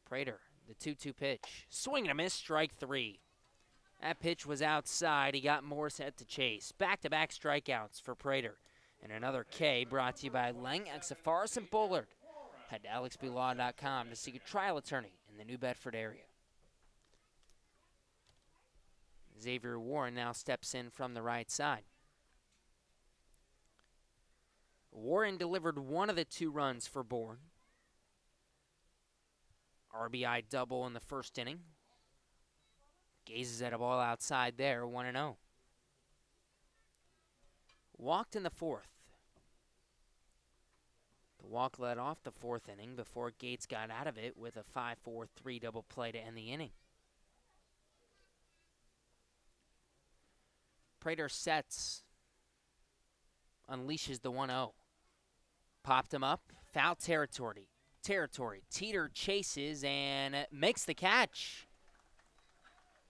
Prater, the 2-2 pitch. Swing and a miss, strike 3. That pitch was outside. He got Morissette to chase. Back-to-back strikeouts for Prater. And another K brought to you by Lang, Exafaris, and Bullard. Head to lxplaw.com to seek a trial attorney in the New Bedford area. Xavier Warren now steps in from the right side. Warren delivered one of the 2 runs for Bourne. RBI double in the first inning. Gazes at a ball outside there, 1-0. Walked in the 4th. The walk led off the 4th inning before Gates got out of it with a 5-4-3 double play to end the inning. Prater sets, unleashes the 1-0. Popped him up, foul territory. Teeter chases and makes the catch.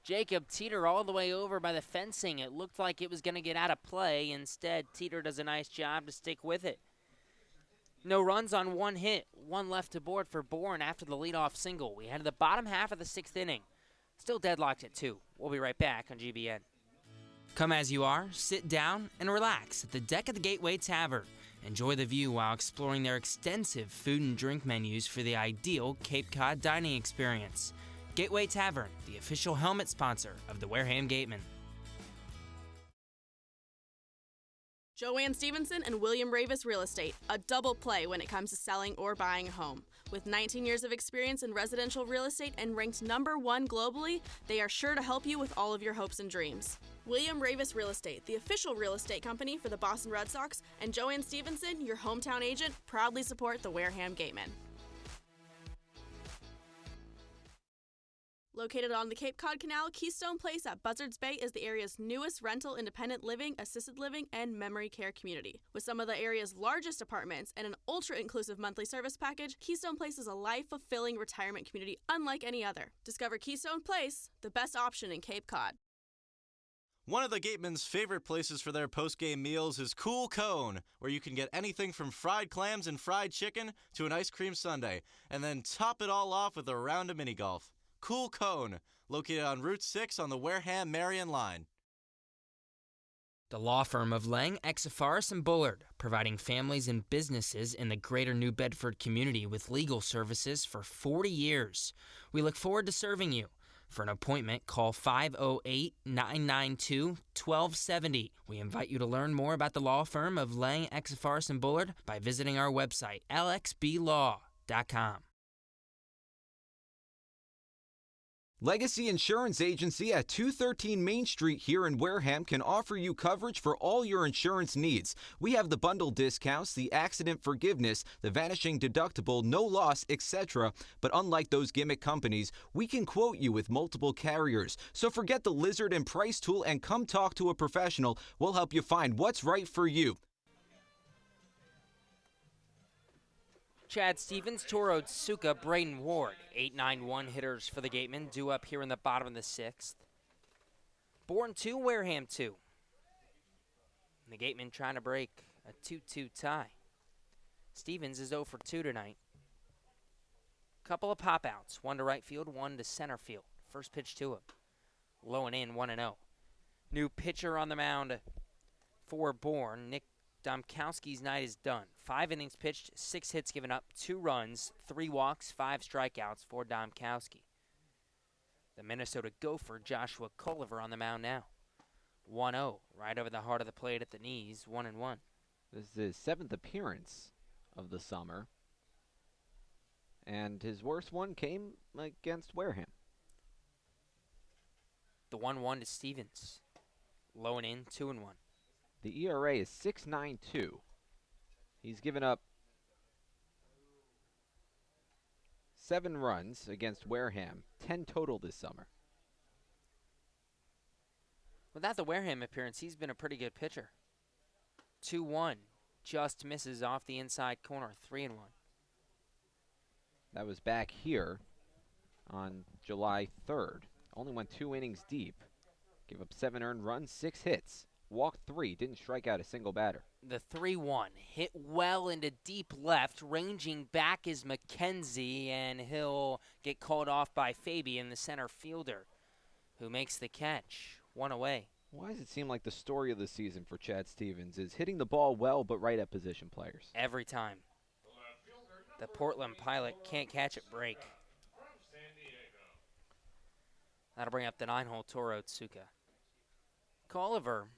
Jacob Teeter all the way over by the fencing. It looked like it was going to get out of play. Instead, Teeter does a nice job to stick with it. No runs on 1 hit. 1 left to board for Bourne after the leadoff single. We head to the bottom half of the 6th inning. Still deadlocked at 2. We'll be right back on GBN. Come as you are, sit down, and relax at the deck of the Gateway Tavern. Enjoy the view while exploring their extensive food and drink menus for the ideal Cape Cod dining experience. Gateway Tavern, the official helmet sponsor of the Wareham Gatemen. Joanne Stevenson and William Ravis Real Estate, a double play when it comes to selling or buying a home. With 19 years of experience in residential real estate and ranked #1 globally, they are sure to help you with all of your hopes and dreams. William Ravis Real Estate, the official real estate company for the Boston Red Sox, and Joanne Stevenson, your hometown agent, proudly support the Wareham Gatemen. Located on the Cape Cod Canal, Keystone Place at Buzzards Bay is the area's newest rental independent living, assisted living, and memory care community. With some of the area's largest apartments and an ultra-inclusive monthly service package, Keystone Place is a life-fulfilling retirement community unlike any other. Discover Keystone Place, the best option in Cape Cod. One of the Gatemen's favorite places for their post-game meals is Cool Cone, where you can get anything from fried clams and fried chicken to an ice cream sundae, and then top it all off with a round of mini golf. Cool Cone, located on Route 6 on the Wareham-Marion line. The law firm of Lang, Exafaris & Bullard, providing families and businesses in the greater New Bedford community with legal services for 40 years. We look forward to serving you. For an appointment, call 508-992-1270. We invite you to learn more about the law firm of Lang, Exafaris & Bullard by visiting our website, lxblaw.com. Legacy Insurance Agency at 213 Main Street here in Wareham can offer you coverage for all your insurance needs. We have the bundle discounts, the accident forgiveness, the vanishing deductible, no loss, etc. But unlike those gimmick companies, we can quote you with multiple carriers. So forget the lizard and price tool and come talk to a professional. We'll help you find what's right for you. Chad Stevens, Toro Otsuka, Braden Ward, 8-9-1 hitters for the Gatemen, due up here in the bottom of the 6th. Bourne 2, Wareham 2. The Gatemen trying to break a 2-2 tie. Stevens is 0 for 2 tonight. Couple of pop-outs, one to right field, one to center field. First pitch to him. Low and in, 1-0. New pitcher on the mound for Bourne, Nick Domkowski's night is done. 5 innings pitched, 6 hits given up, 2 runs, 3 walks, 5 strikeouts for Domkowski. The Minnesota Gopher, Joshua Culliver, on the mound now. 1-0, right over the heart of the plate at the knees, 1-1. This is his 7th appearance of the summer. And his worst one came against Wareham. The 1-1 to Stevens. Low and in, 2-1. The ERA is 6.92. He's given up 7 runs against Wareham, 10 total this summer. Without the Wareham appearance, he's been a pretty good pitcher. 2-1, just misses off the inside corner, 3-1. That was back here on July 3rd. Only went 2 innings deep. Gave up 7 earned runs, 6 hits. Walked 3, didn't strike out a single batter. The 3-1 hit well into deep left. Ranging back is McKenzie, and he'll get called off by Fabian, the center fielder, who makes the catch. 1 away. Why does it seem like the story of the season for Chad Stevens is hitting the ball well but right at position players? Every time. The Portland Pilot can't catch it break. That'll bring up the 9-hole Toro Otsuka. Culliver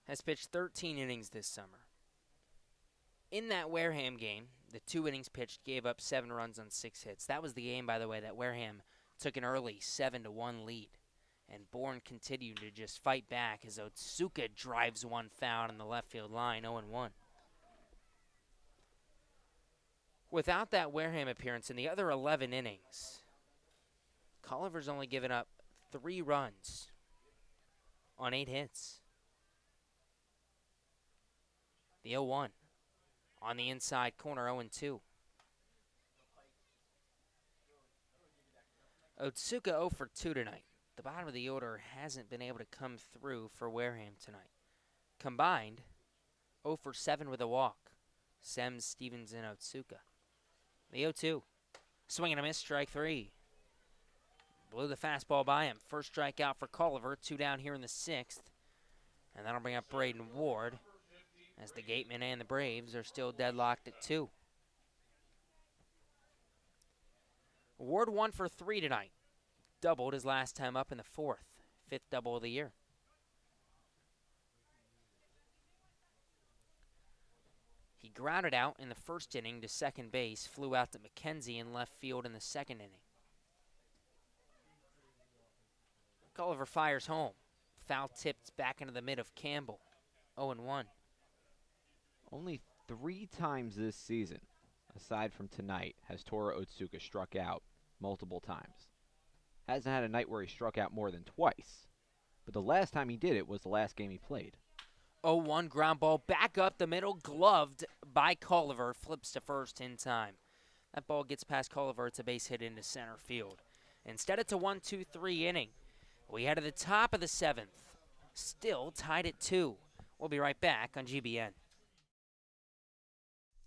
has pitched 13 innings this summer. In that Wareham game, the 2 innings pitched gave up 7 runs on 6 hits. That was the game, by the way, that Wareham took an early 7-1 lead. And Bourne continued to just fight back as Otsuka drives one foul on the left field line, 0-1. Without that Wareham appearance in the other 11 innings, Culliver's only given up 3 runs on 8 hits. The 0-1 on the inside corner, 0-2. Otsuka 0 for 2 tonight. The bottom of the order hasn't been able to come through for Wareham tonight. Combined, 0 for 7 with a walk. Sems, Stevens, and Otsuka. The 0-2. Swing and a miss, strike 3. Blew the fastball by him. First strikeout for Culliver. 2 down here in the 6th. And that'll bring up Braden Ward, as the Gatemen and the Braves are still deadlocked at 2. Ward 1 for 3 tonight. Doubled his last time up in the 4th. 5th double of the year. He grounded out in the first inning to second base, flew out to McKenzie in left field in the second inning. Culliver fires home. Foul tipped back into the mid of Campbell. 0-1. Only 3 times this season, aside from tonight, has Toro Otsuka struck out multiple times. Hasn't had a night where he struck out more than twice. But the last time he did it was the last game he played. 0-1 ground ball back up the middle, gloved by Culliver. Flips to first in time. That ball gets past Culliver. It's a base hit into center field. Instead, it's a 1-2-3 inning. We head to the top of the 7th. still tied at 2. We'll be right back on GBN.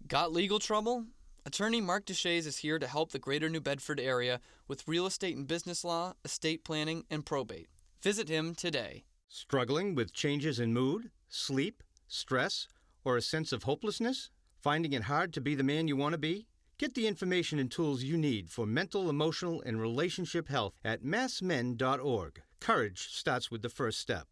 Got legal trouble? Attorney Mark Deshays is here to help the greater New Bedford area with real estate and business law, estate planning, and probate. Visit him today. Struggling with changes in mood, sleep, stress, or a sense of hopelessness? Finding it hard to be the man you want to be? Get the information and tools you need for mental, emotional, and relationship health at massmen.org. Courage starts with the first step.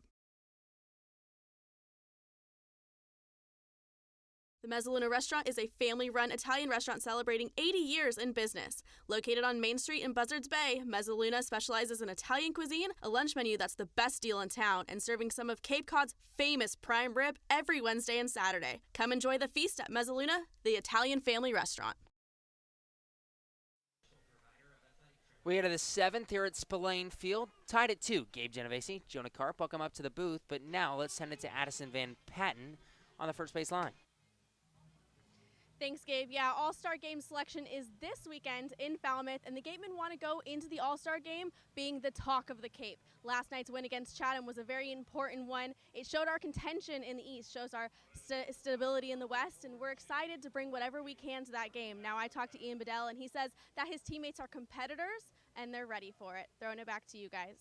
The Mezzaluna Restaurant is a family-run Italian restaurant celebrating 80 years in business. Located on Main Street in Buzzards Bay, Mezzaluna specializes in Italian cuisine, a lunch menu that's the best deal in town, and serving some of Cape Cod's famous prime rib every Wednesday and Saturday. Come enjoy the feast at Mezzaluna, the Italian family restaurant. We head to the 7th here at Spillane Field, tied at 2. Gabe Genovesi, Jonah Karp, welcome up to the booth, but now let's send it to Addison Van Patten on the first base line. Thanks, Gabe. Yeah, All-Star Game selection is this weekend in Falmouth, and the Gatemen want to go into the All-Star Game being the talk of the Cape. Last night's win against Chatham was a very important one. It showed our contention in the East, shows our stability in the West, and we're excited to bring whatever we can to that game. Now, I talked to Ian Bedell, and he says that his teammates are competitors, and they're ready for it. Throwing it back to you guys.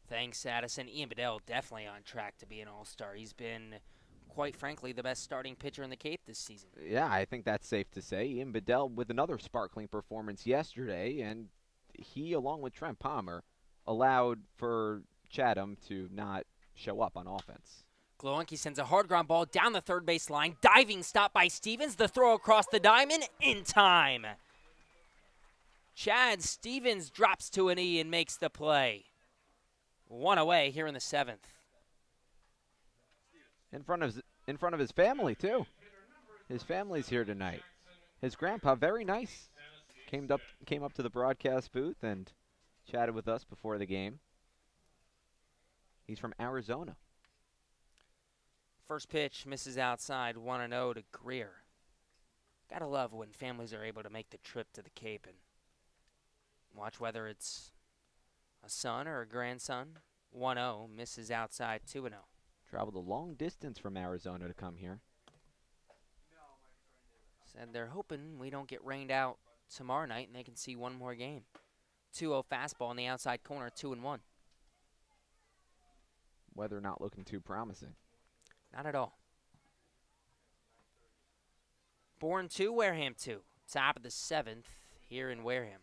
Thanks, Addison. Ian Bedell definitely on track to be an All-Star. He's been, quite frankly, the best starting pitcher in the Cape this season. Yeah, I think that's safe to say. Ian Bedell with another sparkling performance yesterday, and he, along with Trent Palmer, allowed for Chatham to not show up on offense. Glowinski sends a hard ground ball down the third base line. Diving stop by Stevens. The throw across the diamond in time. Chad Stevens drops to a knee and makes the play. One away here in the 7th. In front of his family, too. His family's here tonight. His grandpa, very nice, came up to the broadcast booth and chatted with us before the game. He's from Arizona. First pitch misses outside, 1-0 to Greer. Gotta love when families are able to make the trip to the Cape and watch whether it's a son or a grandson. 1-0, misses outside, 2-0. Traveled a long distance from Arizona to come here. Said they're hoping we don't get rained out tomorrow night and they can see one more game. 2-0 fastball in the outside corner, 2-1. Weather not looking too promising. Not at all. Bourne 2, Wareham 2. Top of the 7th here in Wareham.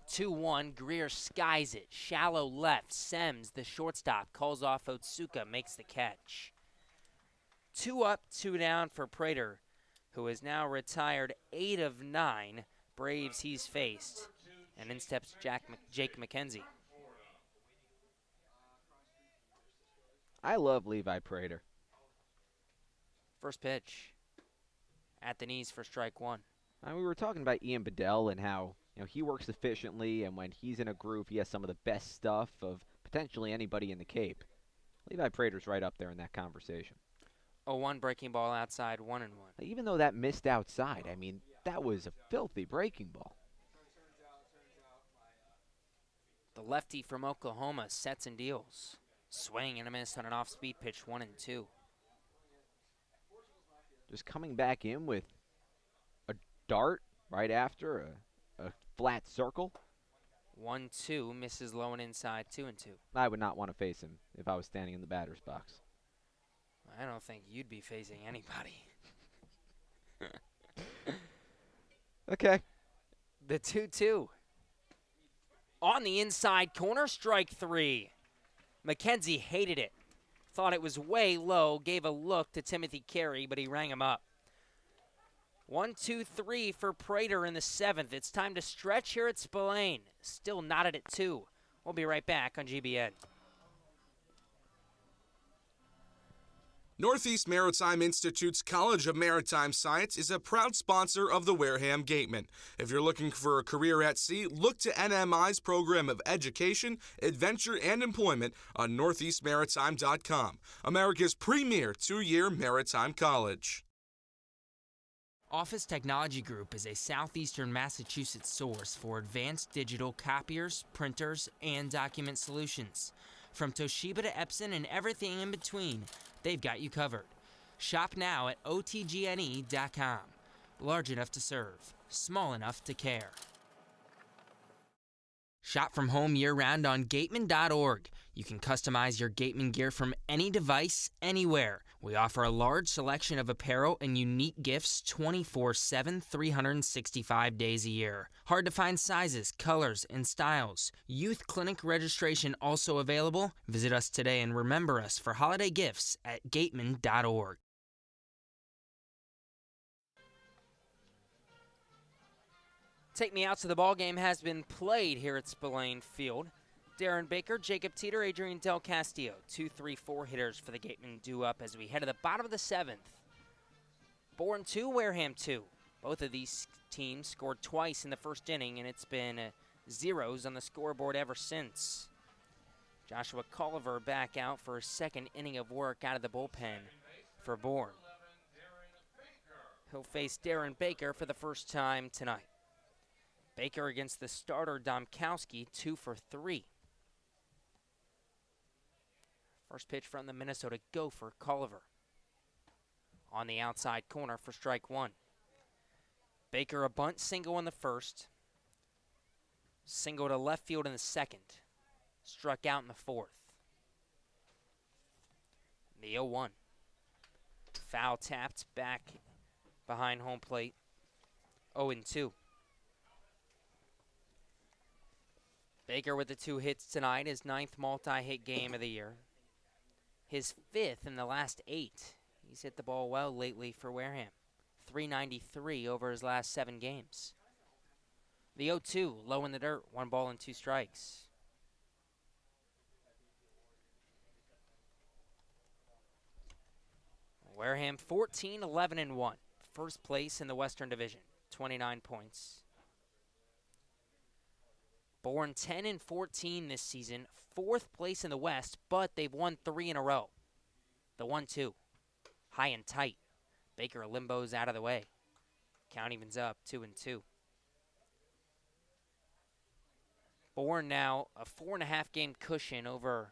2-1, Greer skies it. Shallow left. Sems, the shortstop, calls off Otsuka, makes the catch. 2 up, 2 down for Prater, who is now retired 8 of 9 Braves he's faced. And in steps Jake McKenzie. I love Levi Prater. First pitch. At the knees for strike 1. We were talking about Ian Bedell and how he works efficiently, and when he's in a groove, he has some of the best stuff of potentially anybody in the Cape. Levi Prater's right up there in that conversation. 0-1 breaking ball outside, 1-1. Even though that missed outside, that was a filthy breaking ball. The lefty from Oklahoma sets and deals. Swing and a miss on an off-speed pitch, 1-2. Just coming back in with a dart right after a flat circle. 1-2, misses low and inside, 2-2. I would not want to face him if I was standing in the batter's box. I don't think you'd be facing anybody. Okay. The 2-2. On the inside corner, strike 3. McKenzie hated it. Thought it was way low, gave a look to Timothy Carey, but he rang him up. 1-2-3 for Prater in the 7th. It's time to stretch here at Spillane. Still knotted at 2. We'll be right back on GBN. Northeast Maritime Institute's College of Maritime Science is a proud sponsor of the Wareham Gatemen. If you're looking for a career at sea, look to NMI's program of education, adventure, and employment on northeastmaritime.com, America's premier 2-year maritime college. Office Technology Group is a southeastern Massachusetts source for advanced digital copiers, printers, and document solutions. From Toshiba to Epson and everything in between, they've got you covered. Shop now at otgne.com. Large enough to serve, small enough to care. Shop from home year-round on Gatemen.org. You can customize your Gatemen gear from any device, anywhere. We offer a large selection of apparel and unique gifts 24/7, 365 days a year. Hard to find sizes, colors, and styles. Youth clinic registration also available. Visit us today and remember us for holiday gifts at Gatemen.org. Take Me Out to the Ball game has been played here at Spillane Field. Darren Baker, Jacob Teeter, Adrian Del Castillo, 2-3-4 hitters for the Gatemen due up as we head to the bottom of the 7th. Bourne 2, Wareham 2. Both of these teams scored twice in the first inning, and it's been zeros on the scoreboard ever since. Joshua Culliver back out for a second inning of work out of the bullpen for Bourne. He'll face Darren Baker for the first time tonight. Baker against the starter Domkowski, 2 for 3. First pitch from the Minnesota Gopher, Culliver. On the outside corner for strike one. Baker a bunt single in the first. Single to left field in the second. Struck out in the fourth. The 0-1. Foul tapped back behind home plate. 0-2. Baker with the 2 hits tonight, his 9th multi-hit game of the year. His 5th in the last 8. He's hit the ball well lately for Wareham. .393 over his last 7 games. The 0-2, low in the dirt, 1 ball and 2 strikes. Wareham 14-11-1. First place in the Western Division, 29 points. Bourne 10-14 this season, 4th place in the West, but they've won 3 in a row. The 1-2, high and tight. Baker limbos out of the way. Count evens up, 2-2. Bourne now a 4.5 game cushion over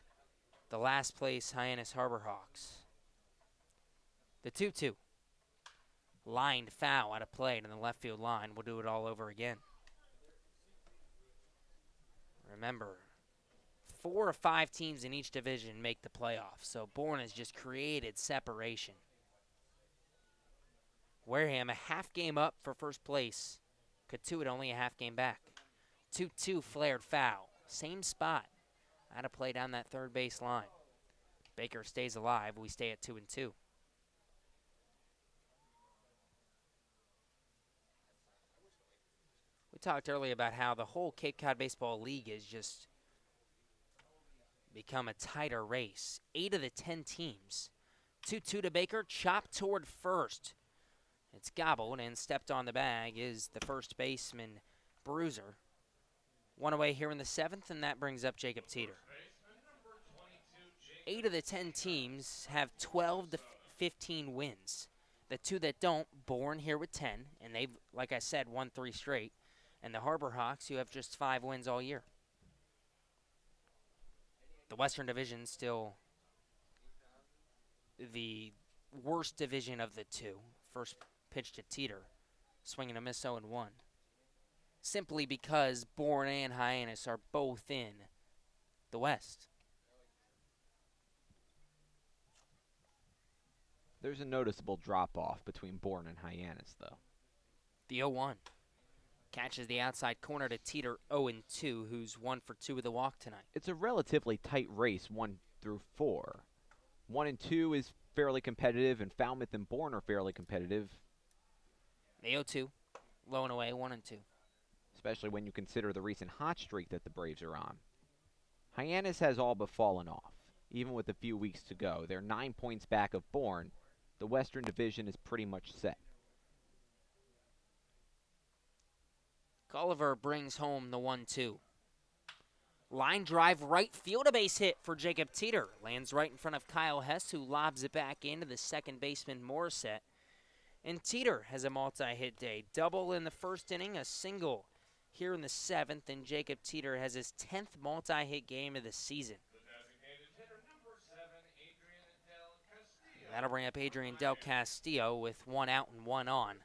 the last place Hyannis Harbor Hawks. The 2-2, lined foul out of play to the left field line. We'll do it all over again. Remember, 4 or 5 teams in each division make the playoffs, so Bourne has just created separation. Wareham a half game up for first place. Katuitt only a half game back. 2-2 flared foul. Same spot. Out of play down that third base line. Baker stays alive. We stay at 2-2. We talked earlier about how the whole Cape Cod Baseball League has just become a tighter race. 8 of the 10 teams. 2-2 to Baker, chopped toward first. It's gobbled and stepped on the bag is the first baseman, Bruiser. 1 away here in the 7th, and that brings up Jacob Teeter. 8 of the 10 teams have 12 to 15 wins. The 2 that don't, Bourne here with 10, and they've, like I said, won 3 straight. And the Harbor Hawks, who have just 5 wins all year. The Western Division still the worst division of the 2. First pitch to Teeter, swinging a miss 0-1. Simply because Bourne and Hyannis are both in the West. There's a noticeable drop-off between Bourne and Hyannis, though. The 0-1. Catches the outside corner to Teeter, 0-2, who's 1 for 2 with the walk tonight. It's a relatively tight race, 1 through 4. 1 and 2 is fairly competitive, and Falmouth and Bourne are fairly competitive. The 0-2, low and away, 1 and 2. Especially when you consider the recent hot streak that the Braves are on. Hyannis has all but fallen off, even with a few weeks to go. They're 9 points back of Bourne. The Western Division is pretty much set. Culliver brings home the 1-2. Line drive right field, a base hit for Jacob Teeter. Lands right in front of Kyle Hess, who lobs it back into the second baseman Morissette. And Teeter has a multi-hit day. Double in the first inning, a single here in the 7th, and Jacob Teeter has his 10th multi-hit game of the season. That'll bring up Adrian Del Castillo with 1 out and 1 on.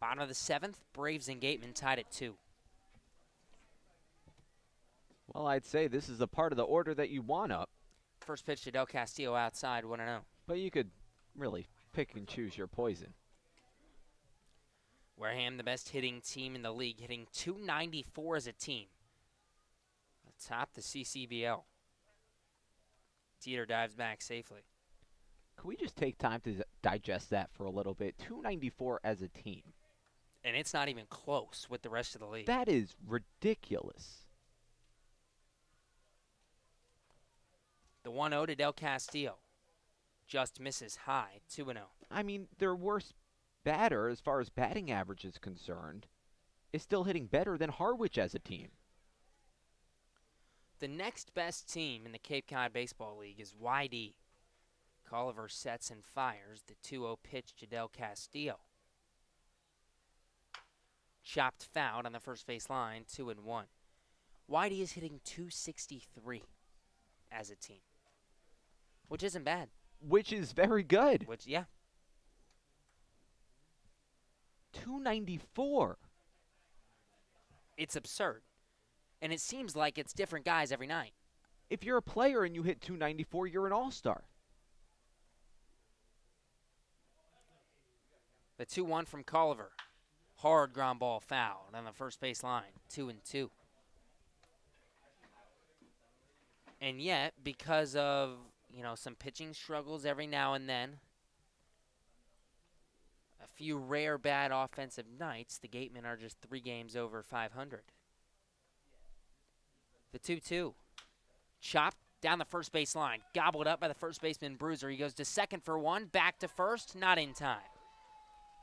Bottom of the 7th, Braves and Gatemen tied at 2. Well, I'd say this is the part of the order that you want up. First pitch to Del Castillo outside, 1-0. But you could really pick and choose your poison. Wareham, the best hitting team in the league, hitting .294 as a team. Atop the CCBL. Teeter dives back safely. Could we just take time to digest that for a little bit? .294 as a team. And it's not even close with the rest of the league. That is ridiculous. The 1-0 to Del Castillo. Just misses high, 2-0. I mean, their worst batter, as far as batting average is concerned, is still hitting better than Harwich as a team. The next best team in the Cape Cod Baseball League is YD. Colliver sets and fires the 2-0 pitch to Del Castillo. Chopped foul on the first base line, 2-1. YD is hitting .263 as a team, which isn't bad. Which is very good. Which, yeah. .294. It's absurd. And it seems like it's different guys every night. If you're a player and you hit .294, you're an all-star. The 2-1 from Colliver. Hard ground ball fouled on the first base line, 2-2. And yet, because of, some pitching struggles every now and then, a few rare bad offensive nights, the Gatemen are just 3 games over 500. The 2-2. Chopped down the first base line. Gobbled up by the first baseman, Bruiser. He goes to second for 1, back to first, not in time.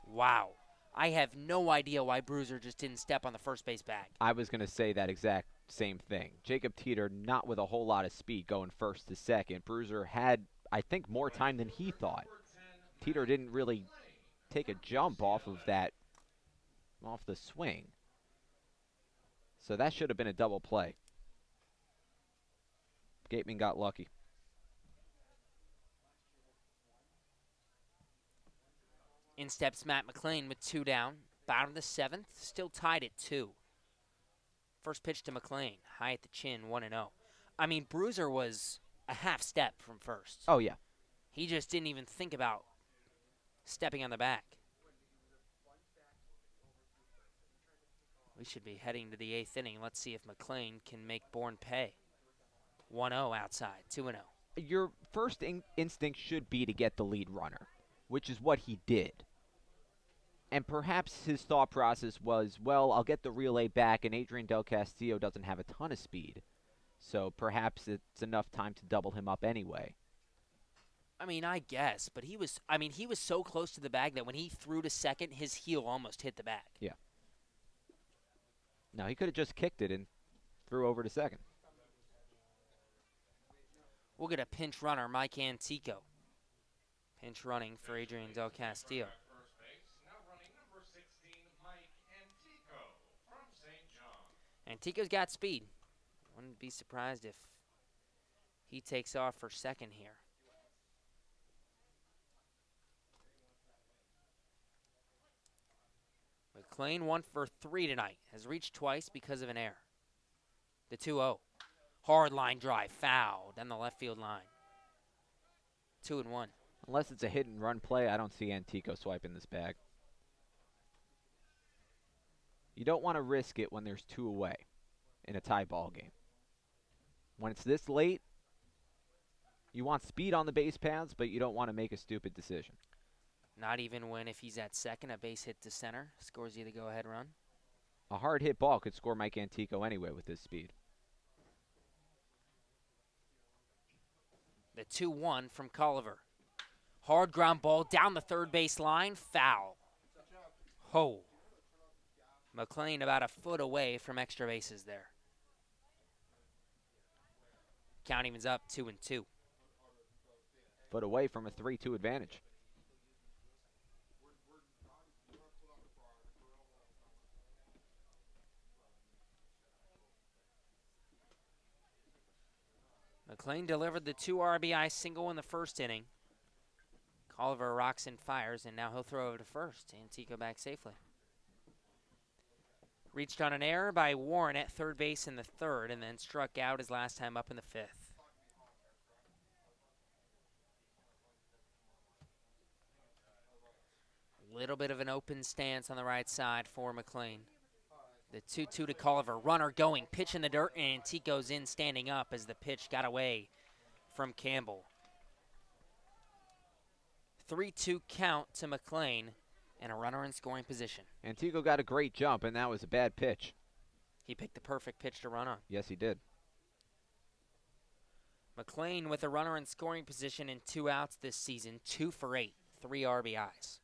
Wow. I have no idea why Bruiser just didn't step on the first base bag. I was going to say that exact same thing. Jacob Teeter not with a whole lot of speed going first to second. Bruiser had, I think, more time than he thought. Teeter didn't really take a jump off the swing. So that should have been a double play. Gateman got lucky. In steps Matt McLean with 2 down. Bottom of the 7th, still tied at 2. First pitch to McLean, high at the chin, 1-0. I mean, Bruiser was a half step from first. Oh, yeah. He just didn't even think about stepping on the back. We should be heading to the 8th inning. Let's see if McLean can make Bourne pay. 1-0 outside, 2-0. Your first instinct should be to get the lead runner, which is what he did. And perhaps his thought process was, well, I'll get the relay back, and Adrian Del Castillo doesn't have a ton of speed. So perhaps it's enough time to double him up anyway. I mean, I guess, but he was so close to the bag that when he threw to second, his heel almost hit the bag. Yeah. No, he could have just kicked it and threw over to second. We'll get a pinch runner, Mike Antico. Pinch running for Adrian Del Castillo. Antico's got speed. Wouldn't be surprised if he takes off for second here. McLean 1 for 3 tonight. Has reached twice because of an error. The 2-0. Hard line drive. Foul down the left field line. 2-1. Unless it's a hit and run play, I don't see Antico swiping this bag. You don't want to risk it when there's 2 away in a tie ball game. When it's this late, you want speed on the base paths, but you don't want to make a stupid decision. Not even when, if he's at second, a base hit to center scores you the go-ahead run. A hard hit ball could score Mike Antico anyway with his speed. The 2-1 from Colliver. Hard ground ball down the third base line. Foul. Ho. McLean about a foot away from extra bases there. Count evens up 2-2. Foot away from a 3-2 advantage. McLean delivered the 2 RBI single in the first inning. Colliver rocks and fires, and now he'll throw over to first. Antico back safely. Reached on an error by Warren at third base in the third, and then struck out his last time up in the fifth. Little bit of an open stance on the right side for McLean. The 2-2 to Colliver. Runner going, pitch in the dirt, and Antico's in standing up as the pitch got away from Campbell. 3-2 count to McLean, and a runner in scoring position. Antico got a great jump, and that was a bad pitch. He picked the perfect pitch to run on. Yes, he did. McLean with a runner in scoring position and 2 outs this season, 2 for 8, 3 RBIs.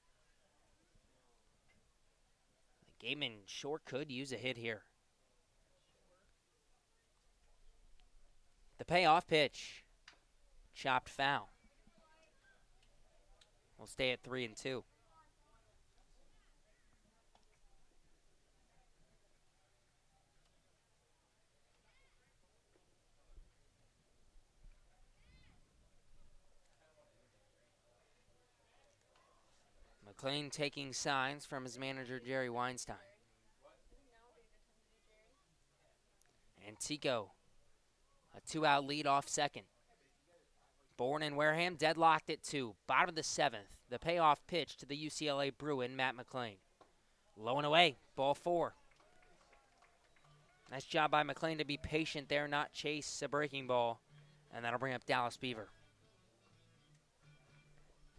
The Gatemen sure could use a hit here. The payoff pitch, chopped foul. We'll stay at 3-2. McLean taking signs from his manager, Jerry Weinstein. Antico, a 2-out lead off second. Bourne and Wareham deadlocked at 2. Bottom of the 7th. The payoff pitch to the UCLA Bruin, Matt McLean. Low and away, ball 4. Nice job by McLean to be patient there, not chase a breaking ball. And that'll bring up Dallas Beaver.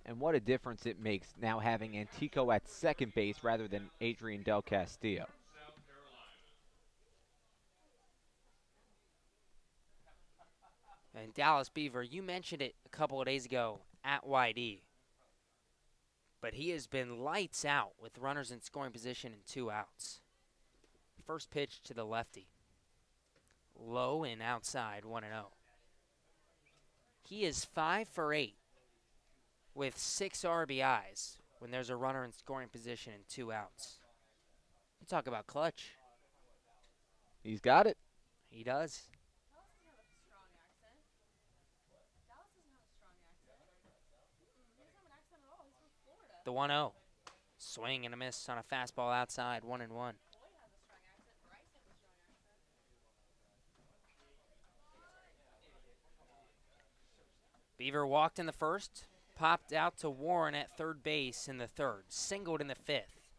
And what a difference it makes now having Antico at second base rather than Adrian Del Castillo. And Dallas Beaver, you mentioned it a couple of days ago at YD. But he has been lights out with runners in scoring position and 2 outs. First pitch to the lefty. Low and outside, 1-0. He is 5 for 8 with 6 RBIs when there's a runner in scoring position and 2 outs. You talk about clutch. He's got it. He does. The 1-0. Swing and a miss on a fastball outside, 1-1. Beaver walked in the first, popped out to Warren at third base in the third, singled in the 5th.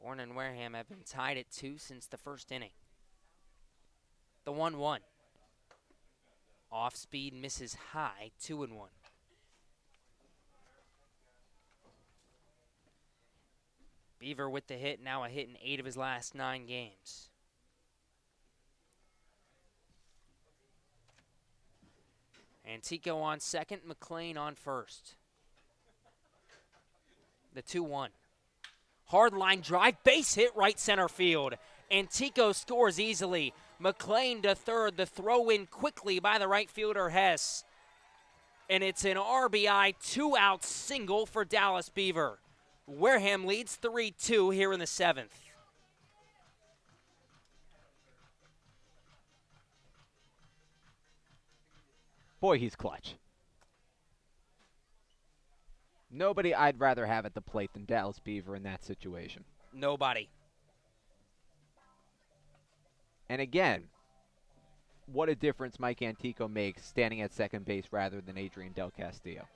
Bourne and Wareham have been tied at 2 since the first inning. The 1-1. Off speed, misses high, 2-1. Beaver with the hit, now a hit in 8 of his last 9 games. Antico on second, McLean on first. The 2-1. Hard line drive, base hit right center field. Antico scores easily. McLean to third, the throw in quickly by the right fielder Hess. And it's an RBI 2-out single for Dallas Beaver. Wareham leads 3-2 here in the 7th. Boy, he's clutch. Nobody I'd rather have at the plate than Dallas Beaver in that situation. Nobody. And again, what a difference Mike Antico makes standing at second base rather than Adrian Del Castillo.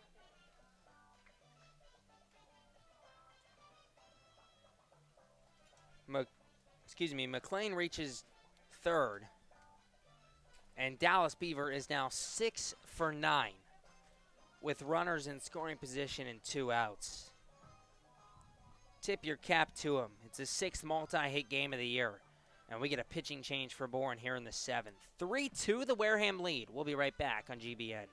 McLean reaches third, and Dallas Beaver is now 6 for 9 with runners in scoring position and 2 outs. Tip your cap to him. It's his 6th multi-hit game of the year, and we get a pitching change for Bourne here in the 7th. 3-2 the Wareham lead. We'll be right back on GBN.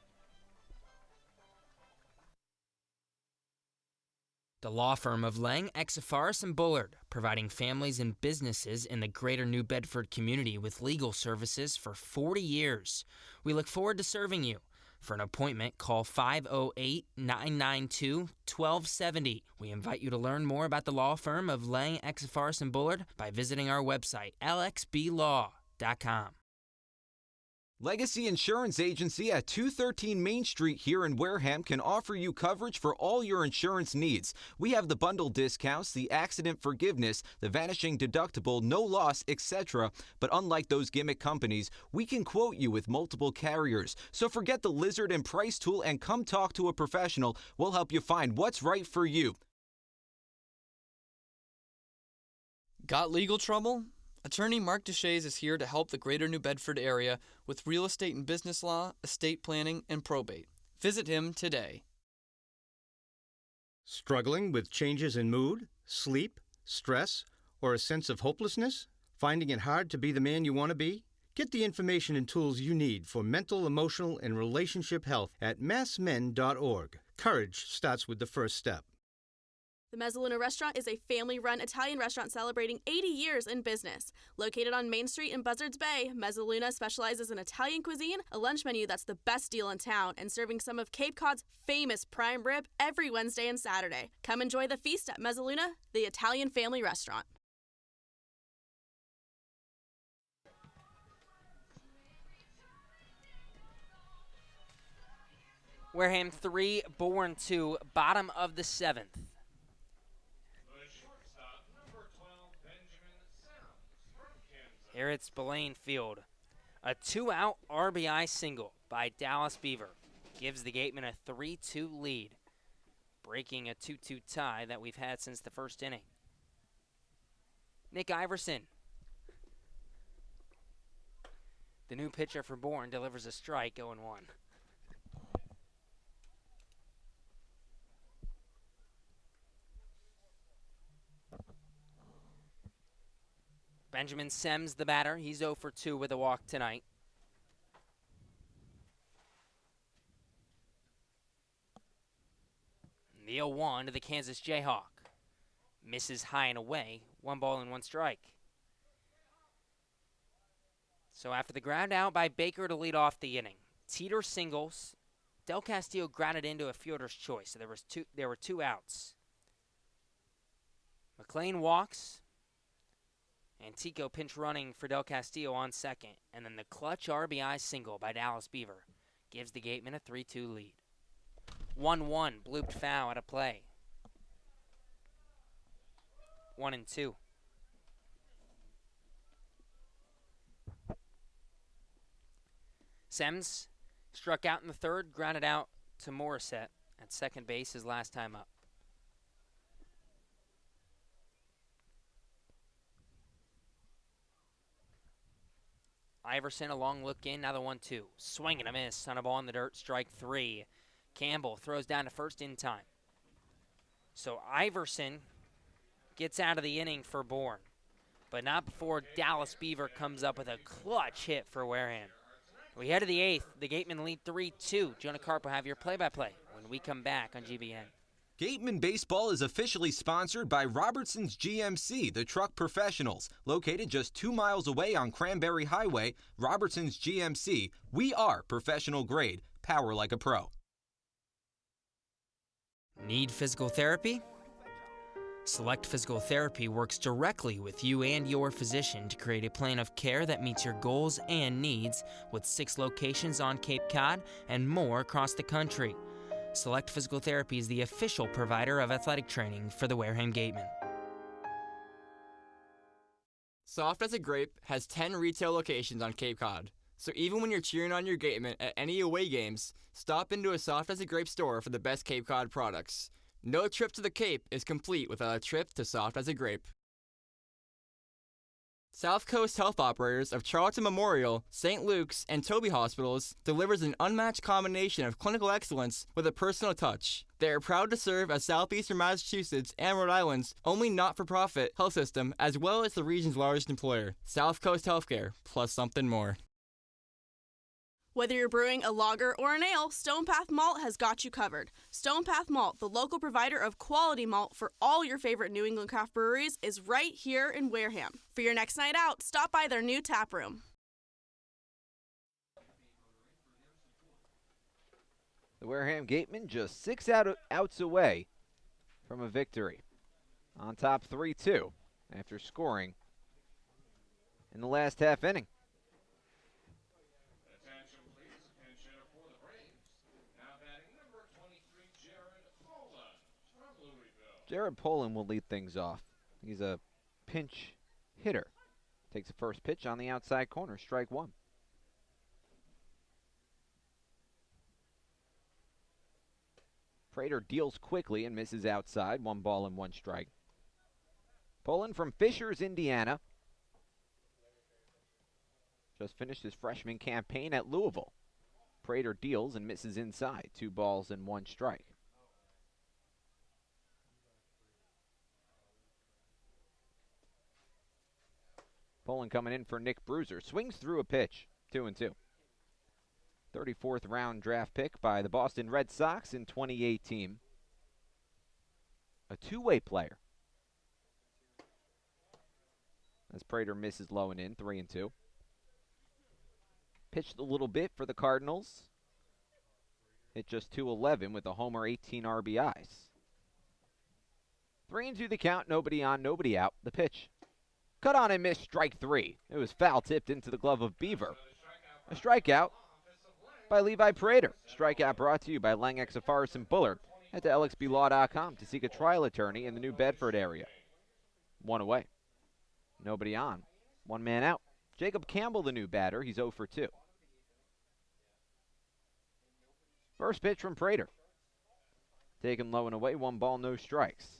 The law firm of Lang, Exafaris, and Bullard, providing families and businesses in the greater New Bedford community with legal services for 40 years. We look forward to serving you. For an appointment, call 508-992-1270. We invite you to learn more about the law firm of Lang, Exafaris, and Bullard by visiting our website, lxblaw.com. Legacy Insurance Agency at 213 Main Street here in Wareham can offer you coverage for all your insurance needs. We have the bundle discounts, the accident forgiveness, the vanishing deductible, no loss, etc. But unlike those gimmick companies, we can quote you with multiple carriers. So forget the lizard and price tool and come talk to a professional. We'll help you find what's right for you. Got legal trouble? Attorney Mark Deshays is here to help the greater New Bedford area with real estate and business law, estate planning, and probate. Visit him today. Struggling with changes in mood, sleep, stress, or a sense of hopelessness? Finding it hard to be the man you want to be? Get the information and tools you need for mental, emotional, and relationship health at massmen.org. Courage starts with the first step. The Mezzaluna Restaurant is a family-run Italian restaurant celebrating 80 years in business. Located on Main Street in Buzzards Bay, Mezzaluna specializes in Italian cuisine, a lunch menu that's the best deal in town, and serving some of Cape Cod's famous prime rib every Wednesday and Saturday. Come enjoy the feast at Mezzaluna, the Italian family restaurant. Wareham 3, Bourne 2, bottom of the 7th. Here at Spillane Field, a 2-out RBI single by Dallas Beaver gives the Gatemen a 3-2 lead, breaking a 2-2 tie that we've had since the first inning. Nick Iverson, the new pitcher for Bourne, delivers a strike, 0-1. Benjamin Semmes, the batter. He's 0 for 2 with a walk tonight. The 0-1 to the Kansas Jayhawk. Misses high and away. 1 ball and 1 strike. So after the ground out by Baker to lead off the inning, Teeter singles. Del Castillo grounded into a fielder's choice. So there were 2 outs. McLean walks. Antico pinch running for Del Castillo on second, and then the clutch RBI single by Dallas Beaver gives the Gatemen a 3-2 lead. 1-1, blooped foul out of play. 1-2. Semmes struck out in the third, grounded out to Morissette at second base his last time up. Iverson, a long look in, now the 1-2. Swing and a miss on a ball in the dirt, strike 3. Campbell throws down to first in time. So Iverson gets out of the inning for Bourne, but not before Dallas Beaver comes up with a clutch hit for Wareham. We head to the 8th. The Gatemen lead 3-2. Jonah Karp will have your play-by-play when we come back on GBN. Gatemen Baseball is officially sponsored by Robertson's GMC, the truck professionals. Located just 2 miles away on Cranberry Highway, Robertson's GMC, we are professional grade. Power like a pro. Need physical therapy? Select Physical Therapy works directly with you and your physician to create a plan of care that meets your goals and needs, with 6 locations on Cape Cod and more across the country. Select Physical Therapy is the official provider of athletic training for the Wareham Gatemen. Soft as a Grape has 10 retail locations on Cape Cod. So even when you're cheering on your Gatemen at any away games, stop into a Soft as a Grape store for the best Cape Cod products. No trip to the Cape is complete without a trip to Soft as a Grape. South Coast Health Operators of Charlton Memorial, St. Luke's, and Toby Hospitals delivers an unmatched combination of clinical excellence with a personal touch. They are proud to serve as Southeastern Massachusetts and Rhode Island's only not-for-profit health system, as well as the region's largest employer. South Coast Healthcare, plus something more. Whether you're brewing a lager or an ale, Stone Path Malt has got you covered. Stone Path Malt, the local provider of quality malt for all your favorite New England craft breweries, is right here in Wareham. For your next night out, stop by their new tap room. The Wareham Gatemen just 6 outs away from a victory. On top 3-2 after scoring in the last half inning. Jared Poland will lead things off. He's a pinch hitter. Takes the first pitch on the outside corner, strike one. Prater deals quickly and misses outside. 1 ball and 1 strike. Poland from Fishers, Indiana. Just finished his freshman campaign at Louisville. Prater deals and misses inside. 2 balls and 1 strike. Poland coming in for Nick Bruiser. Swings through a pitch. 2-2. 34th round draft pick by the Boston Red Sox in 2018. A two-way player. As Prater misses low and in. 3-2. Pitched a little bit for the Cardinals. Hit just .211 with a homer, 18 RBIs. 3-2 the count. Nobody on, nobody out. The pitch. Cut on and missed, strike 3. It was foul tipped into the glove of Beaver. A strikeout by Levi Prater. Strikeout brought to you by Lang Exafaris and Bullard. Head to lxblaw.com to seek a trial attorney in the New Bedford area. 1 away. Nobody on. 1 man out. Jacob Campbell, the new batter. He's 0 for 2. First pitch from Prater. Taken low and away. 1 ball, no strikes.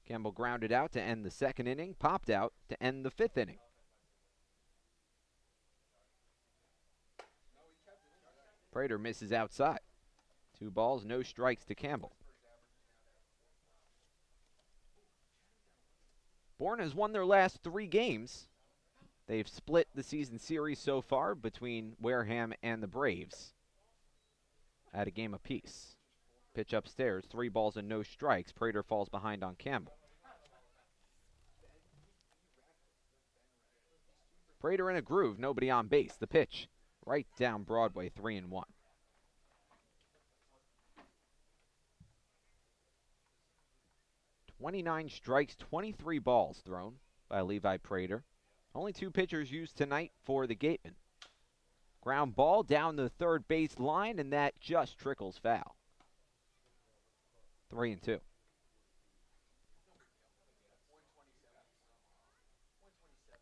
Campbell grounded out to end the 2nd inning. Popped out to end the 5th inning. Prater misses outside. 2 balls, no strikes to Campbell. Bourne has won their last 3 games. They've split the season series so far between Wareham and the Braves at a game apiece. Pitch upstairs, 3 balls and no strikes. Prater falls behind on Campbell. Prater in a groove, nobody on base. The pitch, right down Broadway, 3-1. "29 strikes, 23 balls thrown by Levi Prater. Only 2 pitchers used tonight for the Gatemen. Ground ball down the third base line, and that just trickles foul. 3-2.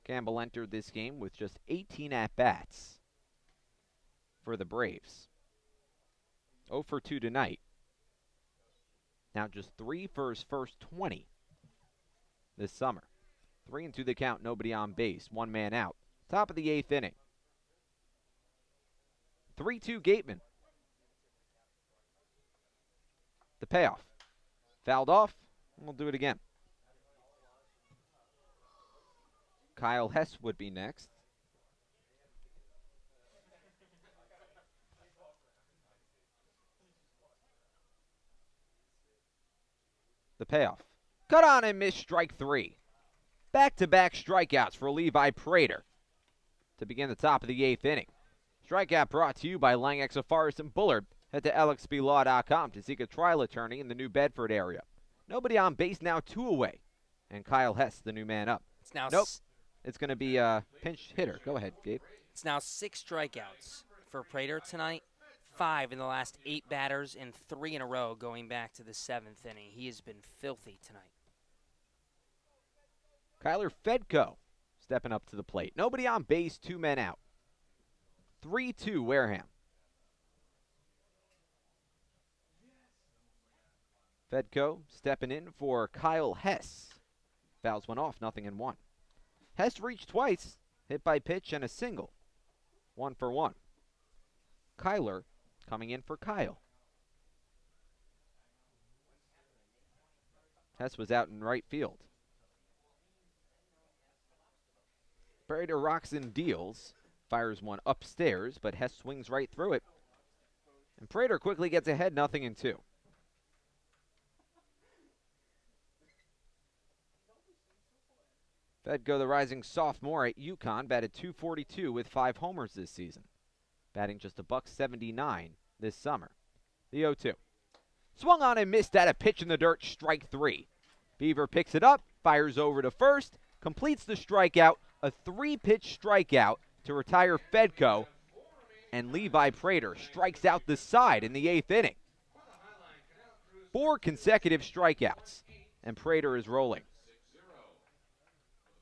Campbell entered this game with just 18 at-bats for the Braves. 0 for 2 tonight. Now just 3 for his first 20 this summer. 3-2 the count, nobody on base, 1 man out. Top of the 8th inning. 3-2 Gatemen. The payoff. Fouled off, and we'll do it again. Kyle Hess would be next. The payoff. Cut on and missed, strike 3. Back-to-back strikeouts for Levi Prater to begin the top of the 8th inning. Strikeout brought to you by Lang Exafaris and Bullard. Head to lxblaw.com to seek a trial attorney in the New Bedford area. Nobody on base, now 2 away. And Kyle Hess, the new man up. It's now It's going to be a pinch hitter. Go ahead, Gabe. It's now 6 strikeouts for Prater tonight. 5 in the last 8 batters and 3 in a row going back to the 7th inning. He has been filthy tonight. Kyler Fedko stepping up to the plate. Nobody on base, 2 men out. 3-2 Wareham. Fedko stepping in for Kyle Hess. Fouls one off, 0-1. Hess reached twice, hit by pitch and a single. 1 for 1. Kyler coming in for Kyle. Hess was out in right field. Prater rocks and deals. Fires one upstairs, but Hess swings right through it. And Prater quickly gets ahead, 0-2. Fedko, the rising sophomore at UConn, batted .242 with 5 homers this season. Batting just a $179 this summer. The 0-2. Swung on and missed at a pitch in the dirt, strike 3. Beaver picks it up, fires over to first, completes the strikeout, a 3-pitch strikeout to retire Fedko, and Levi Prater strikes out the side in the 8th inning. 4 consecutive strikeouts. and Prater is rolling.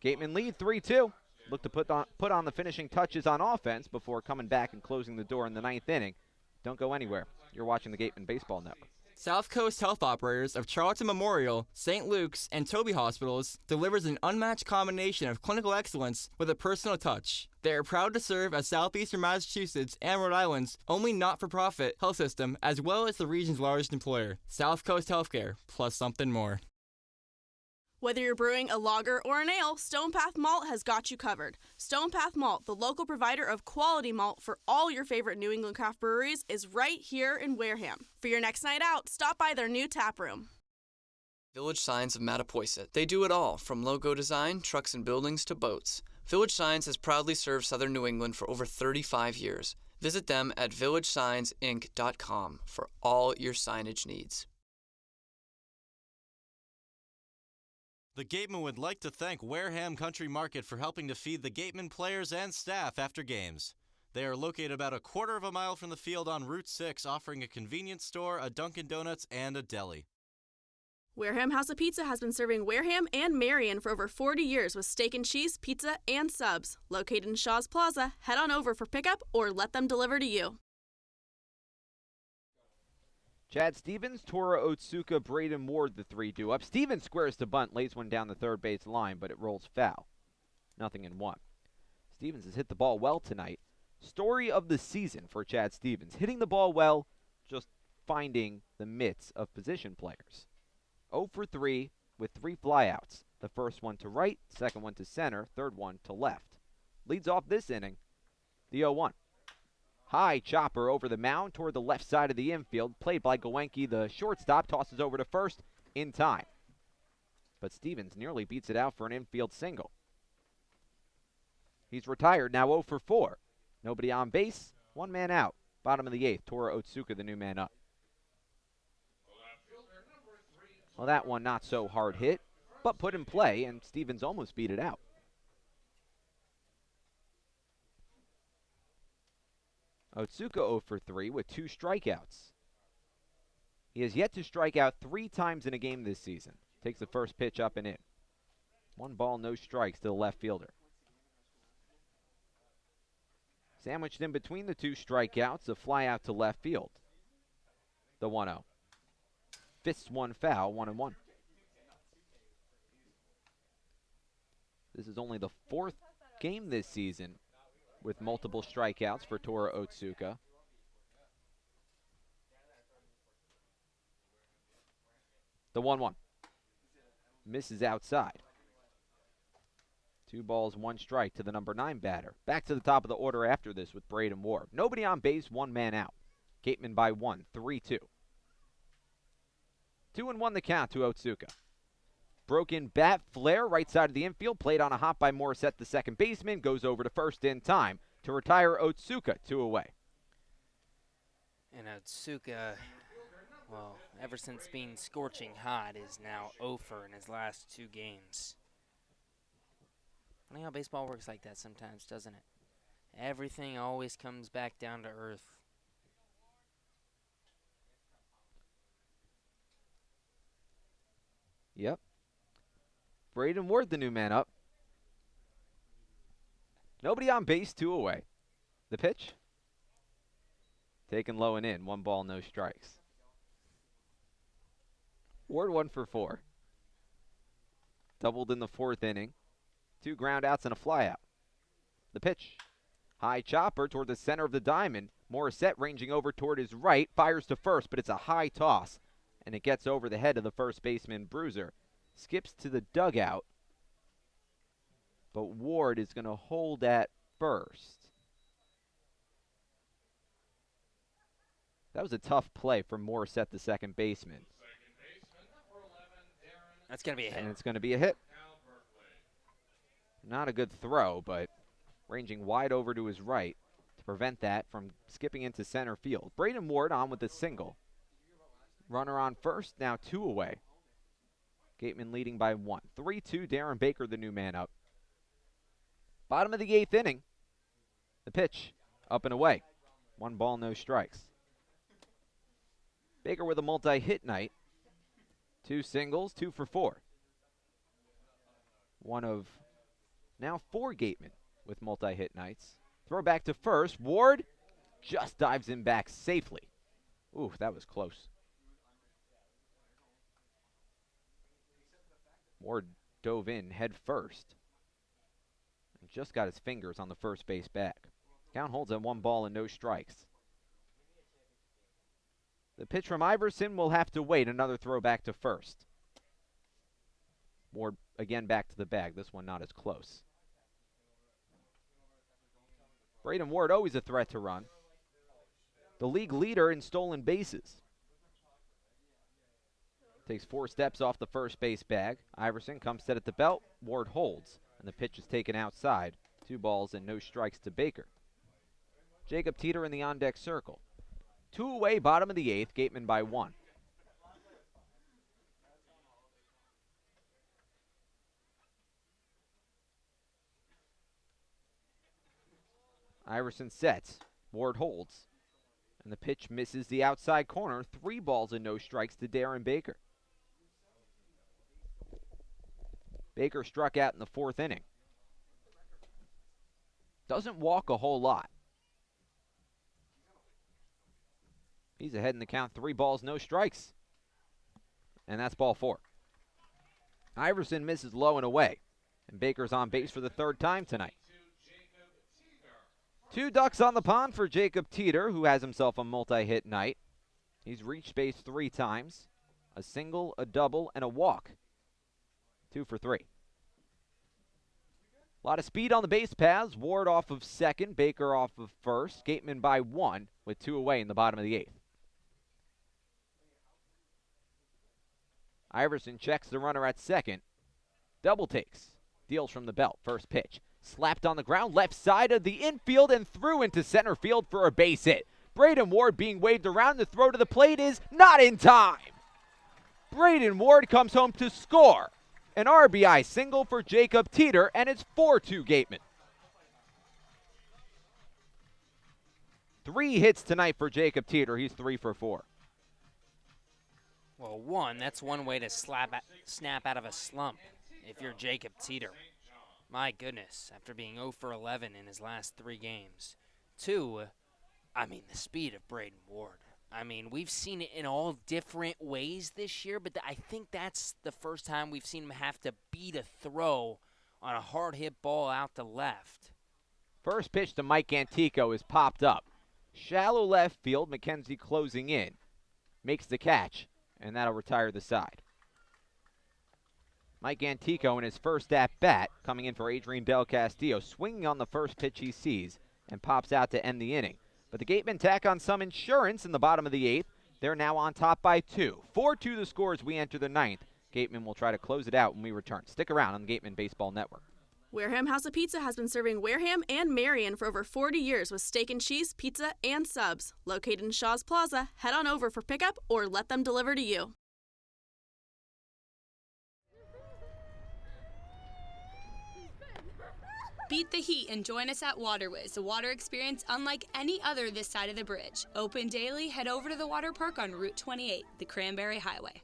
Gatemen lead 3-2. Look to put on the finishing touches on offense before coming back and closing the door in the 9th inning. Don't go anywhere. You're watching the Gatemen Baseball Network. South Coast Health Operators of Charlton Memorial, St. Luke's, and Toby Hospitals delivers an unmatched combination of clinical excellence with a personal touch. They are proud to serve as Southeastern Massachusetts and Rhode Island's only not-for-profit health system, as well as the region's largest employer. South Coast Healthcare, plus something more. Whether you're brewing a lager or an ale, Stone Path Malt has got you covered. Stone Path Malt, the local provider of quality malt for all your favorite New England craft breweries, is right here in Wareham. For your next night out, stop by their new tap room. Village Signs of Mattapoisett. They do it all, from logo design, trucks and buildings, to boats. Village Signs has proudly served southern New England for over 35 years. Visit them at villagesigns.inc.com for all your signage needs. The Gatemen would like to thank Wareham Country Market for helping to feed the Gatemen players and staff after games. They are located about a quarter of a mile from the field on Route 6, offering a convenience store, a Dunkin' Donuts, and a deli. Wareham House of Pizza has been serving Wareham and Marion for over 40 years with steak and cheese, pizza, and subs. Located in Shaw's Plaza, head on over for pickup or let them deliver to you. Chad Stevens, Tora Otsuka, Braden Ward, the 3-2 up. Stevens squares to bunt, lays one down the third base line, but it rolls foul. 0-1. Stevens has hit the ball well tonight. Story of the season for Chad Stevens. Hitting the ball well, just finding the mitts of position players. 0 for 3 with 3 flyouts. The first one to right, second one to center, third one to left. Leads off this inning, the 0-1. High chopper over the mound toward the left side of the infield. Played by Gowenke, the shortstop, tosses over to first in time. But Stevens nearly beats it out for an infield single. He's retired, now 0 for 4. Nobody on base, one man out. Bottom of the 8th, Tora Otsuka, the new man up. Well, that one not so hard hit, but put in play, and Stevens almost beat it out. Otsuka 0 for 3 with 2 strikeouts. He has yet to strike out 3 times in a game this season. Takes the first pitch up and in. 1 ball, no strikes to the left fielder. Sandwiched in between the 2 strikeouts, a fly out to left field. The 1-0. Fists one foul, 1-1. This is only the 4th game this season with multiple strikeouts for Tora Otsuka. The 1-1. Misses outside. 2 balls, 1 strike to the number 9 batter. Back to the top of the order after this with Braden Ward. Nobody on base, 1 man out. Gatemen by 1, 3-2. 2-1 the count to Otsuka. Broken bat flare, right side of the infield. Played on a hop by Morissette, the second baseman. Goes over to first in time to retire Otsuka, 2 away. And Otsuka, well, ever since being scorching hot, is now 0 for in his last 2 games. Funny how baseball works like that sometimes, doesn't it? Everything always comes back down to earth. Yep. Braden Ward, the new man up. Nobody on base, 2 away. The pitch. Taken low and in. 1 ball, no strikes. Ward 1 for 4. Doubled in the 4th inning. 2 ground outs and a fly out. The pitch. High chopper toward the center of the diamond. Morissette ranging over toward his right. Fires to first, but it's a high toss. And it gets over the head of the first baseman, Bruiser. Skips to the dugout. But Ward is going to hold at first. That was a tough play for Morissette, the second baseman. That's going to be a hit. And it's going to be a hit. Not a good throw, but ranging wide over to his right to prevent that from skipping into center field. Braden Ward on with a single. Runner on first, now 2 away. Gatemen leading by 1. 3-2, Darren Baker, the new man up. Bottom of the 8th inning. The pitch, up and away. 1 ball, no strikes. Baker with a multi-hit night. 2 singles, 2 for 4. One of now 4 Gatemen with multi-hit nights. Throw back to first. Ward just dives in back safely. Ooh, that was close. Ward dove in head first and just got his fingers on the first base bag. Count holds at 1 ball and no strikes. The pitch from Iverson will have to wait. Another throw back to first. Ward again back to the bag. This one not as close. Braden Ward always a threat to run. The league leader in stolen bases. Takes 4 steps off the first base bag. Iverson comes set at the belt. Ward holds, and the pitch is taken outside. 2 balls and no strikes to Baker. Jacob Teeter in the on-deck circle. 2 away, bottom of the 8th. Gatemen by 1. Iverson sets. Ward holds. And the pitch misses the outside corner. 3 balls and no strikes to Darren Baker. Baker struck out in the 4th inning. Doesn't walk a whole lot. He's ahead in the count. 3 balls, no strikes. And that's ball 4. Iverson misses low and away. And Baker's on base for the 3rd time tonight. 2 ducks on the pond for Jacob Teeter, who has himself a multi-hit night. He's reached base 3 times. A single, a double, and a walk. 2 for 3. A lot of speed on the base paths. Ward off of second, Baker off of first. Gatemen by 1 with 2 away in the bottom of the 8th. Iverson checks the runner at second. Double takes. Deals from the belt. First pitch. Slapped on the ground, left side of the infield and through into center field for a base hit. Braden Ward being waved around. The throw to the plate is not in time. Braden Ward comes home to score. An RBI single for Jacob Teeter, and it's 4-2 Gatemen. 3 hits tonight for Jacob Teeter. He's 3 for 4. Well, that's one way to snap out of a slump if you're Jacob Teeter. My goodness, after being 0 for 11 in his last 3 games. 2, the speed of Braden Ward. We've seen it in all different ways this year, but I think that's the first time we've seen him have to beat a throw on a hard hit ball out to left. First pitch to Mike Antico is popped up. Shallow left field, McKenzie closing in. Makes the catch, and that'll retire the side. Mike Antico in his first at-bat, coming in for Adrian Del Castillo, swinging on the first pitch he sees, and pops out to end the inning. But the Gatemen tack on some insurance in the bottom of the 8th. They're now on top by 2. 4-2 the score as we enter the 9th. Gatemen will try to close it out when we return. Stick around on the Gatemen Baseball Network. Wareham House of Pizza has been serving Wareham and Marion for over 40 years with steak and cheese, pizza, and subs. Located in Shaw's Plaza, head on over for pickup or let them deliver to you. Beat the heat and join us at Waterways, a water experience unlike any other this side of the bridge. Open daily, head over to the water park on Route 28, the Cranberry Highway.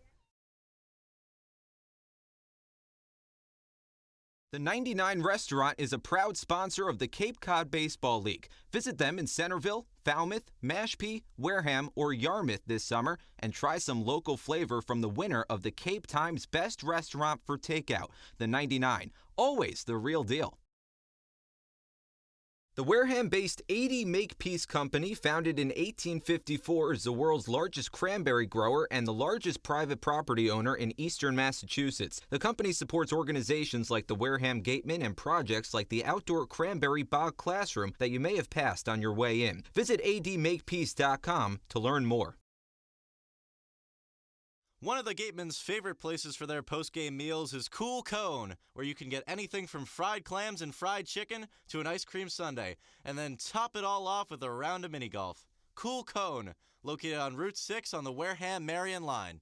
The 99 Restaurant is a proud sponsor of the Cape Cod Baseball League. Visit them in Centerville, Falmouth, Mashpee, Wareham, or Yarmouth this summer and try some local flavor from the winner of the Cape Times Best Restaurant for Takeout, the 99. Always the real deal. The Wareham-based 80 Makepeace Company, founded in 1854, is the world's largest cranberry grower and the largest private property owner in eastern Massachusetts. The company supports organizations like the Wareham Gatemen and projects like the outdoor cranberry bog classroom that you may have passed on your way in. Visit admakepeace.com to learn more. One of the Gatemen's favorite places for their post-game meals is Cool Cone, where you can get anything from fried clams and fried chicken to an ice cream sundae, and then top it all off with a round of mini golf. Cool Cone, located on Route 6 on the Wareham-Marion line.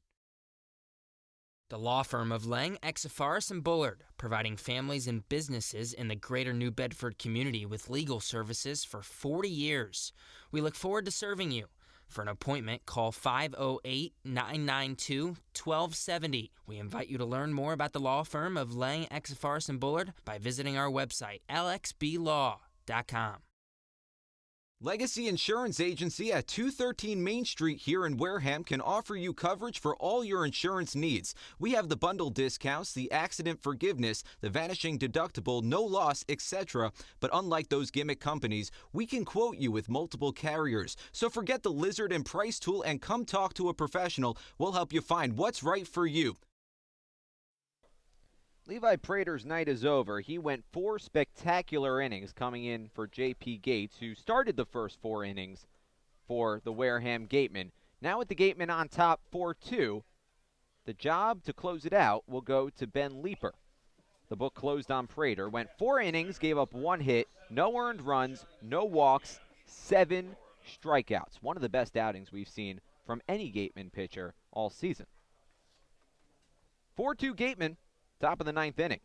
The law firm of Lang, Exafaris & Bullard, providing families and businesses in the greater New Bedford community with legal services for 40 years. We look forward to serving you. For an appointment, call 508-992-1270. We invite you to learn more about the law firm of Lang, Exafaris, and Bullard by visiting our website, lxblaw.com. Legacy Insurance Agency at 213 Main Street here in Wareham can offer you coverage for all your insurance needs. We have the bundle discounts, the accident forgiveness, the vanishing deductible, no loss, etc. But unlike those gimmick companies, we can quote you with multiple carriers. So forget the lizard and price tool and come talk to a professional. We'll help you find what's right for you. Levi Prater's night is over. He went 4 spectacular innings coming in for J.P. Gates, who started the first 4 innings for the Wareham Gatemen. Now with the Gatemen on top 4-2, the job to close it out will go to Ben Leeper. The book closed on Prater. Went 4 innings, gave up 1 hit, no earned runs, no walks, 7 strikeouts. One of the best outings we've seen from any Gatemen pitcher all season. 4-2 Gatemen. Top of the 9th inning.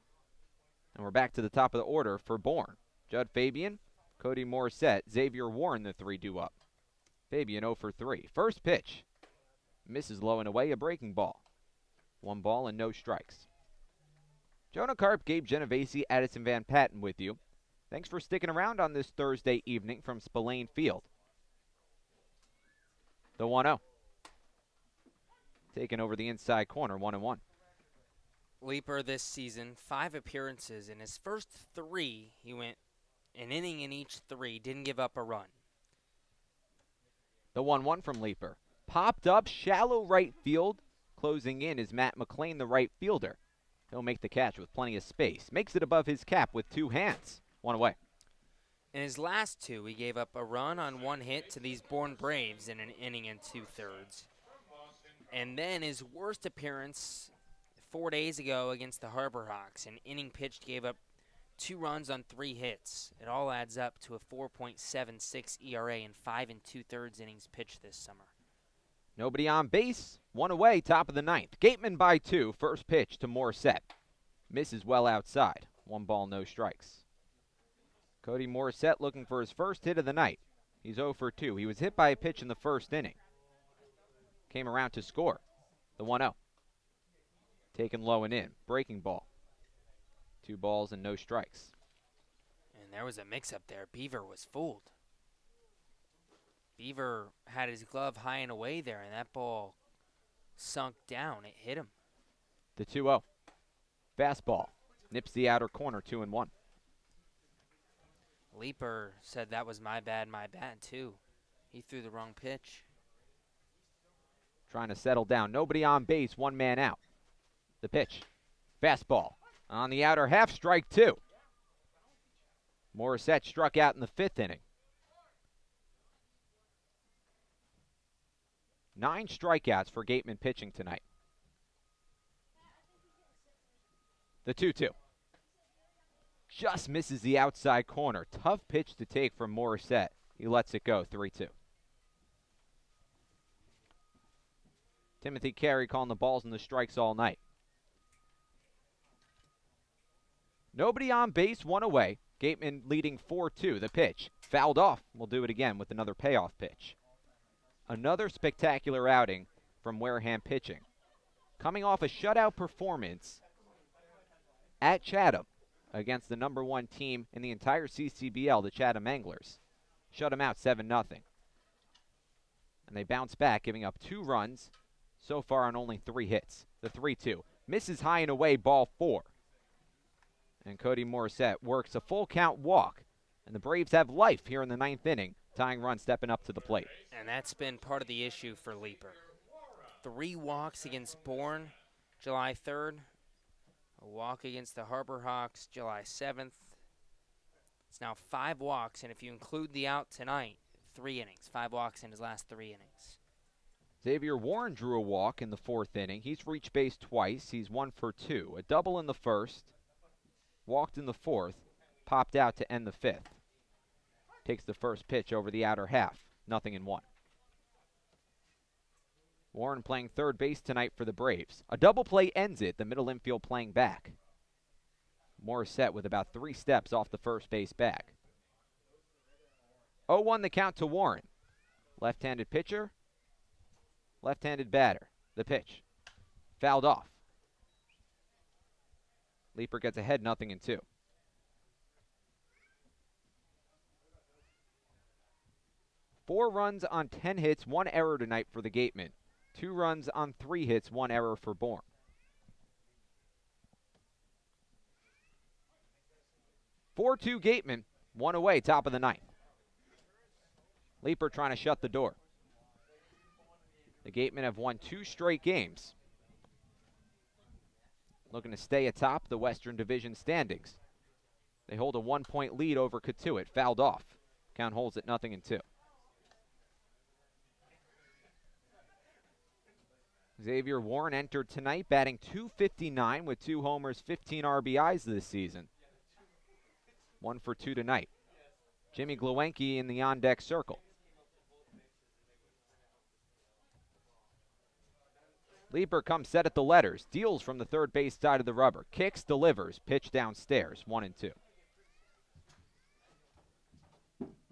And we're back to the top of the order for Bourne. Judd Fabian, Cody Morissette, Xavier Warren, the 3 due up. Fabian 0 for 3. First pitch. Misses low and away, a breaking ball. 1 ball and no strikes. Jonah, Karp, Gabe, Genovesi, Addison Van Patten with you. Thanks for sticking around on this Thursday evening from Spillane Field. The 1-0. Taking over the inside corner, 1-1. Leeper this season, 5 appearances. In his first 3, he went an inning in each 3, didn't give up a run. The 1-1 from Leeper. Popped up, shallow right field. Closing in is Matt McLean, the right fielder. He'll make the catch with plenty of space. Makes it above his cap with 2 hands. 1 away. In his last 2, he gave up a run on 1 hit to these Bourne Braves in an inning and 2/3. And then his worst appearance 4 days ago against the Harbor Hawks. An inning pitched, gave up 2 runs on 3 hits. It all adds up to a 4.76 ERA in 5 2/3 innings pitched this summer. Nobody on base. 1 away, top of the 9th. Gatemen by 2. First pitch to Morissette. Misses well outside. 1 ball, no strikes. Cody Morissette looking for his first hit of the night. He's 0 for 2. He was hit by a pitch in the first inning. Came around to score. The 1-0. Taken low and in. Breaking ball. 2 balls and no strikes. And there was a mix-up there. Beaver was fooled. Beaver had his glove high and away there, and that ball sunk down. It hit him. The 2-0. Fastball. Nips the outer corner, 2-1. Leeper said that was my bad, too. He threw the wrong pitch. Trying to settle down. Nobody on base. 1 man out. The pitch. Fastball. On the outer half, strike 2. Morissette struck out in the 5th inning. 9 strikeouts for Gatemen pitching tonight. The 2-2. Just misses the outside corner. Tough pitch to take from Morissette. He lets it go, 3-2. Timothy Carey calling the balls and the strikes all night. Nobody on base, 1 away. Gatemen leading 4-2. The pitch. Fouled off. We'll do it again with another payoff pitch. Another spectacular outing from Wareham pitching. Coming off a shutout performance at Chatham against the #1 team in the entire CCBL, the Chatham Anglers. Shut them out 7-0. And they bounce back, giving up 2 runs so far on only 3 hits. The 3-2. Misses high and away, ball 4. And Cody Morissette works a full count walk. And the Braves have life here in the 9th inning. Tying run stepping up to the plate. And that's been part of the issue for Leeper. 3 walks against Bourne, July 3rd. A walk against the Harbor Hawks, July 7th. It's now 5 walks, and if you include the out tonight, 3 innings. 5 walks in his last 3 innings. Xavier Warren drew a walk in the 4th inning. He's reached base twice. He's 1 for 2. A double in the 1st. Walked in the 4th. Popped out to end the 5th. Takes the first pitch over the outer half. 0-1. Warren playing third base tonight for the Braves. A double play ends it. The middle infield playing back. Morissette with about 3 steps off the first base bag. 0-1 the count to Warren. Left-handed pitcher. Left-handed batter. The pitch. Fouled off. Leaper gets ahead, 0-2. Four runs on 10 hits, 1 error tonight for the Gatemen. 2 runs on 3 hits, 1 error for Bourne. (4-2) Gatemen, 1 away, top of the 9th. Leaper trying to shut the door. The Gatemen have won 2 straight games. Looking to stay atop the Western Division standings. They hold a 1-point lead over Katuitt. Fouled off. Count holds at 0-2. Xavier Warren entered tonight batting .259 with 2 homers, 15 RBIs this season. 1 for 2 tonight. Jimmy Glowacki in the on-deck circle. Leaper comes set at the letters. Deals from the third base side of the rubber. Kicks, delivers. Pitch downstairs. 1-2.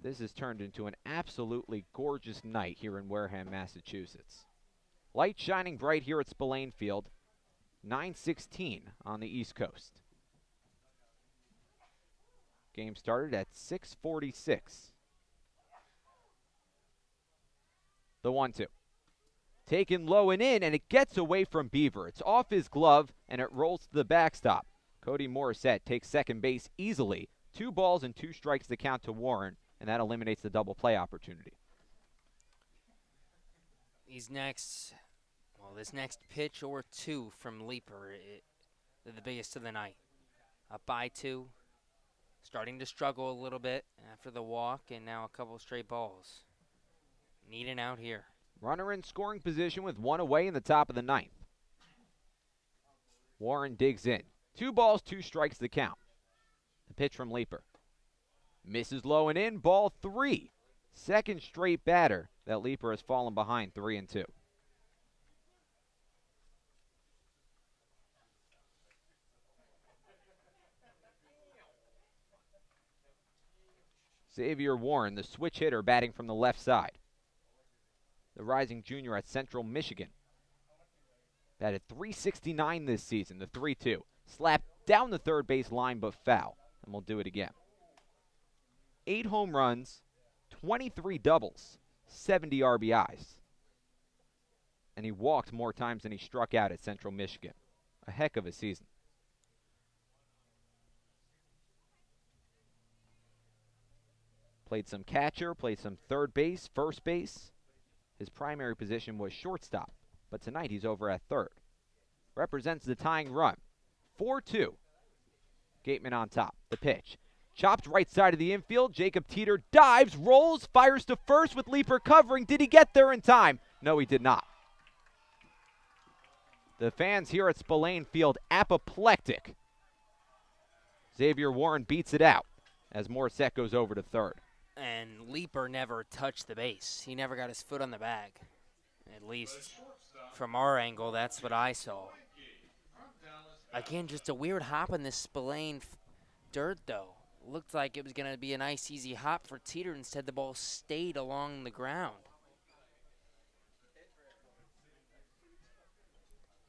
This has turned into an absolutely gorgeous night here in Wareham, Massachusetts. Light shining bright here at Spillane Field. 9:16 on the East Coast. Game started at 6:46. The 1-2. Taken low and in, and it gets away from Beaver. It's off his glove, and it rolls to the backstop. Cody Morissette takes second base easily. 2 balls and 2 strikes to count to Warren, and that eliminates the double play opportunity. This next pitch or 2 from Leaper, they're the biggest of the night. Up by 2, starting to struggle a little bit after the walk, and now a couple straight balls. Need an out here. Runner in scoring position with 1 away in the top of the 9th. Warren digs in. 2 balls, 2 strikes to count. The pitch from Leaper. Misses low and in, ball 3. Second straight batter that Leaper has fallen behind, 3-2. Xavier Warren, the switch hitter, batting from the left side. The rising junior at Central Michigan. Batted .369 this season, the 3-2. Slapped down the third base line, but foul. And we'll do it again. 8 home runs, 23 doubles, 70 RBIs. And he walked more times than he struck out at Central Michigan. A heck of a season. Played some catcher, played some third base, first base. His primary position was shortstop, but tonight he's over at third. Represents the tying run. 4-2. Gatemen on top. The pitch. Chopped right side of the infield. Jacob Teeter dives, rolls, fires to first with Leaper covering. Did he get there in time? No, he did not. The fans here at Spillane Field apoplectic. Xavier Warren beats it out as Morissette goes over to third. And Leaper never touched the base. He never got his foot on the bag. At least from our angle, that's what I saw. Again, just a weird hop in this Spillane dirt, though. Looked like it was going to be a nice, easy hop for Teeter. Instead, the ball stayed along the ground.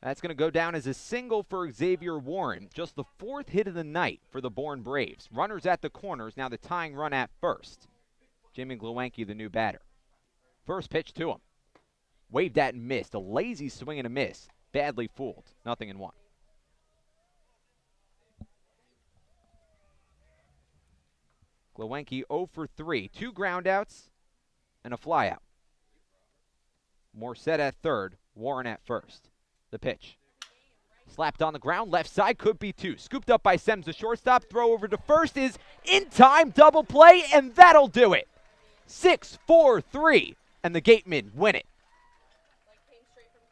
That's going to go down as a single for Xavier Warren. Just the 4th hit of the night for the Bourne Braves. Runners at the corners, now the tying run at first. Jimmy Glowacki, the new batter. First pitch to him. Waved at and missed. A lazy swing and a miss. Badly fooled. 0-1. Glowacki 0 for 3. 2 groundouts and a flyout. Morissette at third. Warren at first. The pitch. Slapped on the ground. Left side could be 2. Scooped up by Sems, the shortstop. Throw over to first is in time. Double play, and that'll do it. 6-4-3, and the Gatemen win it.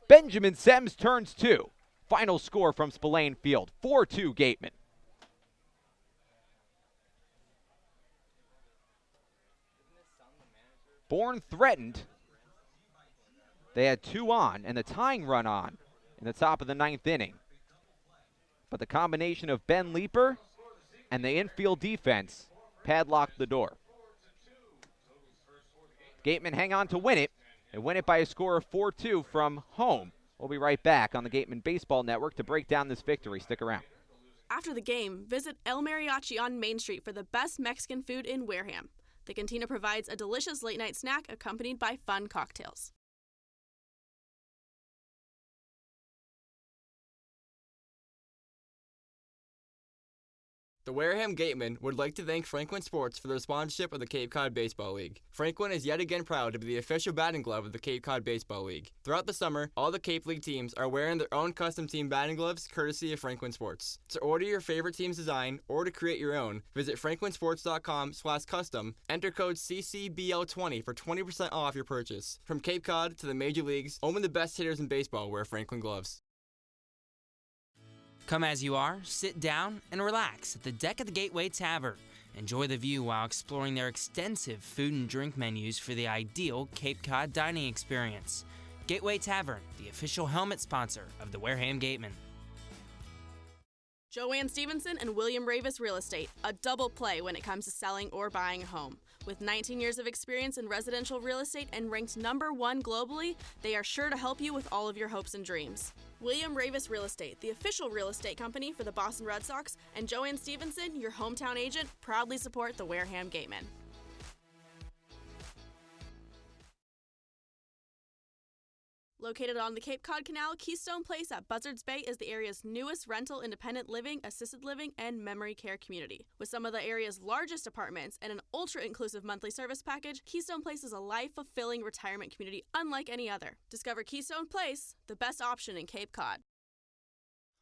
Benjamin Sems turns 2. Final score from Spillane Field, 4-2 Gatemen. Bourne threatened. They had 2 on and the tying run on in the top of the 9th inning. But the combination of Ben Leaper and the infield defense padlocked the door. Gatemen hang on to win it, and win it by a score of 4-2 from home. We'll be right back on the Gatemen Baseball Network to break down this victory. Stick around. After the game, visit El Mariachi on Main Street for the best Mexican food in Wareham. The cantina provides a delicious late-night snack accompanied by fun cocktails. The Wareham Gatemen would like to thank Franklin Sports for their sponsorship of the Cape Cod Baseball League. Franklin is yet again proud to be the official batting glove of the Cape Cod Baseball League. Throughout the summer, all the Cape League teams are wearing their own custom team batting gloves courtesy of Franklin Sports. To order your favorite team's design or to create your own, visit franklinsports.com/custom, enter code CCBL20 for 20% off your purchase. From Cape Cod to the major leagues, only the best hitters in baseball wear Franklin gloves. Come as you are, sit down, and relax at the deck of the Gateway Tavern. Enjoy the view while exploring their extensive food and drink menus for the ideal Cape Cod dining experience. Gateway Tavern, the official helmet sponsor of the Wareham Gatemen. Joanne Stevenson and William Ravis Real Estate, a double play when it comes to selling or buying a home. With 19 years of experience in residential real estate and ranked #1 globally, they are sure to help you with all of your hopes and dreams. William Ravis Real Estate, the official real estate company for the Boston Red Sox, and Joanne Stevenson, your hometown agent, proudly support the Wareham Gatemen. Located on the Cape Cod Canal, Keystone Place at Buzzards Bay is the area's newest rental independent living, assisted living, and memory care community. With some of the area's largest apartments and an ultra-inclusive monthly service package, Keystone Place is a life-fulfilling retirement community unlike any other. Discover Keystone Place, the best option in Cape Cod.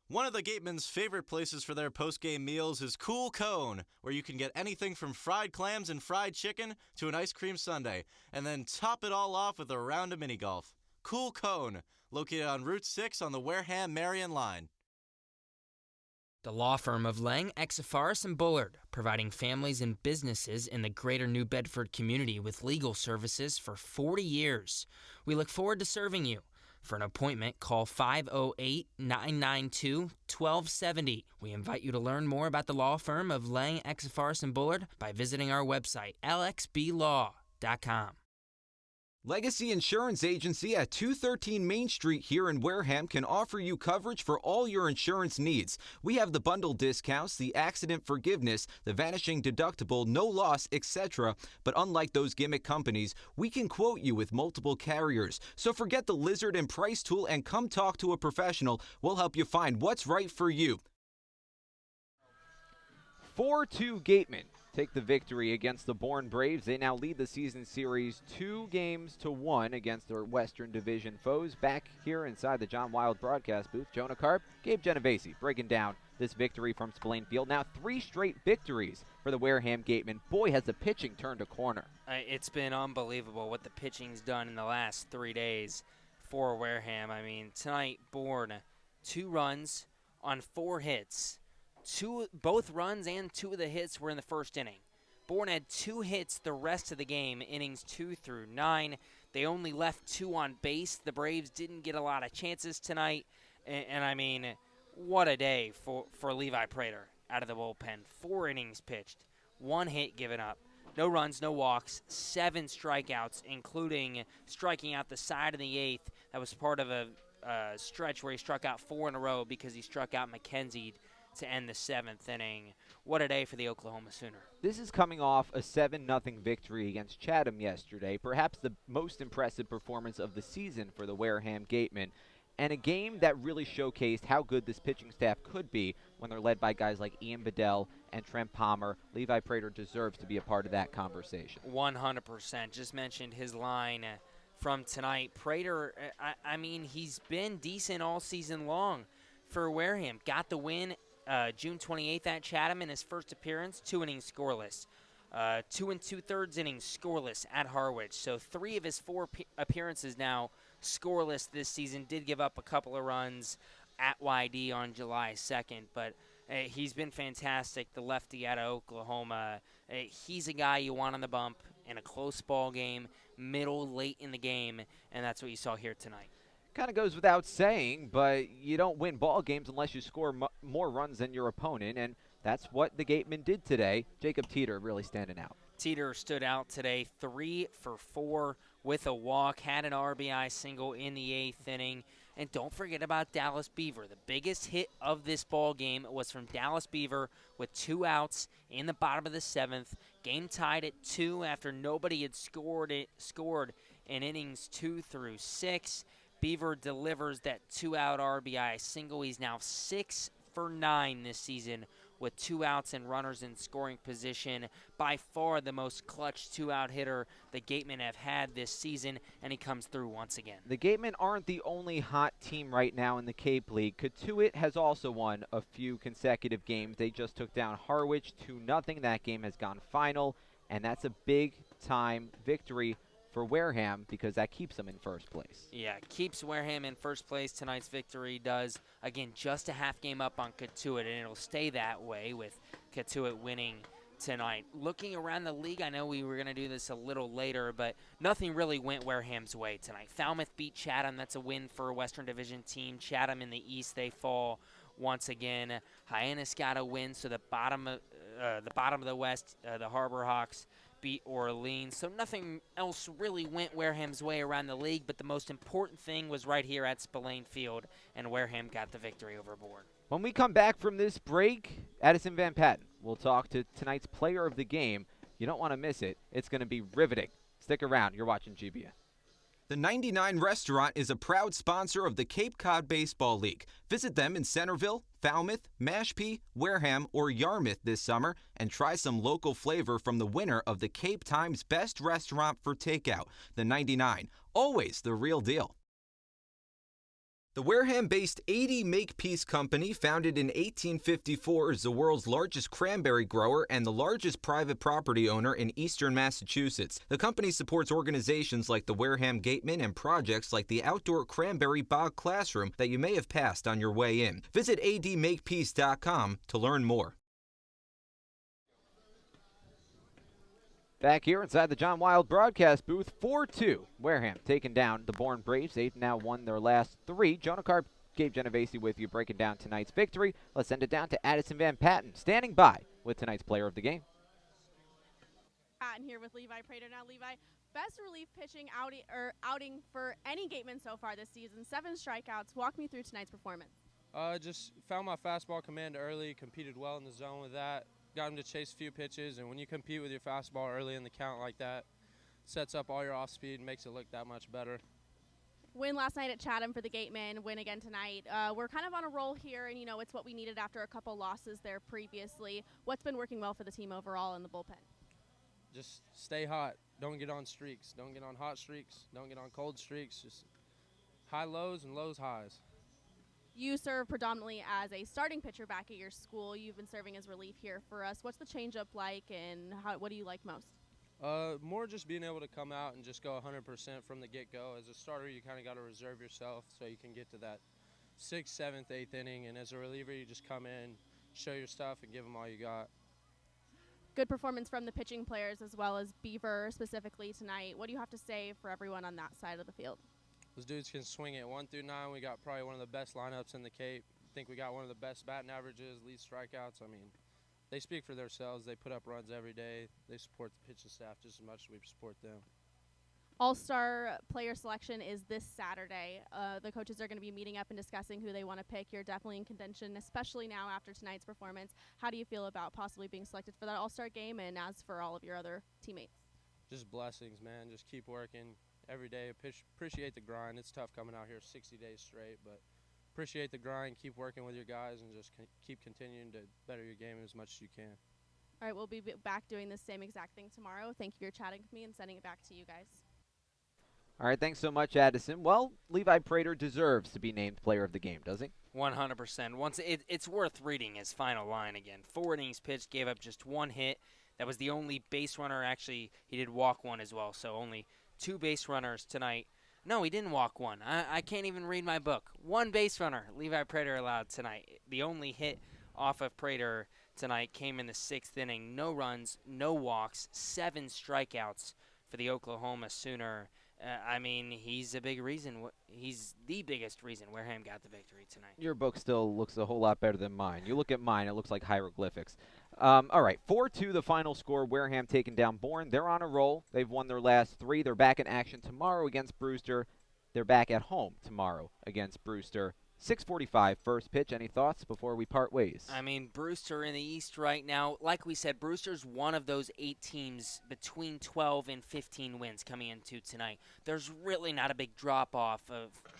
One of the Gatemen's favorite places for their post-game meals is Cool Cone, where you can get anything from fried clams and fried chicken to an ice cream sundae, and then top it all off with a round of mini golf. Cool Cone, located on Route 6 on the Wareham-Marion line. The law firm of Lang, Exafaris & Bullard, providing families and businesses in the greater New Bedford community with legal services for 40 years. We look forward to serving you. For an appointment, call 508-992-1270. We invite you to learn more about the law firm of Lang, Exafaris & Bullard by visiting our website, lxblaw.com. Legacy Insurance Agency at 213 Main Street here in Wareham can offer you coverage for all your insurance needs. We have the bundle discounts, the accident forgiveness, the vanishing deductible, no loss, etc. But unlike those gimmick companies, we can quote you with multiple carriers. So forget the lizard and price tool and come talk to a professional. We'll help you find what's right for you. 4-2 Gatemen take the victory against the Bourne Braves. They now lead the season series 2-1 against their Western Division foes. Back here inside the John Wild broadcast booth, Jonah Karp, Gabe Genovesi breaking down this victory from Spillane Field. Now 3 straight victories for the Wareham Gatemen. Boy, has the pitching turned a corner. It's been unbelievable what the pitching's done in the last 3 days for Wareham. I mean, tonight, Bourne, 2 runs on 4 hits. Both runs and 2 of the hits were in the first inning. Bourne had 2 hits the rest of the game, innings 2 through 9. They only left 2 on base. The Braves didn't get a lot of chances tonight. And I mean, what a day for Levi Prater out of the bullpen. 4 innings pitched, 1 hit given up. No runs, no walks, 7 strikeouts, including striking out the side of the 8th. That was part of a stretch where he struck out 4 in a row because he struck out McKenzie to end the 7th inning. What a day for the Oklahoma Sooner. This is coming off a 7-0 victory against Chatham yesterday, perhaps the most impressive performance of the season for the Wareham Gatemen, and a game that really showcased how good this pitching staff could be when they're led by guys like Ian Bedell and Trent Palmer. Levi Prater deserves to be a part of that conversation. 100%. Just mentioned his line from tonight. Prater, I mean, he's been decent all season long for Wareham. Got the win June 28th at Chatham in his first appearance, 2 innings scoreless. 2 2/3 innings scoreless at Harwich. So 3 of his 4 appearances now scoreless this season. Did give up a couple of runs at YD on July 2nd, but he's been fantastic. The lefty out of Oklahoma. He's a guy you want on the bump in a close ball game, middle, late in the game, and that's what you saw here tonight. Kind of goes without saying, but you don't win ball games unless you score more runs than your opponent, and that's what the Gatemen did today. Jacob Teeter really standing out. Teeter stood out today, 3 for 4 with a walk, had an RBI single in the 8th inning. And don't forget about Dallas Beaver. The biggest hit of this ball game was from Dallas Beaver with 2 outs in the bottom of the 7th. Game tied at 2 after nobody had scored in innings 2 through 6. Beaver delivers that 2-out RBI single. He's now 6 for 9 this season with 2 outs and runners in scoring position. By far the most clutch 2-out hitter the Gatemen have had this season, and he comes through once again. The Gatemen aren't the only hot team right now in the Cape League. Katuitt has also won a few consecutive games. They just took down Harwich 2-0. That game has gone final, and that's a big-time victory for Wareham because that keeps them in first place. Yeah, keeps Wareham in first place. Tonight's victory does. Again, just a half game up on Katuitt, and it'll stay that way with Katuitt winning tonight. Looking around the league, I know we were going to do this a little later, but nothing really went Wareham's way tonight. Falmouth beat Chatham. That's a win for a Western Division team. Chatham in the East, they fall once again. Hyannis got a win, so the bottom of the West, the Harbor Hawks beat Orleans. So nothing else really went Wareham's way around the league, but the most important thing was right here at Spillane Field, and Wareham got the victory over Bourne. When we come back from this break, Addison Van Patten will talk to tonight's player of the game. You don't want to miss it. It's going to be riveting. Stick around. You're watching GBN. The 99 Restaurant is a proud sponsor of the Cape Cod Baseball League. Visit them in Centerville, Falmouth, Mashpee, Wareham, or Yarmouth this summer and try some local flavor from the winner of the Cape Times Best Restaurant for Takeout, the 99. Always the real deal. The Wareham-based 80 Makepeace Company, founded in 1854, is the world's largest cranberry grower and the largest private property owner in eastern Massachusetts. The company supports organizations like the Wareham Gatemen and projects like the outdoor cranberry bog classroom that you may have passed on your way in. Visit admakepeace.com to learn more. Back here inside the John Wild broadcast booth, 4-2. Wareham taking down the Bourne Braves. They've now won their last 3. Jonah, Karp, Gabe, Genovesi with you breaking down tonight's victory. Let's send it down to Addison Van Patten, standing by with tonight's player of the game. Patten here with Levi Prater. Now, Levi, best relief pitching outing for any Gateman so far this season. 7 strikeouts. Walk me through tonight's performance. Just found my fastball command early, competed well in the zone with that. Got him to chase a few pitches, and when you compete with your fastball early in the count like that, sets up all your off speed and makes it look that much better. Win last night at Chatham for the Gatemen, win again tonight. We're kind of on a roll here, and, it's what we needed after a couple losses there previously. What's been working well for the team overall in the bullpen? Just stay hot. Don't get on streaks. Don't get on hot streaks. Don't get on cold streaks. Just high lows and lows highs. You serve predominantly as a starting pitcher back at your school. You've been serving as relief here for us. What's the changeup like, and what do you like most? More just being able to come out and just go 100% from the get-go. As a starter, you kind of got to reserve yourself so you can get to that 6th, 7th, 8th inning. And as a reliever, you just come in, show your stuff, and give them all you got. Good performance from the pitching players as well as Beaver specifically tonight. What do you have to say for everyone on that side of the field? Those dudes can swing it 1 through 9. We got probably one of the best lineups in the Cape. I think we got one of the best batting averages, lead strikeouts. I mean, they speak for themselves. They put up runs every day. They support the pitching staff just as much as we support them. All-Star player selection is this Saturday. The coaches are going to be meeting up and discussing who they want to pick. You're definitely in contention, especially now after tonight's performance. How do you feel about possibly being selected for that All-Star game, and as for all of your other teammates? Just blessings, man. Just keep working every day. Appreciate the grind. It's tough coming out here 60 days straight, but appreciate the grind. Keep working with your guys and just keep continuing to better your game as much as you can. All right, we'll be back doing the same exact thing tomorrow. Thank you for chatting with me and sending it back to you guys. All right, thanks so much, Addison. Well, Levi Prater deserves to be named player of the game, does he? 100%. It's worth reading his final line again. 4 innings pitched, gave up just 1 hit. That was the only base runner. Actually, he did walk 1 as well, so only 2 base runners tonight. No, he didn't walk 1. I can't even read my book. 1 base runner Levi Prater allowed tonight. The only hit off of Prater tonight came in the 6th inning. No runs, no walks, 7 strikeouts for the Oklahoma Sooner I mean, he's a big reason. He's the biggest reason Wareham got the victory tonight. Your book still looks a whole lot better than mine. You look at mine, it looks like hieroglyphics. All right, 4-2 the final score. Wareham taking down Bourne. They're on a roll. They've won their last 3. They're back in action tomorrow against Brewster. They're back at home tomorrow against Brewster. 6:45 first pitch. Any thoughts before we part ways? I mean, Brewster in the East right now, like we said, Brewster's one of those 8 teams between 12 and 15 wins coming into tonight. There's really not a big drop-off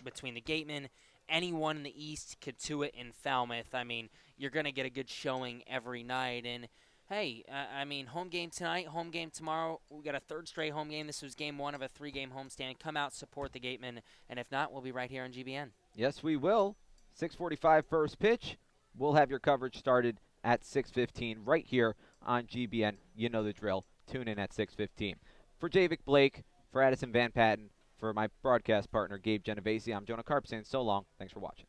between the Gatemen. Anyone in the East, Katuitt and Falmouth. I mean, you're going to get a good showing every night. And, hey, I mean, home game tonight, home game tomorrow. We got a 3rd straight home game. This was game 1 of a 3-game homestand. Come out, support the Gatemen. And if not, we'll be right here on GBN. Yes, we will. 6:45 first pitch. We'll have your coverage started at 6:15 right here on GBN. You know the drill. Tune in at 6:15. For Javik Blake, for Addison Van Patten, for my broadcast partner, Gabe Genovesi, I'm Jonah Karp saying so long. Thanks for watching.